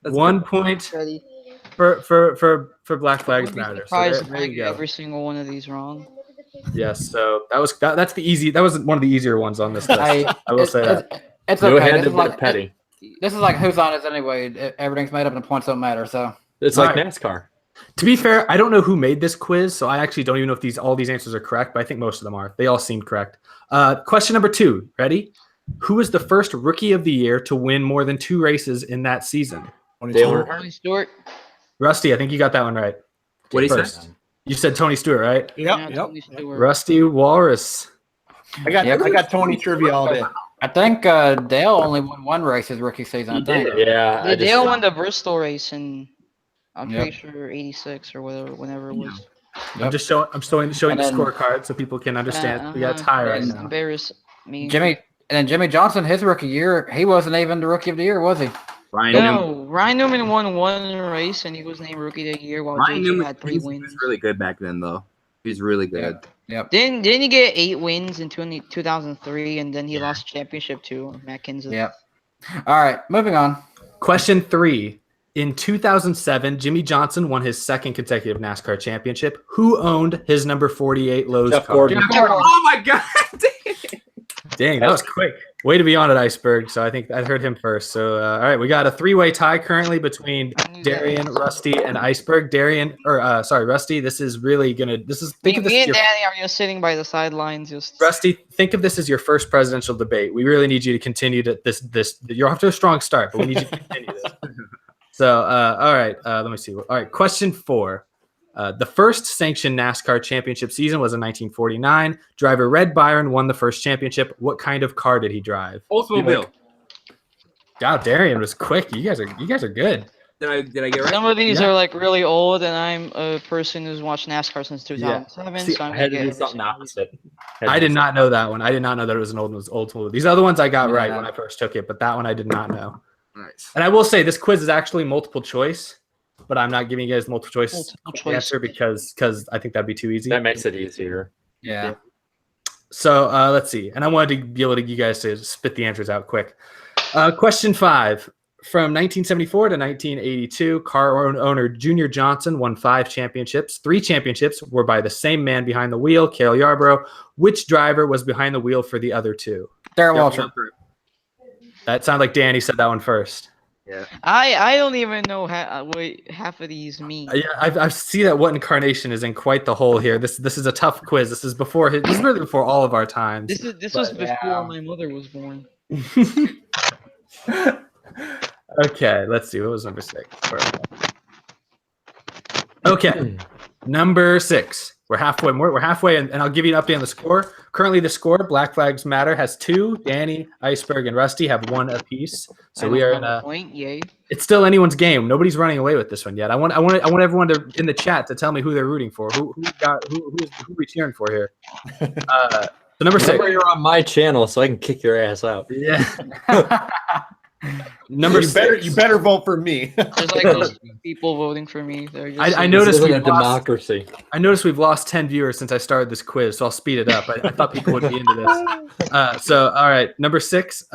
That's 1 point Ready? for Black Flags I'd be Matter. So surprised there if I you get go. every single one of these wrong. Yes, so that's the easy. That was one of the easier ones on this list. I will say that. It's No okay. hand to Black Petty. This is like who's on it anyway. Everything's made up and the points don't matter. So It's like NASCAR. To be fair, I don't know who made this quiz, so I actually don't even know if all these answers are correct, but I think most of them are. They all seem correct. Question number 2. Ready? Who was the first rookie of the year to win more than 2 races in that season? Tony Stewart. Rusty, I think you got that one right. What do you First. say? You said Tony Stewart, right? Yep. Tony Stewart. Rusty Walrus. I got Tony trivia all day. I think Dale only won 1 race his rookie season. I think. Yeah. Dale won the Bristol race in, I'm Yep. pretty sure 86 or whatever, whenever it was. I'm just showing And the then- scorecard so people can understand. We got a tie right now. Embarrass me. Jimmy Johnson, his rookie year, he wasn't even the rookie of the year, was he? Ryan Newman. No, Ryan Newman won 1 race and he was named Rookie of the Year while Ryan JJ Newman had 3 he was wins. really good back then, though. He's really good. Yep. Didn't he get 8 wins in 2003 and then he lost championship to Matt Kenseth? Yep. All right, moving on. Question 3. In 2007, Jimmy Johnson won his 2nd consecutive NASCAR championship. Who owned his number 48 Lowe's Jeff car? Gordon. Oh my god! Dang, that was quick. Way to be on it, Iceberg. So I think I heard him first. So all right, we got a 3-way tie currently between Darian, Rusty, and Iceberg. Rusty. This is really gonna. Think of this. Me As and your, Danny are just sitting by the sidelines, just. Rusty, think of this as your first presidential debate. We really need you to continue to this. You're off to a strong start, but we need you to continue this. So all right, let me see. All right, question 4. The first sanctioned NASCAR championship season was in 1949. Driver Red Byron won the first championship. What kind of car did he drive? Oldsmobile. God, Darian was quick. You guys are good. Did I get it right? Some of these Yeah. are like really old, and I'm a person who's watched NASCAR since 2007. See, so I'm I had to gonna do get something opposite. I did not know that one. I did not know that it was an old movie. These other ones I got right Yeah. when I first took it, but that one I did not know. Nice. And I will say this quiz is actually multiple choice, but I'm not giving you guys multiple choice answer because I think that'd be too easy. That makes it easier. Yeah. So let's see. And I wanted to be able to you guys to spit the answers out quick. Question 5. From 1974 to 1982, car owner Junior Johnson won 5 championships. 3 championships were by the same man behind the wheel, Cale Yarborough. Which driver was behind the wheel for the other 2? Darren Waltrip. That sounded like Danny said that one first. Yeah. I don't even know what half of these mean. Yeah, I see that What In Carnation is in quite the hole here. This is a tough quiz. This is really before all of our times. This was before my mother was born. Okay, let's see. What was number 6? Okay, number 6. We're halfway. We're halfway, and I'll give you an update on the score. Currently, the score: Black Flags Matter has 2. Danny, Iceberg, and Rusty have 1 apiece. So we are in a point. Yay! It's still anyone's game. Nobody's running away with this one yet. I want everyone to in the chat to tell me who they're rooting for. Who we cheering for here? So number 6. Remember, you're on my channel, so I can kick your ass out. Yeah. Number 6. You better vote for me. There's like those people voting for me. They're just I noticed This isn't we've a lost, democracy. I noticed we've lost 10 viewers since I started this quiz, so I'll speed it up. I thought people would be into this. So, all right, number 6. This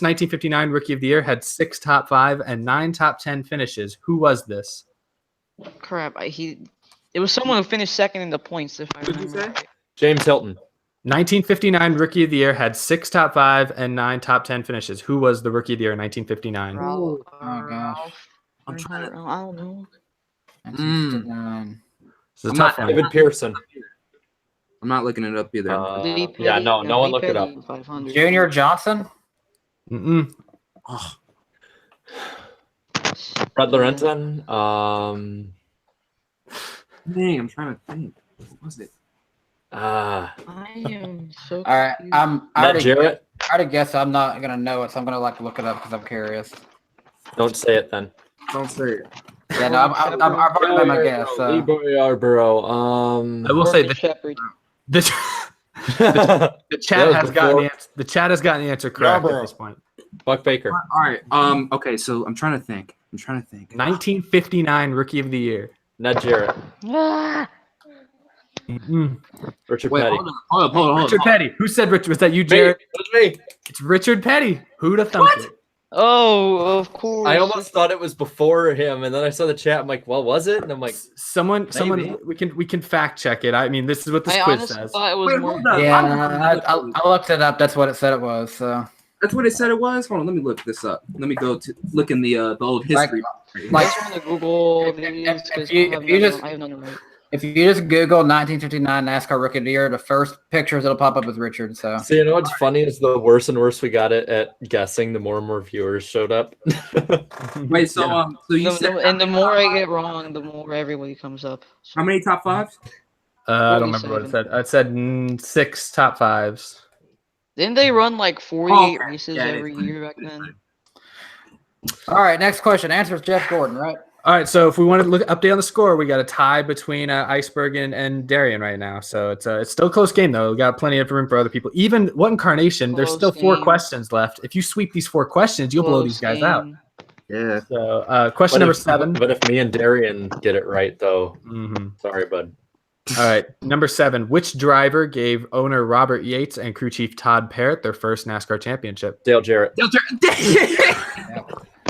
1959 Rookie of the Year had 6 top 5 and 9 top 10 finishes. Who was this? crap. It was someone who finished second in the points. If I remember. Right. James Hilton. 1959 Rookie of the Year had 6 top 5 and 9 top 10 finishes. Who was the Rookie of the Year in 1959? Oh, gosh. I'm trying to. I don't know. This is a tough one. David Pearson. I'm not looking it up either. Lee Yeah, Petty, no one Lee look it up. Petty, 500. Junior Johnson? Mm-mm. Fred Lorenzen. Dang, I'm trying to think. What was it? I am so. All right, confused. Matt Jarrett. I already guess I'm not gonna know it, so I'm gonna like look it up because I'm curious. Don't say it then. Don't say it. Yeah, no, I've already made my guess. So. Leroy Yarborough. I will say Corbin Shepherd. the chat was has gotten before. the answer. The chat has gotten the answer correct at this point. Buck Baker. All right. Okay. So I'm trying to think. 1959 Rookie of the Year. Ned Jarrett. Ah! Mm-mm. Richard Wait, Petty. hold on. Richard Petty. Who said Richard? Was that you, Me. Jared? It was me. It's Richard Petty. Who'd have thunked it? Oh, of course. I almost thought it was before him, and then I saw the chat. I'm like, "Well, was it?" And I'm like, Someone, we can fact check it. I mean, this is what this I quiz honestly says. thought it was Wait, more. hold on. Yeah, I looked it up. That's what it said it was. So That's what it said it was. Hold on, let me look this up. Let me go to look in the old history. Like, I just want to Google these because I have none of it. if you just Google 1959 NASCAR Rookie of the Year, the first pictures that'll pop up is Richard. So you know what's funny is the worse and worse we got it at guessing, the more and more viewers showed up. Wait, so you said And the more I get wrong, the more everybody comes up. how many top fives? I don't remember what it said. It said 6 top 5s. Didn't they run like 48 races every year back then? all right, next question. Answer is Jeff Gordon, right? All right, so if we want to look update on the score, we got a tie between Iceberg and Darian right now. So it's still a close game though. We got plenty of room for other people. Even What Incarnation, there's still 4 questions left. If you sweep these 4 questions, you'll blow these guys out. Yeah. So question number 7. But if me and Darian get it right, though, sorry, bud. All right, number 7. Which driver gave owner Robert Yates and crew chief Todd Parrott their first NASCAR championship? Dale Jarrett.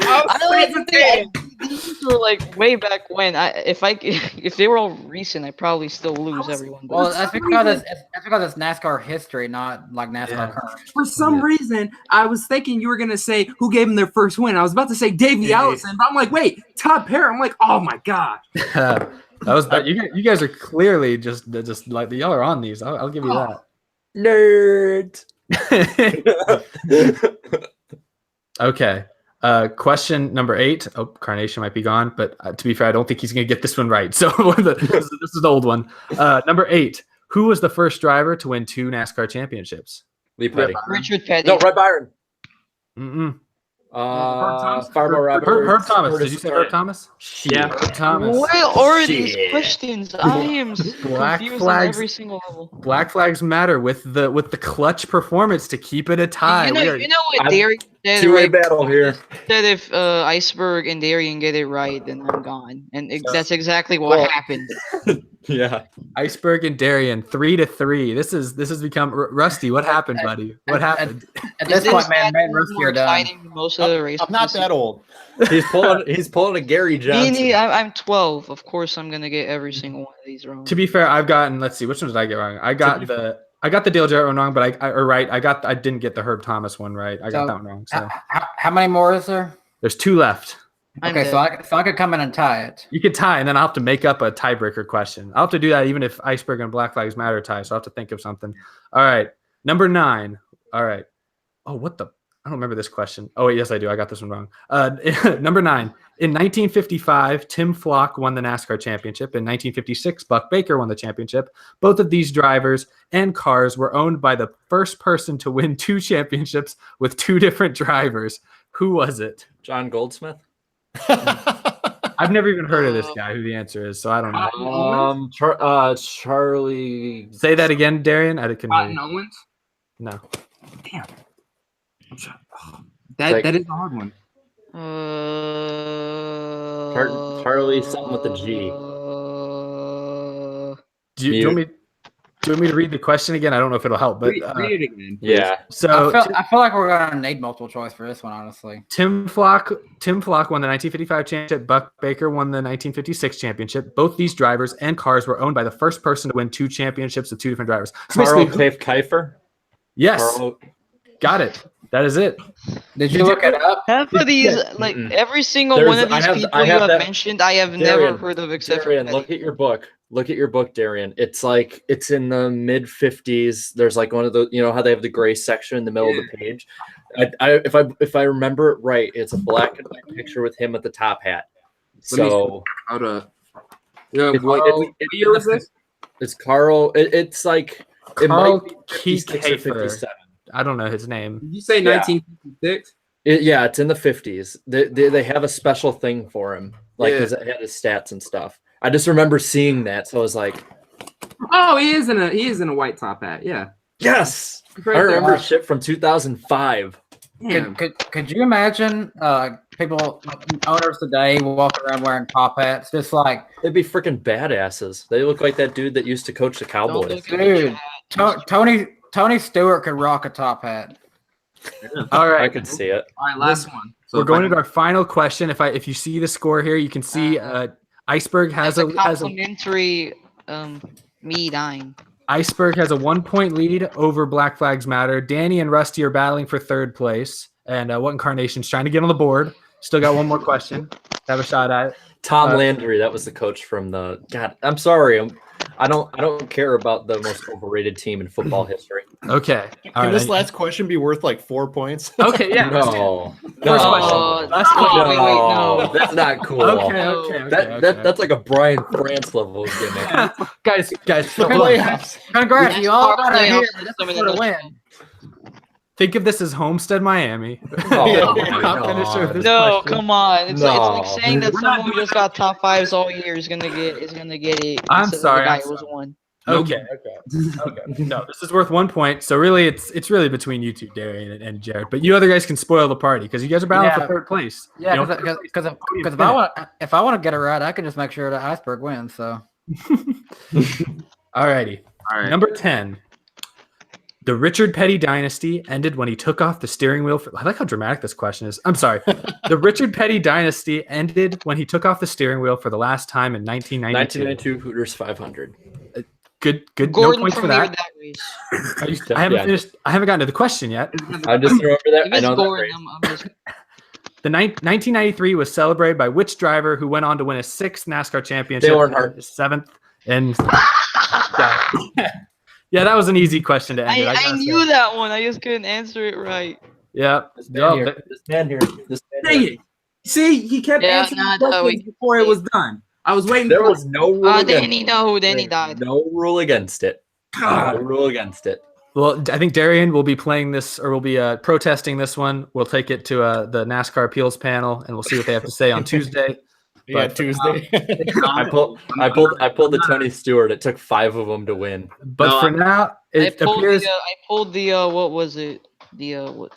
I don't think these were like way back when. If they were all recent, I probably still lose everyone. But Well, that's because it's NASCAR history, not like NASCAR current. For some reason, I was thinking you were gonna say who gave him their first win. I was about to say Davey Allison, but I'm like, wait, Todd Parrott. I'm like, oh my god. That was bad. You guys are clearly just like y'all are on these. I'll give you that. Nerd. Okay. Question number 8. Oh, Carnation might be gone, but to be fair, I don't think he's going to get this one right. So this is the old one. Number 8. Who was the first driver to win 2 NASCAR championships? Lee Petty. Richard Petty. No, Red Byron. Mm-mm. Herb Thomas. Did you say Herb Thomas? Yeah. Herb Thomas. What are these questions? I am Black confused flags. on every single level. Black flags matter with the clutch performance to keep it a tie. You know what Darian said? Two-way Right? battle here. Said if Iceberg and Darian get it right, then I'm gone, and that's exactly what happened. Yeah. Iceberg and Darian 3-3. This has become Rusty. What happened, buddy? What happened? At this point, man, Rusty more are done. exciting than most of the races. I'm not that old. He's pulling a Gary Johnson. I'm 12. Of course, I'm gonna get every single one of these wrong. To be fair, I've gotten. Let's see, which one did I get wrong? I got the Dale Jarrett one wrong, but I didn't get the Herb Thomas one right. I got that one wrong. So How many more is there? there's 2 left. Okay, so I could come in and tie it. You could tie, and then I'll have to make up a tiebreaker question. I'll have to do that even if Iceberg and Black Flags Matter tie. So I'll have to think of something. All right, number 9. All right. Oh, what the? I don't remember this question. Oh, wait, yes, I do. I got this one wrong. Number 9. In 1955, Tim Flock won the NASCAR championship. In 1956, Buck Baker won the championship. Both of these drivers and cars were owned by the first person to win 2 championships with 2 different drivers. Who was it? John Goldsmith. I've never even heard of this guy, who the answer is, so I don't know. Charlie. Say that again, Darian. I couldn't hear you. Owens? No. Damn. That is a hard one. Charlie something with a G. Do you want me to read the question again? I don't know if it'll help, but Read it again. Yeah. So I feel like we're gonna need multiple choice for this one, honestly. Tim Flock won the 1955 championship. Buck Baker won the 1956 championship. Both these drivers and cars were owned by the first person to win 2 championships with 2 different drivers. So Carl Kiefer. Yes. Carl. Got it. That is it. Did you look it up? Half of these, like every single one of these people you have mentioned, I have never heard of except for Darian, look at your book. Look at your book, Darian. It's like it's in the mid 50s. There's like one of those, you know how they have the gray section in the middle of the page. If I remember it right, it's a black and white picture with him with the top hat. So what year was this? It's Carl. It's like it Carl might be 56 or 57. I don't know his name. Did you say 1956? Yeah, it's in the 50s. They have a special thing for him, like because it had his stats and stuff. I just remember seeing that, so I was like, "Oh, he is in a white top hat." Yeah. Yes, I remember shit from 2005. Could you imagine people owners today walking around wearing top hats? Just like they'd be freaking badasses. They look like that dude that used to coach the Cowboys. Dude, Tony Stewart could rock a top hat. All right, I could see it. All right, last one. So we're going into our final question. If you see the score here, you can see Iceberg has a complimentary me dying. Iceberg has a 1-point lead over Black Flags Matter. Danny and Rusty are battling for third place. And What Incarnation's trying to get on the board. Still got one more question to have a shot at it. Tom Landry, that was the coach from the. God, I'm sorry. I don't care about the most overrated team in football history. Okay. Can this last question be worth like 4 points? Okay, yeah. No. First No. question. Last Oh, question. wait, no. That's not cool. Okay. That's like a Brian France level gimmick. guys. The playoffs. Congrats, you all Our got playoff here. system in For the the- win. Think of this as Homestead, Miami. Oh, Top finisher of this No, question. come on. It's like No. saying that someone who just got top 5s all year is gonna get it. I'm instead of sorry, The guy I'm who was sorry. one. Okay. No, this is worth 1 point. So really, it's really between you two, Darian and Jared. But you other guys can spoil the party because you guys are battling for third place. Yeah, You know, because if I want to get it right, I can just make sure that Iceberg wins. So Alrighty. All right. Number 10. The Richard Petty dynasty ended when he took off the steering wheel. I like how dramatic this question is. I'm sorry. The Richard Petty dynasty ended when he took off the steering wheel for the last time in 1992. 1992 Hooters 500. Good. Gordon No points for premiered that. that race. I haven't finished. I haven't gotten to the question yet. I just remember that. If I it's know that Gordon, race. I'm just 1993 was celebrated by which driver who went on to win a 6th NASCAR championship? Dale Earnhardt. 7th. And yeah, that was an easy question to end it. I gotta knew say. that one. I just couldn't answer it right. Yeah. This man here. This man Dang here. it! See, he kept Yeah, answering nah, questions wait. before it was done. I was waiting. There for was no rule against Danny, no, Danny it. died. No rule against it. No rule against it. Well, I think Darian will be playing this, or will be protesting this one. We'll take it to the NASCAR appeals panel, and we'll see what they have to say on Tuesday. Yeah, But- Tuesday. I pulled the Tony Stewart. It took 5 of them to win. But No, for now, it appears I pulled the what was it? The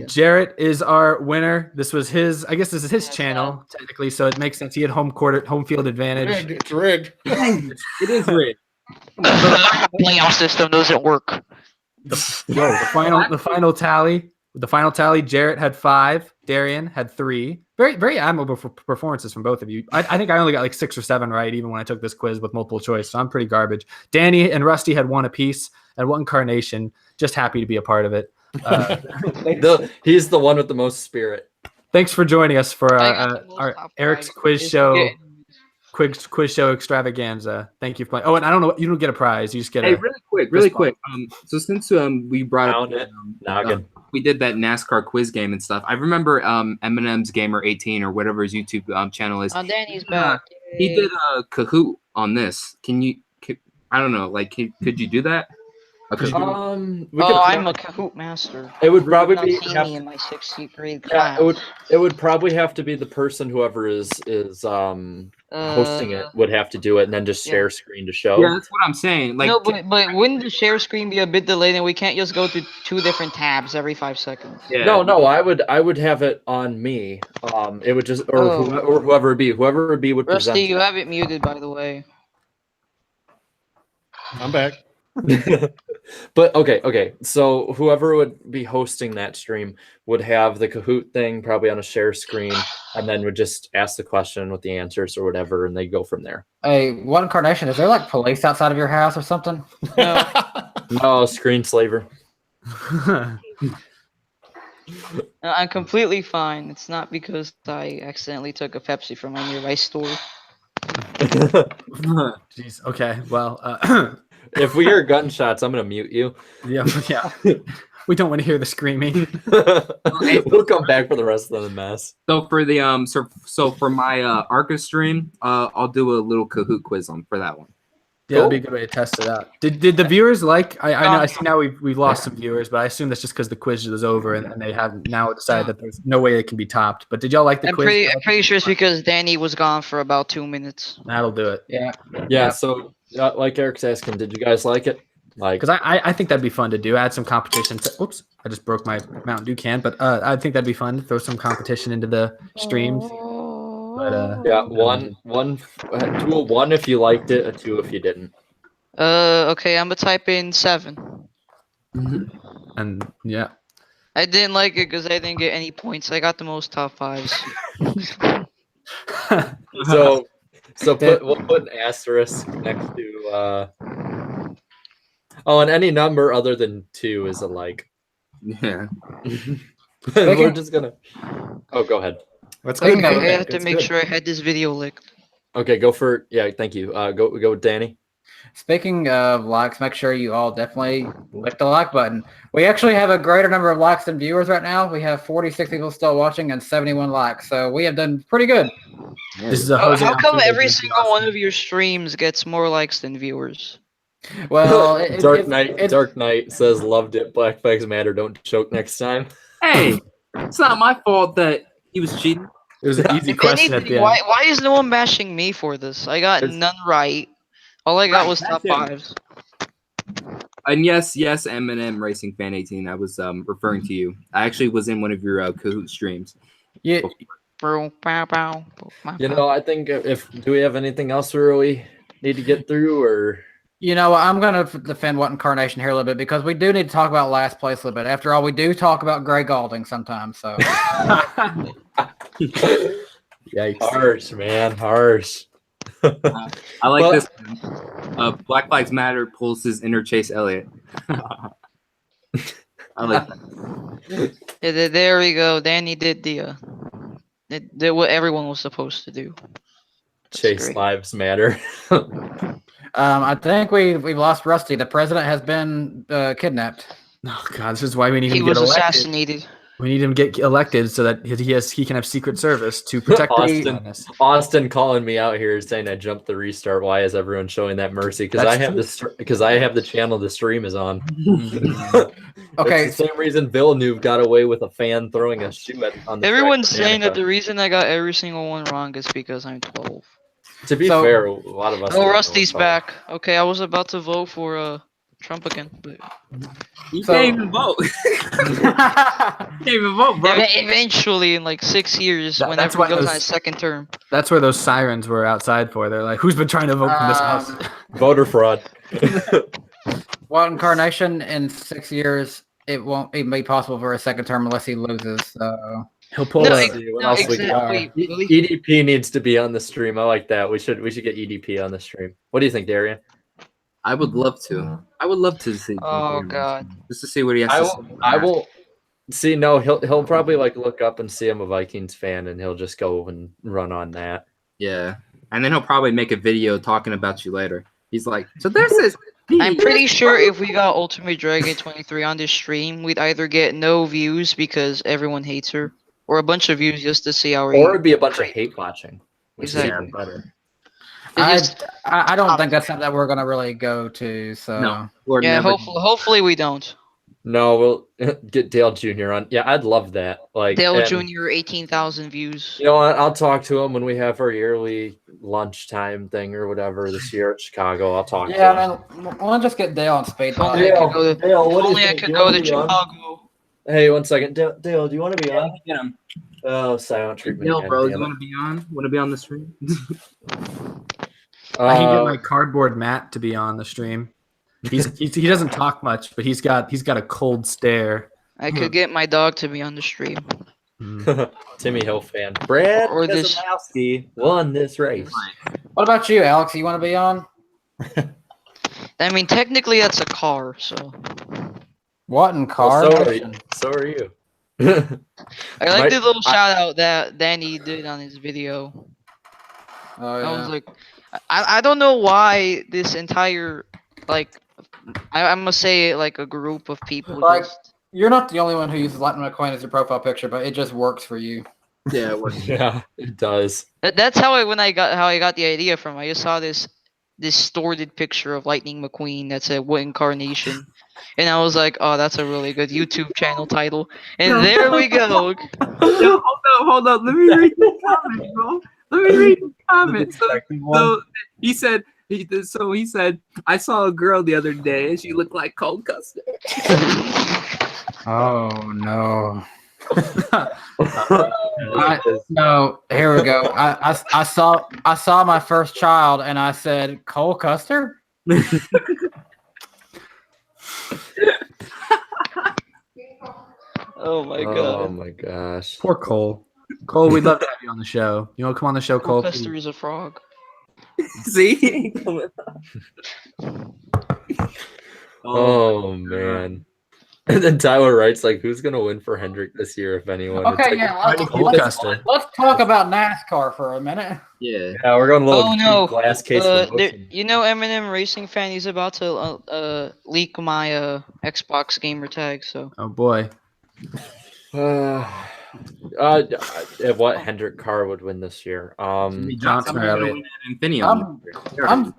Jarrett is our winner. This was his. I guess this is his Yeah, channel technically, so it makes sense. He had home field advantage. Rigged, it's rigged. it is rigged. playoff system doesn't work. The final tally. Jarrett had 5. Darian had 3. Very, very admirable performances from both of you. I think I only got like 6 or 7 right, even when I took this quiz with multiple choice. So I'm pretty garbage. Danny and Rusty had 1 apiece and What Incarnation. Just happy to be a part of it. He's the one with the most spirit. Thanks for joining us for I got the most our top Eric's 5. quiz Just show. get- Quiz show extravaganza. Thank you for playing. Oh, and I don't know. You don't get a prize. You just get Hey, a. really quick. So since we brought up, Found it. Noggin. we did that NASCAR quiz game and stuff. I remember Eminem's Gamer 18 or whatever his YouTube channel is. Oh, Danny's back. He did a Kahoot on this. I don't know. Like, could you do that? A Kahoot? I'm a Kahoot master. It would probably Not be. see me in my 6th grade Yeah, class. it would probably have to be the person whoever is hosting it would have to do it and then just share screen to show. Yeah, that's what I'm saying. Like, no, but wouldn't the share screen be a bit delayed and we can't just go to 2 different tabs every 5 seconds? yeah. No, I would have it on me. It would just or whoever it be would Rusty, present. you have it muted, by the way. I'm back. But okay. So whoever would be hosting that stream would have the Kahoot thing probably on a share screen, and then would just ask the question with the answers or whatever, and they go from there. hey, What Incarnation? Is there like police outside of your house or something? No, No screen slaver. I'm completely fine. It's not because I accidentally took a Pepsi from my nearby store. Jeez. Okay. Well. If we hear gunshots, I'm gonna mute you. Yeah. We don't want to hear the screaming. We'll come back for the rest of the mess. So for the so for my Arca stream, I'll do a little Kahoot quiz for that one. Yeah, that'd be a good way to test it out. Did the viewers like? I know. I see now we've lost some viewers, but I assume that's just because the quiz was over and they have now decided that there's no way it can be topped. But did y'all like the I'm quiz? pretty sure it's because Danny was gone for about 2 minutes. That'll do it. Yeah. So like Eric's asking, did you guys like it? Like, Because I think that'd be fun to do. Add some competition. Oops, I just broke my Mountain Dew can. But I think that'd be fun to throw some competition into the streams. But yeah, do a 1 if you liked it, a 2 if you didn't. Okay, I'm gonna type in 7. and yeah. I didn't like it because I didn't get any points. I got the most top 5s. So we'll put an asterisk next to Oh, and any number other than 2 is a like. Yeah. We're just gonna. Oh, go ahead. That's Okay, good. I feedback. had to That's make good. sure I had this video licked. Okay, go for yeah. Thank you. Go with Danny. Speaking of likes, make sure you all definitely click the like button. We actually have a greater number of likes than viewers right now. We have 46 people still watching and 71 likes. So we have done pretty good. This is a How Jose come Altuve every VP single one Austin. of your streams gets more likes than viewers? Well, Dark Knight says loved it. Black Flags Matter. Don't choke next time. Hey, it's not my fault that he was cheating. It was an easy If question at anything, the end. why is no one bashing me for this? I got It's- none right. All I got Right, was that's top it. 5s. And yes, Eminem Racing Fan 18. I was referring to you. I actually was in one of your Kahoot streams. Yeah, Bro, bow, bow, bow, You know, I think if do we have anything else we really need to get through, or you know, I'm going to defend What Incarnation here a little bit because we do need to talk about last place a little bit. After all, we do talk about Greg Galding sometimes. So Yikes. harsh, man, harsh. I like Well- this. Black Lives Matter pulls his inner Chase Elliott. I like that. Yeah, there we go. Danny did did what everyone was supposed to do. Chase great. lives matter. I think we've lost Rusty. The president has been kidnapped. Oh God, this is why we need him He to get was elected. assassinated. We need him to get elected so that he can have Secret Service to protect Austin. us. Austin calling me out here saying I jumped the restart. Why is everyone showing that mercy? Because I That's have because I have the channel the stream is on. Okay, It's the same reason Villeneuve got away with a fan throwing a shoe on the Everyone's track saying that banana. the reason I got every single one wrong is because I'm 12. To be So- fair, a lot of us. Oh, didn't Rusty's know. back. Okay, I was about to vote for Trump again, but You So- can't even vote. You can't even vote, bro. eventually, in like 6 years, That's whenever why he goes those- on his second term. That's where those sirens were outside for. They're like, "Who's been trying to vote from this house?" Voter fraud. What Incarnation in 6 years, it won't even be possible for a second term unless he loses. So He'll pull No, a. See what No, else we got. exactly. Really? EDP needs to be on the stream. I like that. We should get EDP on the stream. What do you think, Darian? I would love to. I would love to see. Oh, God. Just to see what he has I to will. say. I will. See, no, he'll probably like look up and see I'm a Vikings fan, and he'll just go and run on that. Yeah, and then he'll probably make a video talking about you later. He's like, so there's this. I'm pretty sure if we got Ultimate Dragon 23 on this stream, we'd either get no views because everyone hates her, or a bunch of views just to see our. Or it'd be a bunch of hate watching, which is Exactly. even better. I don't think that's something that we're gonna really go to. So No, we're Yeah, never. hopefully we don't. No, we'll get Dale Jr. on. Yeah, I'd love that. Like Dale and, Jr. 18,000 views. You know what? I'll talk to him when we have our yearly lunchtime thing or whatever this year at Chicago. I'll talk to him. yeah, man, we'll just get Dale on speed. If only I could go to, Dale, if what do you only I think? could You go wanna to be on? Chicago. Hey, 1 second. Dale, do you want to be on? Get him. Oh, silent treatment. Yo, again, bro, damn you it. want to be on? Want to be on the stream? I can get Uh, my cardboard Matt to be on the stream. He doesn't talk much, but he's got a cold stare. I could get my dog to be on the stream. Timmy Hill fan. Brad Or this- Keselowski won this race. What about you, Alex? You want to be on? I mean, technically that's a car, so. What in Well, car? so are you. I like Might- the little shout out that Danny did on his video. Oh I was yeah. like, I don't know why this entire, like, I must say, like, a group of people Like- just. You're not the only one who uses Lightning McQueen as your profile picture, but it just works for you. Yeah, it was. Yeah, it does. That's how I got the idea from. I just saw this distorted picture of Lightning McQueen that said "What Incarnation," and I was like, "Oh, that's a really good YouTube channel title." And there we go. Yo, hold up. Let me read the comment, bro. Let me read the comment. So he said, he said, I saw a girl the other day and she looked like cold custard. Oh no. No, here we go. I saw my first child and I said, Cole Custer? Oh my Oh god. my gosh. Poor Cole. Cole, we'd love to have you on the show. You want to come on the show, Cole? Custer is a frog. See? Oh man. And then Tyler writes like, "Who's gonna win for Hendrick this year, if anyone?" It's Okay, like, yeah. Let's talk about NASCAR for a minute. Yeah. yeah, we're going a little Oh no! glass case for motion. You know, Eminem Racing Fan. He's about to leak my Xbox gamer tag. So Oh boy. What Hendrick car would win this year? Jimmy Johnson or Elliott. I'm,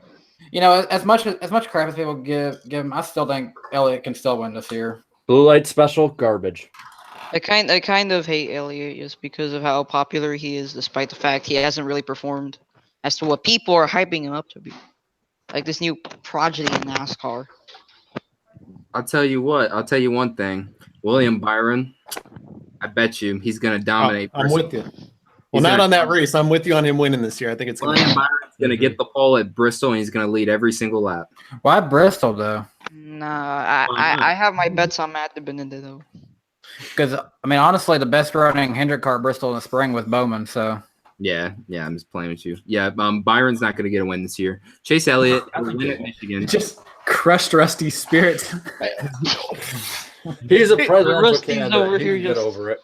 you know, as much crap as people give him, I still think Elliott can still win this year. Blue light special garbage. I kind of hate Elliott just because of how popular he is, despite the fact he hasn't really performed as to what people are hyping him up to be. Like this new prodigy in NASCAR. I'll tell you what. I'll tell you one thing. William Byron, I bet you he's going to dominate. I'm with you. Well, not on that race. I'm with you on him winning this year. I think it's William Byron's going to get the pole at Bristol, and he's going to lead every single lap. Why Bristol though? Nah, I have my bets on Matt DeBenedetto though. Because I mean, honestly, the best running Hendrick car at Bristol in the spring with Bowman. So Yeah, I'm just playing with you. Yeah, Byron's not going to get a win this year. Chase Elliott will win at Michigan. Just crushed Rusty's spirits. He's a presidential Rusty's candidate. over He here can get just- over it.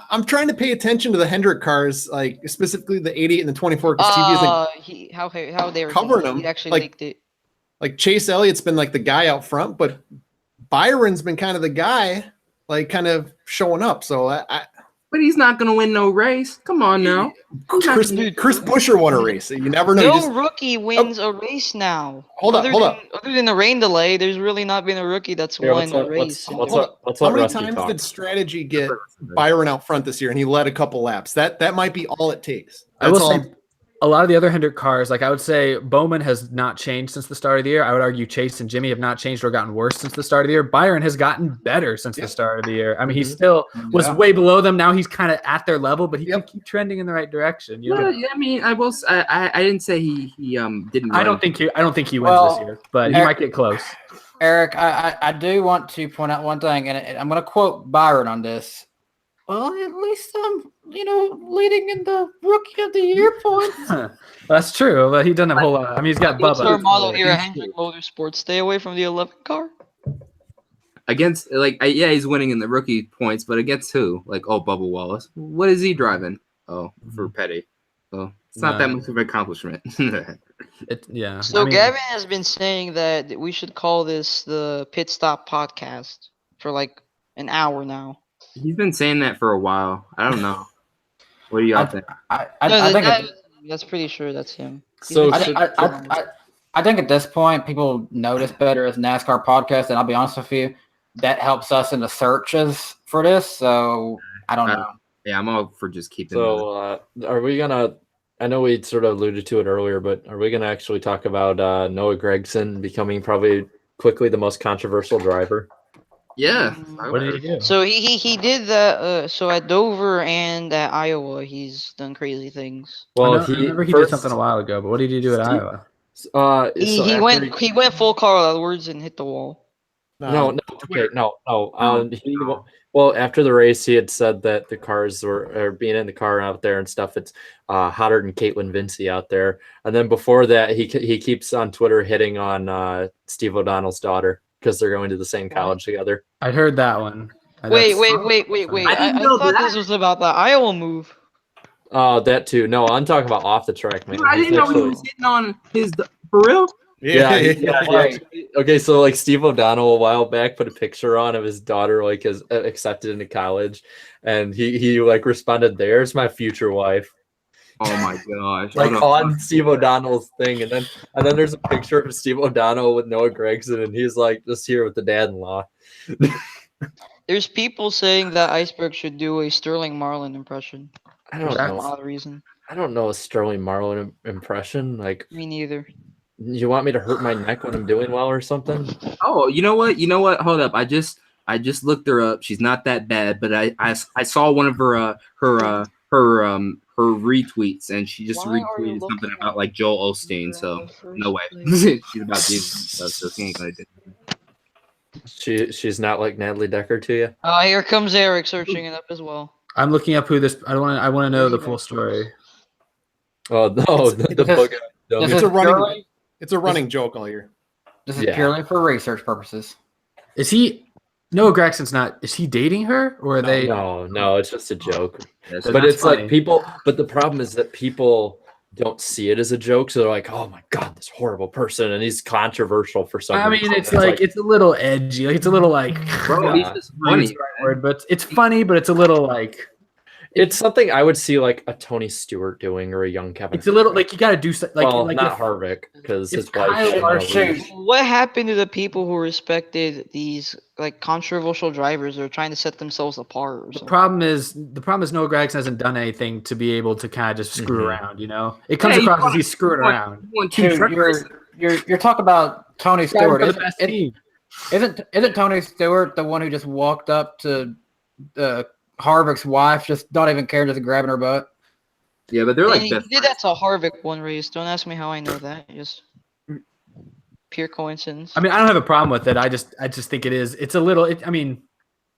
I'm trying to pay attention to the Hendrick cars, like specifically the 88 and the 24. Because TV isn't How they were covering doing it. them, He actually like- leaked it. like Chase Elliott's been like the guy out front, but Byron's been kind of the guy, like kind of showing up. So But he's not going to win no race. Come on now. Chris Buescher won a race. You never know. No rookie wins a race now. Hold up. Other than the rain delay, there's really not been a rookie that's won a race. Let's How let many Rusty times talk. did strategy get Byron out front this year, and he led a couple laps? That might be all it takes. I will That's all. say a lot of the other Hendrick cars, like I would say Bowman has not changed since the start of the year. I would argue Chase and Jimmy have not changed or gotten worse since the start of the year. Byron has gotten better since the start of the year. I mean, he still was way below them. Now he's kind of at their level, but he can keep trending in the right direction. You know? Well, yeah, I mean, I didn't say he didn't. I don't think he wins this year, but he might get close. Eric, I do want to point out one thing, and I'm going to quote Byron on this. Well, at least I'm, leading in the Rookie of the Year points. That's true, but he doesn't have a whole lot. I mean, he's got What's our Bubba. model here at Hendrick Motorsports? Stay away from the 11 car. Against he's winning in the rookie points, but against who? Like, Bubba Wallace. What is he driving? Oh, for Petty. So it's not that much of an accomplishment. Yeah. So I mean, Gavin has been saying that we should call this the Pit Stop Podcast for like an hour now. He's been saying that for a while. I don't know. What do y'all think? I think that's pretty sure that's him. So I think at this point, people notice better as NASCAR podcast, and I'll be honest with you, that helps us in the searches for this. So I don't know. Yeah, I'm all for just keeping. So are we gonna? I know we sort of alluded to it earlier, but are we gonna actually talk about Noah Gragson becoming probably quickly the most controversial driver? Yeah. What did he do? So he did that. So at Dover and at Iowa, he's done crazy things. Well, I remember he did something a while ago, but what did he do at Iowa? He went full Carl Edwards and hit the wall. No. After the race, he had said that the cars were being in the car out there and stuff. It's hotter than Caitlin Vincey out there. And then before that, he keeps on Twitter hitting on Steve O'Donnell's daughter because they're going to the same college together. I heard that one. Wait. I thought this was about the Iowa move. That too. No, I'm talking about off the track, man. I didn't know he was hitting on his for real. Yeah. Okay, so like Steve O'Donnell a while back put a picture on of his daughter like as accepted into college, and he like responded, "There's my future wife." Oh my gosh! Like on Steve O'Donnell's thing, and then there's a picture of Steve O'Donnell with Noah Gragson, and he's like just here with the dad-in-law. There's people saying that Iceberg should do a Sterling Marlin impression. I don't for know. some odd reason. I don't know a Sterling Marlin impression. Like me neither. You want me to hurt my neck when I'm doing well or something? Oh, you know what? Hold up. I just looked her up. She's not that bad, but I saw one of her retweets, and she just retweeted something about like Joel Osteen. So no way. She's about Jesus stuff, so she ain't gonna do it. She's not like Natalie Decker to you. Here comes Eric searching it up as well. I'm looking up who this. I want to know the full story. Oh no, the book. It's a running joke all year. This is Yeah. purely for research purposes. Is he? Noah Gregson's not. Is he dating her, or are they? No, it's just a joke. Yes, But But that's it's funny. like people. But the problem is that people don't see it as a joke, so they're like, "Oh my god, this horrible person," and he's controversial for some I reason. mean, it's like it's a little edgy. Like it's a little like. bro, he's just Funny funny. word, but it's funny, but it's a little like. it's something I would see like a Tony Stewart doing or a young Kevin. It's a little like you got to do something. Like, well, like not if- Harvick because if his wife. Kyle shouldn't or have shoot. leased. What happened to the people who respected these like controversial drivers or trying to set themselves apart or The something? problem is Noah Gregson hasn't done anything to be able to kind of just screw Mhm. around. You know, it comes Yeah, he across as won- he's screwing he won- around. He won 2 Dude, truck races. you're talking about Tony Stewart. For the best team. Isn't Tony Stewart the one who just walked up to Harvick's wife, just not even care, just grabbing her butt? Yeah, but they're And like he best did that to Harvick one race. Don't ask me how I know that. Just pure coincidence. I mean, I don't have a problem with it. I just think it is. It's a little. I mean,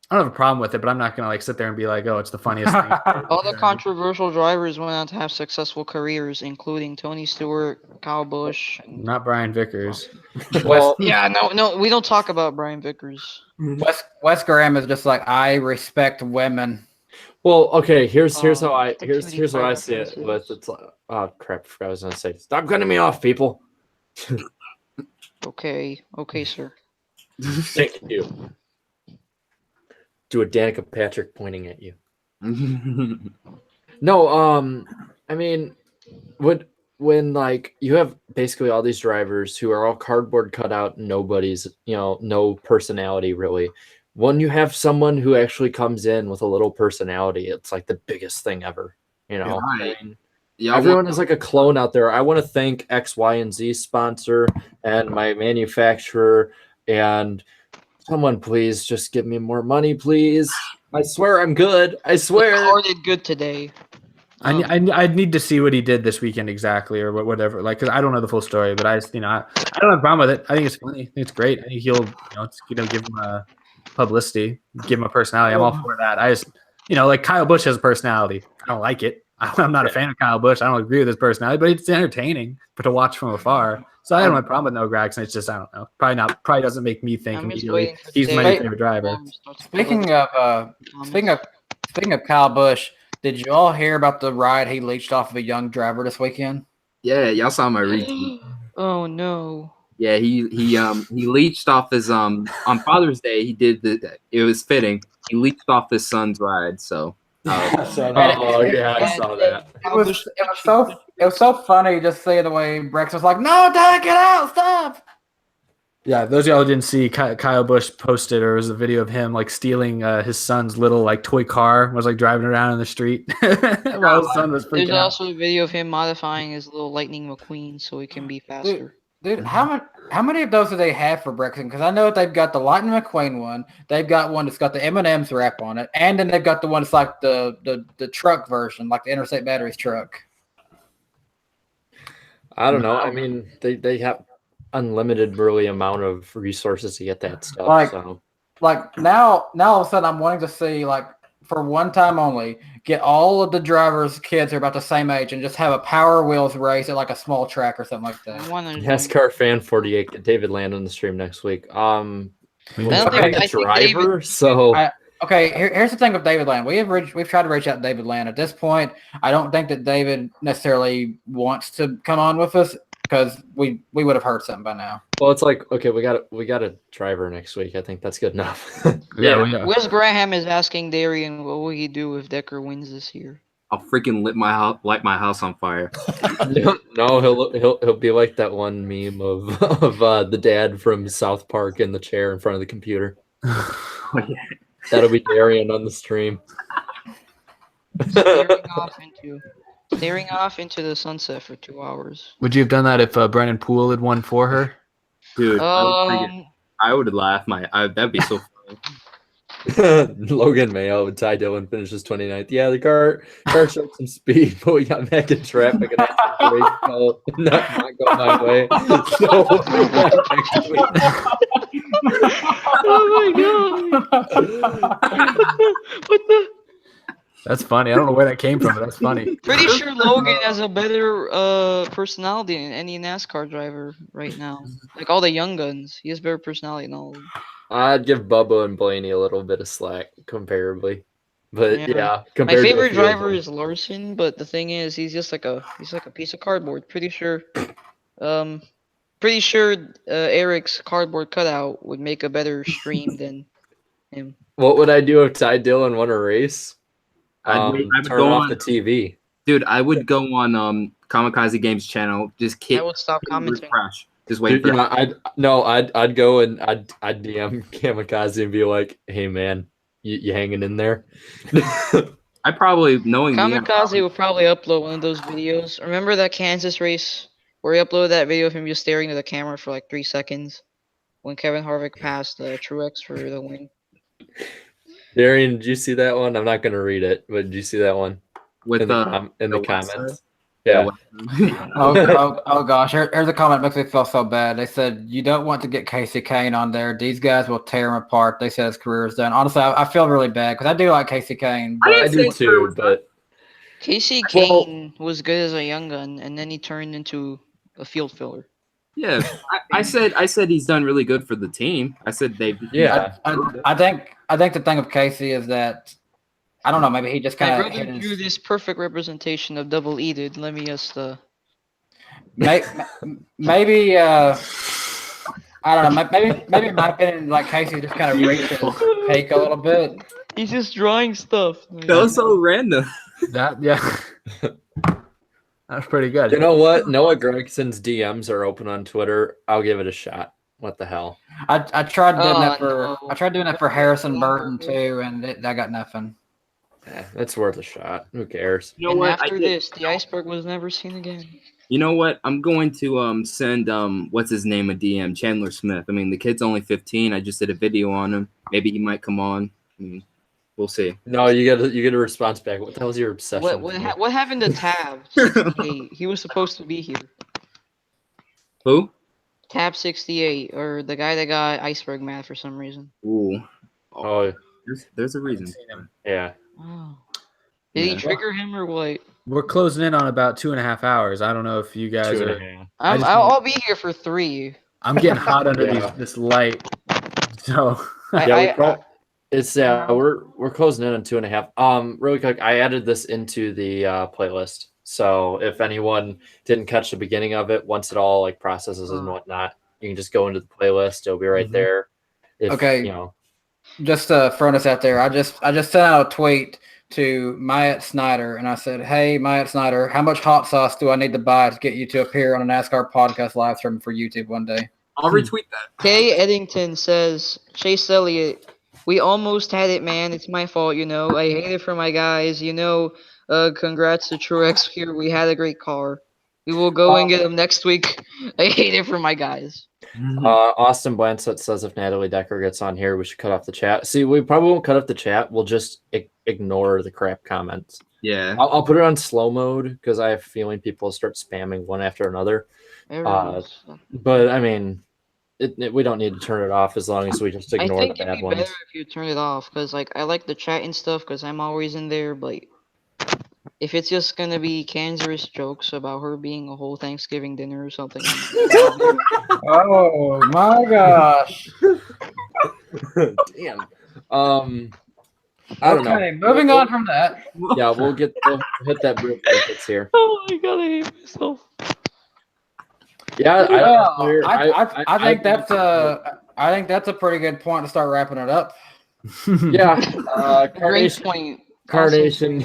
I don't have a problem with it, but I'm not gonna like sit there and be like, oh, it's the funniest thing. All the controversial drivers went on to have successful careers, including Tony Stewart, Kyle Busch. And... Not Brian Vickers. Well, yeah, no, we don't talk about Brian Vickers. Wes Graham is just like, I respect women. Well, okay. Here's how I the here's cutie here's what I pie see it references. with. It's like, oh crap! I forgot what I was gonna say. Stop cutting me off, people. Okay, sir. Thank you. Do a Danica Patrick pointing at you. No, I mean, when like you have basically all these drivers who are all cardboard cutout, nobody's, no personality really. When you have someone who actually comes in with a little personality, it's like the biggest thing ever. Right. I mean, Yeah, everyone is like a clone out there. I want to thank X, Y, and Z sponsor and my manufacturer, and someone please just give me more money, please. I swear I'm good. I The swear. car did good today. I need to see what he did this weekend exactly, or whatever. Like, because I don't know the full story, but I don't have a problem with it. I think it's funny. I think it's great. I think he'll, give him a publicity, give him a personality. I'm all for that. I just, like Kyle Busch has a personality. I don't like it. I'm not a fan of Kyle Busch. I don't agree with his personality, but it's entertaining to watch from afar. So I don't have a problem with Noah Gragson. It's just I don't know. Probably doesn't make me think I'm just immediately waiting for he's my Dave. favorite driver. Speaking of Kyle Busch, did you all hear about the ride he leached off of a young driver this weekend? Yeah, y'all saw my retweet. Oh no. Yeah, he leached off his on Father's Day. He did it was fitting. He leached off his son's ride. So Oh yeah, I saw that. It was so funny just seeing the way Brex was like, "No, Dad, get out! Stop!" Yeah, those of y'all who didn't see, Kyle Busch posted, or it was a video of him like stealing his son's little like toy car, was like driving around in the street while his son was freaking There's out. also a video of him modifying his little Lightning McQueen so he can be faster. Dude, how many of those do they have for Brexit? Because I know they've got the Lightning McQueen one, they've got one that's got the M&M's wrap on it, and then they've got the one that's like the truck version, like the Interstate Batteries truck. I don't know. I mean, they have unlimited really amount of resources to get that stuff. Like- so Like now all of a sudden I'm wanting to see, like, for one time only, get all of the drivers' kids who are about the same age and just have a Power Wheels race at like a small track or something like I that. want to NASCAR fan 48, get David Land on the stream next week. don't think- I'm I a think driver, so Okay, here's the thing with David Land. We've tried to reach out to David Land. At this point, I don't think that David necessarily wants to come on with us because we would have heard something by now. well, it's like okay, we got a driver next week. I think that's good enough. Yeah. Wes Graham is asking Darian what will he do if Decker wins this year. I'll freaking light my house on fire. No, he'll be like that one meme of the dad from South Park in the chair in front of the computer. That'll be Darian on the stream. Staring off into the sunset for 2 hours. Would you have done that if Brennan Poole had won for her? Dude, I would laugh that'd be so funny. Logan Mayo and Ty Dillon finishes 29th. Yeah, the car showed some speed, but we got back in traffic and I not go my way. So Oh my god! What the? That's funny. I don't know where that came from, but that's funny. Pretty sure Logan has a better personality than any NASCAR driver right now. Like all the young guns, he has better personality than all of them. I'd give Bubba and Blaney a little bit of slack comparably, but Yeah. yeah, My compared to a favorite few of driver them. is Larson, but the thing is, he's like a piece of cardboard. Pretty sure Eric's cardboard cutout would make a better stream than him. What would I do if Ty Dillon won a race? I would Turn go off on, the TV. dude. I would go on Kamikaze Games channel. Just I would stop commenting. crash. Just wait Dude, for yeah, I'd go and I'd DM Kamikaze and be like, "Hey man, you hanging in there?" I probably knowing me. Kamikaze will probably upload one of those videos. Remember that Kansas race where he uploaded that video of him just staring at the camera for like 3 seconds when Kevin Harvick passed Truex for the win? Darian, did you see that one? I'm not gonna read it, but did you see that one with in the the comments? Yeah. Yeah. Oh gosh, here's a comment that makes me feel so bad. They said you don't want to get Casey Kane on there. These guys will tear him apart. They said his career is done. Honestly, I feel really bad because I do like Casey Kane. But I do too, but Casey Kane was good as a young gun, and then he turned into a field filler. Yeah, I said he's done really good for the team. I said they've. Yeah. I think the thing with Casey is that I don't know. Maybe he just My kind brother of drew this perfect representation of DoubleEdud. Let me just maybe I don't know. Maybe in my opinion, like Casey just kind of reached his peak a little bit. He's just drawing stuff. That was so random. That's pretty good. You know what? Noah Gregson's DMs are open on Twitter. I'll give it a shot. What the hell? I tried doing that for no. I tried doing that for Harrison Burton too, and I got nothing. It's worth a shot. Who cares? You know And what? after this, the iceberg was never seen again. You know what? I'm going to send what's his name a DM, Chandler Smith. I mean, the kid's only 15. I just did a video on him. Maybe he might come on. I mean, we'll see. No, you get a response back. What the hell's your obsession? What happened to Tab 68? He was supposed to be here. Who? Tab 68, or the guy that got Iceberg mad for some reason. Ooh. Oh, There's a reason. yeah. Oh. Did he trigger him or what? We're closing in on about 2.5 hours. I don't know if you guys are. I'll be here for 3. I'm getting hot under this light. So we're closing in on 2.5. Really quick, I added this into the playlist. So if anyone didn't catch the beginning of it, once it all like processes and whatnot, you can just go into the playlist. It'll be right there. Okay. You know. Just to throw this out there, I just sent out a tweet to Myatt Snyder, and I said, "Hey, Myatt Snyder, how much hot sauce do I need to buy to get you to appear on a NASCAR podcast live stream for YouTube one day?" I'll retweet that. Kay Eddington says, Chase Elliott, we almost had it, man. It's my fault, you know. I hate it for my guys, you know. Congrats to Truex here. We had a great car. We will go and get him next week. I hate it for my guys. Austin Blanchett says if Natalie Decker gets on here, we should cut off the chat. See, we probably won't cut off the chat. We'll just ignore the crap comments. Yeah. I'll put it on slow mode because I have a feeling people will start spamming one after another. But I mean, we don't need to turn it off as long as we just ignore the bad it'd be ones. better if you turn it off because like I like the chat and stuff because I'm always in there, but if it's just gonna be cancerous jokes about her being a whole Thanksgiving dinner or something. Oh my gosh! Damn. I don't know. Moving on from that. Yeah, we'll hit that brief it's here. Oh my god, I hate myself. Yeah, I think that's a pretty good point to start wrapping it up. Yeah. Great point. Carnation.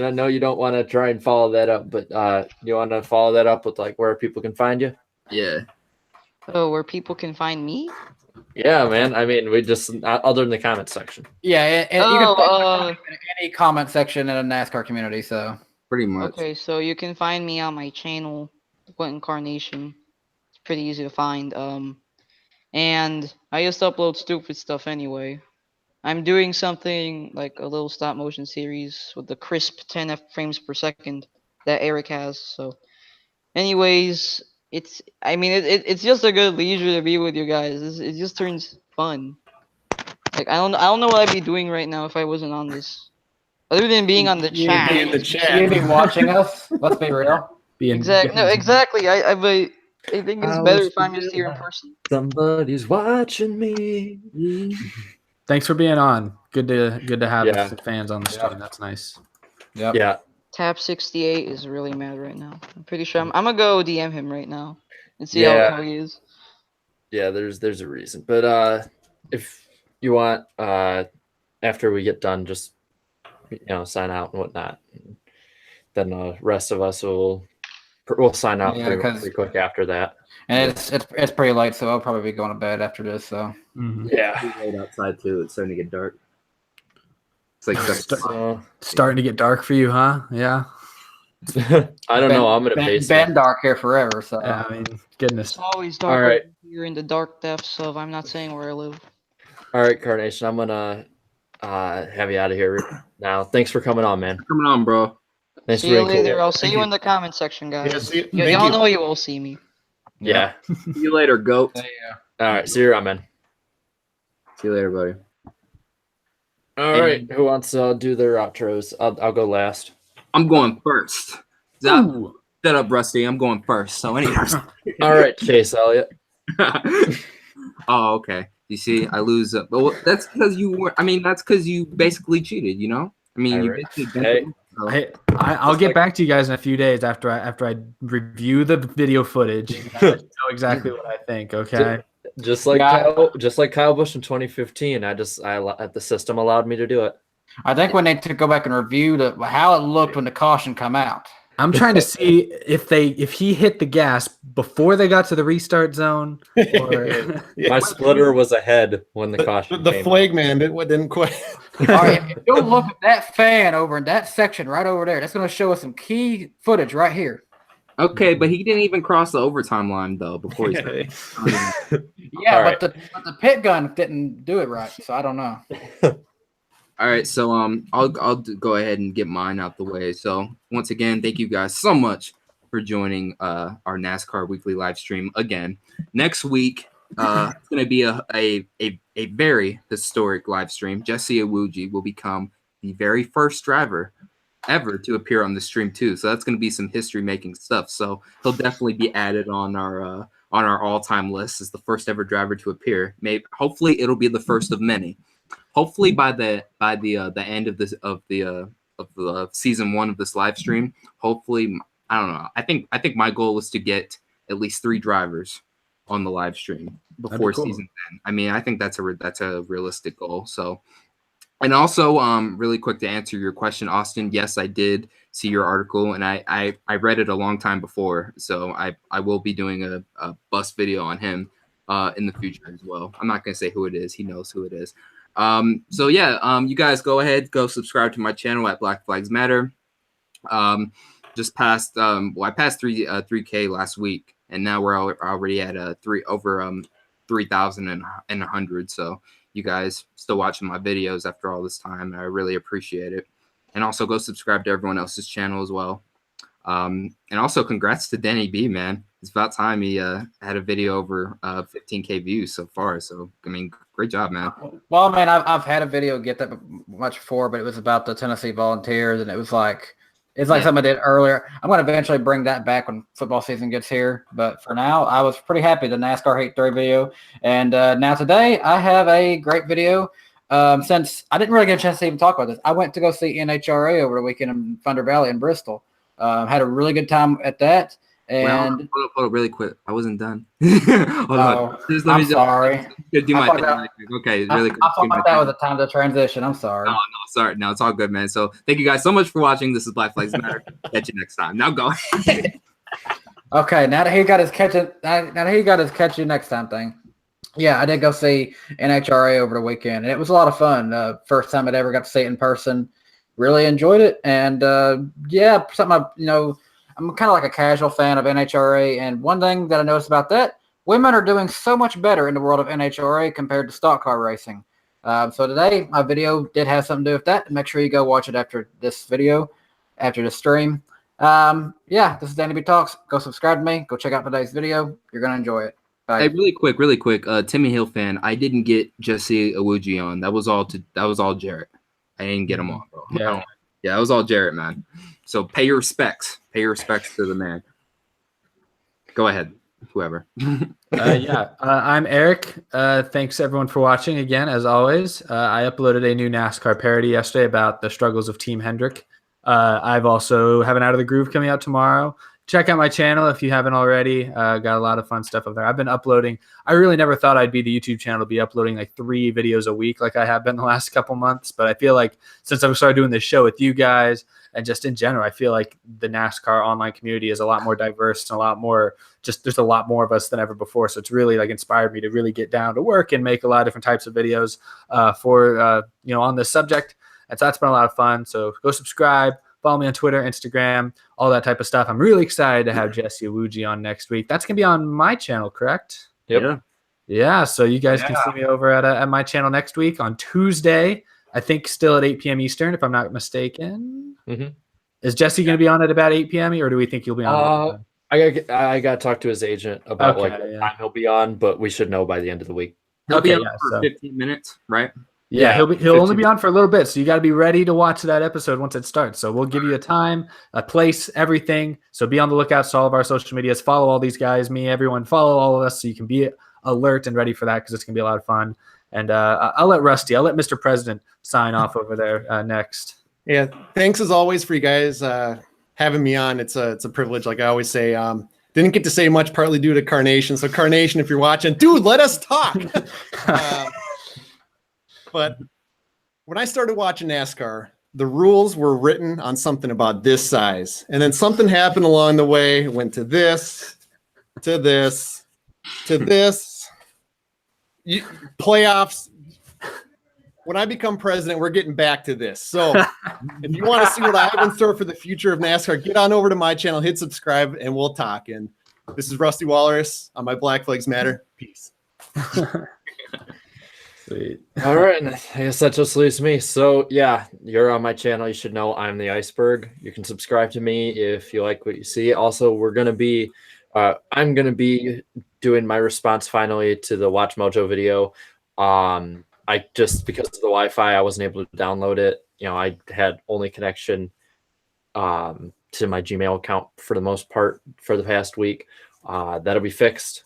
I know you don't want to try and follow that up, but you want to follow that up with like where people can find you? Yeah. Oh, where people can find me? Yeah, man. I mean, we just other than the comment section. Yeah, and you can find me in any comment section in a NASCAR community. So pretty much. Okay, so you can find me on my channel, In Carnation. It's pretty easy to find. And I just upload stupid stuff anyway. I'm doing something like a little stop motion series with the crisp 10 frames per second that Eric has. So, anyways, it's just a good leisure to be with you guys. It just turns fun. Like I don't know what I'd be doing right now if I wasn't on this. Other than being on the Be chat. in the You chat. be watching us. Let's be real. Exactly. No, exactly. I think it's I better was if I'm just here in feeling person. Somebody's watching me. Thanks for being on. Good to have Yeah. the fans on the stream. That's nice. Yep. Yeah. Tap 68 is really mad right now. I'm pretty sure I'm gonna go DM him right now and see Yeah. how he is. Yeah, there's a reason. But if you want after we get done, just sign out and whatnot. Then the rest of us we'll sign out Yeah, pretty quick after that. And it's pretty late, so I'll probably be going to bed after this. So Yeah. It's late outside too. It's starting to get dark. It's like So, Starting to get dark for you, huh? Yeah. I don't know. I'm in a basement. been dark here forever. So Yeah, I mean, goodness. It's always dark All right. here in the dark depths of I'm not saying where I live. All right, Carnation. I'm gonna have you out of here now. Thanks for coming on, man. coming on, bro. Thanks See for you being cool. later. I'll see Thank you you. in the comment section, guys. Yeah, see you. Y'all Thank you. know you will see me. Yeah. See you later, goat. All right. See you around, man. See you later, buddy. All right. Who wants to do their outros? I'll go last. I'm going first. Set up, Rusty. I'm going first. So anyways. All right, Chase Elliott. Oh, okay. You see, I lose. Well, that's because you were. I mean, that's because you basically cheated. You know. I mean, you basically. Hey. So. I'll get back to you guys in a few days after I review the video footage. And know exactly what I think. Okay. Just like Kyle Busch in 2015, the system allowed me to do it. I think we need to go back and review how it looked when the caution come out. I'm trying to see if he hit the gas before they got to the restart zone. Or... My splitter was ahead when the caution The came flag man didn't quit. All right, if you look at that fan over in that section right over there, that's going to show us some key footage right here. Okay, but he didn't even cross the overtime line though before he started. Yeah, right. but the pit gun didn't do it right, so I don't know. All right, so I'll go ahead and get mine out the way. So once again, thank you guys so much for joining our NASCAR weekly live stream again. Next week, it's going to be a very historic live stream. Jesse Iwuji will become the very first driver ever to appear on the stream too. So that's going to be some history making stuff. So he'll definitely be added on our all-time list as the first ever driver to appear. Hopefully it'll be the first of many. Hopefully by the end of the season 1 of this live stream, hopefully, I don't know. I think my goal is to get at least 3 drivers on the live stream before season 10. I mean, I think that's a realistic goal. So, and also, really quick to answer your question, Austin. Yes, I did see your article, and I read it a long time before. So I will be doing a bus video on him in the future as well. I'm not gonna say who it is. He knows who it is. So yeah, you guys go ahead, go subscribe to my channel at Black Flags Matter. Just passed, I passed 3K last week, and now we're already at over 3,100. So you guys still watching my videos after all this time, and I really appreciate it. And also go subscribe to everyone else's channel as well. And also congrats to Danny B, man. It's about time he had a video over 15K views so far. So, I mean, great job, man. Well, man, I've had a video get that much before, but it was about the Tennessee Volunteers, and it's like something I did earlier. I'm going to eventually bring that back when football season gets here. But for now, I was pretty happy the NASCAR Hate 3 video. And now today, I have a great video. Since I didn't really get a chance to even talk about this, I went to go see NHRA over the weekend in Thunder Valley in Bristol. Had a really good time at that. And hold up, really quick. I wasn't done. Hold on. I'm sorry. Do my thing. Okay, really quick. I thought that was a time to transition. I'm sorry. No, sorry. No, it's all good, man. So thank you guys so much for watching. This is Black Flags Matter. Catch you next time. Now go. Okay, now that he got his catch you next time thing. Yeah, I did go see NHRA over the weekend, and it was a lot of fun. First time I'd ever got to see it in person. Really enjoyed it, and yeah, something I'm kind of like a casual fan of NHRA, and one thing that I noticed about that, women are doing so much better in the world of NHRA compared to stock car racing. So today, my video did have something to do with that. Make sure you go watch it after this video, after the stream. Yeah, this is DannyBTalks. Go subscribe to me. Go check out today's video. You're going to enjoy it. Bye. Hey, really quick. Timmy Hill fan. I didn't get Jesse Iwuji on. That was all Jarrett. I didn't get him on, bro. Yeah. Yeah, that was all Jarrett, man. So pay your respects. Pay your respects to the man. Go ahead, whoever. I'm Eric. Thanks everyone for watching again, as always. I uploaded a new NASCAR parody yesterday about the struggles of Team Hendrick. I've also have an Out of the Groove coming out tomorrow. Check out my channel if you haven't already. Got a lot of fun stuff up there. I've been uploading. I really never thought I'd be the YouTube channel to be uploading like 3 videos a week like I have been the last couple months. But I feel like since I've started doing this show with you guys and just in general, I feel like the NASCAR online community is a lot more diverse and a lot more there's a lot more of us than ever before. So it's really like inspired me to really get down to work and make a lot of different types of videos on this subject. And so that's been a lot of fun. So go subscribe. Follow me on Twitter, Instagram, all that type of stuff. I'm really excited to have Jesse Awuji on next week. That's going to be on my channel, correct? Yep. Yeah, so you guys can see me over at my channel next week on Tuesday, I think still at 8 p.m. Eastern, if I'm not mistaken. Mm-hmm. Is Jesse going to be on at about 8 p.m. or do we think you'll be on? I got to talk to his agent about what time he'll be on, but we should know by the end of the week. He'll be on for 15 minutes, right? Yeah, he'll only be on for a little bit, so you got to be ready to watch that episode once it starts. So we'll give you a time, a place, everything. So be on the lookout to all of our social medias. Follow all these guys, me, everyone. Follow all of us so you can be alert and ready for that because it's going to be a lot of fun. And I'll let Mr. President sign off over there next. Yeah, thanks as always for you guys having me on. It's a privilege, like I always say. Didn't get to say much, partly due to Carnation. So Carnation, if you're watching, dude, let us talk. But when I started watching NASCAR, the rules were written on something about this size. And then something happened along the way, went to this, to this, to this. Playoffs. When I become president, we're getting back to this. So if you want to see what I have in store for the future of NASCAR, get on over to my channel, hit subscribe, and we'll talk. And this is Rusty Walrus on my Black Flags Matter. Peace. Sweet. All right, and I guess that just leaves me. So yeah, you're on my channel. You should know I'm the Iceberg. You can subscribe to me if you like what you see. Also, I'm gonna be doing my response finally to the Watch Mojo video. I just because of the Wi-Fi, I wasn't able to download it. I had only connection to my Gmail account for the most part for the past week. That'll be fixed.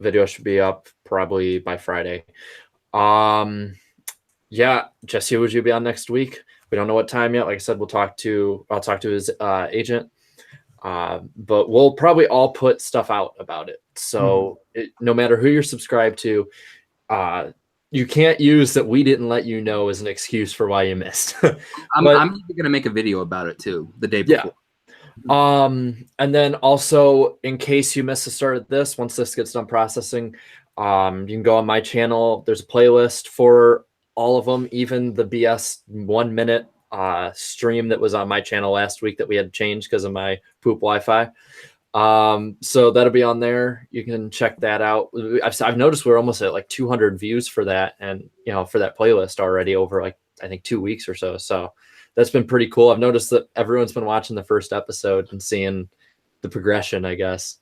Video should be up probably by Friday. Jesse Awuji will be on next week. We don't know what time yet. Like I said, I'll talk to his agent. But we'll probably all put stuff out about it. So no matter who you're subscribed to, you can't use that we didn't let you know as an excuse for why you missed. I'm even gonna make a video about it too the day before. And then also, in case you missed the start of this, once this gets done processing, you can go on my channel. There's a playlist for all of them, even the BS 1 minute stream that was on my channel last week that we had to change because of my poop Wi-Fi. So that'll be on there. You can check that out. I've noticed we're almost at like 200 views for that, and for that playlist already over like I think 2 weeks or so. So that's been pretty cool. I've noticed that everyone's been watching the first episode and seeing the progression, I guess.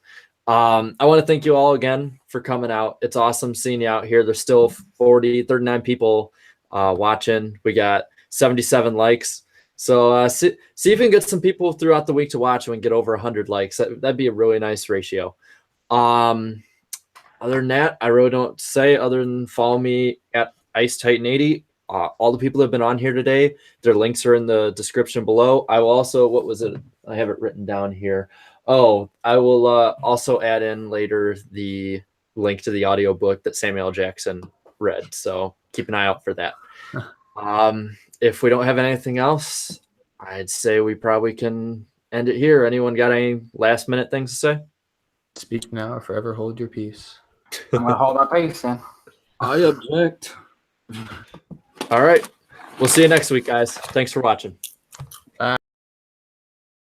I want to thank you all again for coming out. It's awesome seeing you out here. There's still 39 people watching. We got 77 likes. So see if you can get some people throughout the week to watch and get over 100 likes. That'd be a really nice ratio. Other than that, I really don't say other than follow me at IceTitan80. All the people that have been on here today, their links are in the description below. I will also, what was it? I have it written down here. Oh, I will also add in later the link to the audiobook that Samuel L. Jackson read. So keep an eye out for that. If we don't have anything else, I'd say we probably can end it here. Anyone got any last minute things to say? Speak now or forever hold your peace. I'm going to hold my peace then. I object. All right. We'll see you next week, guys. Thanks for watching.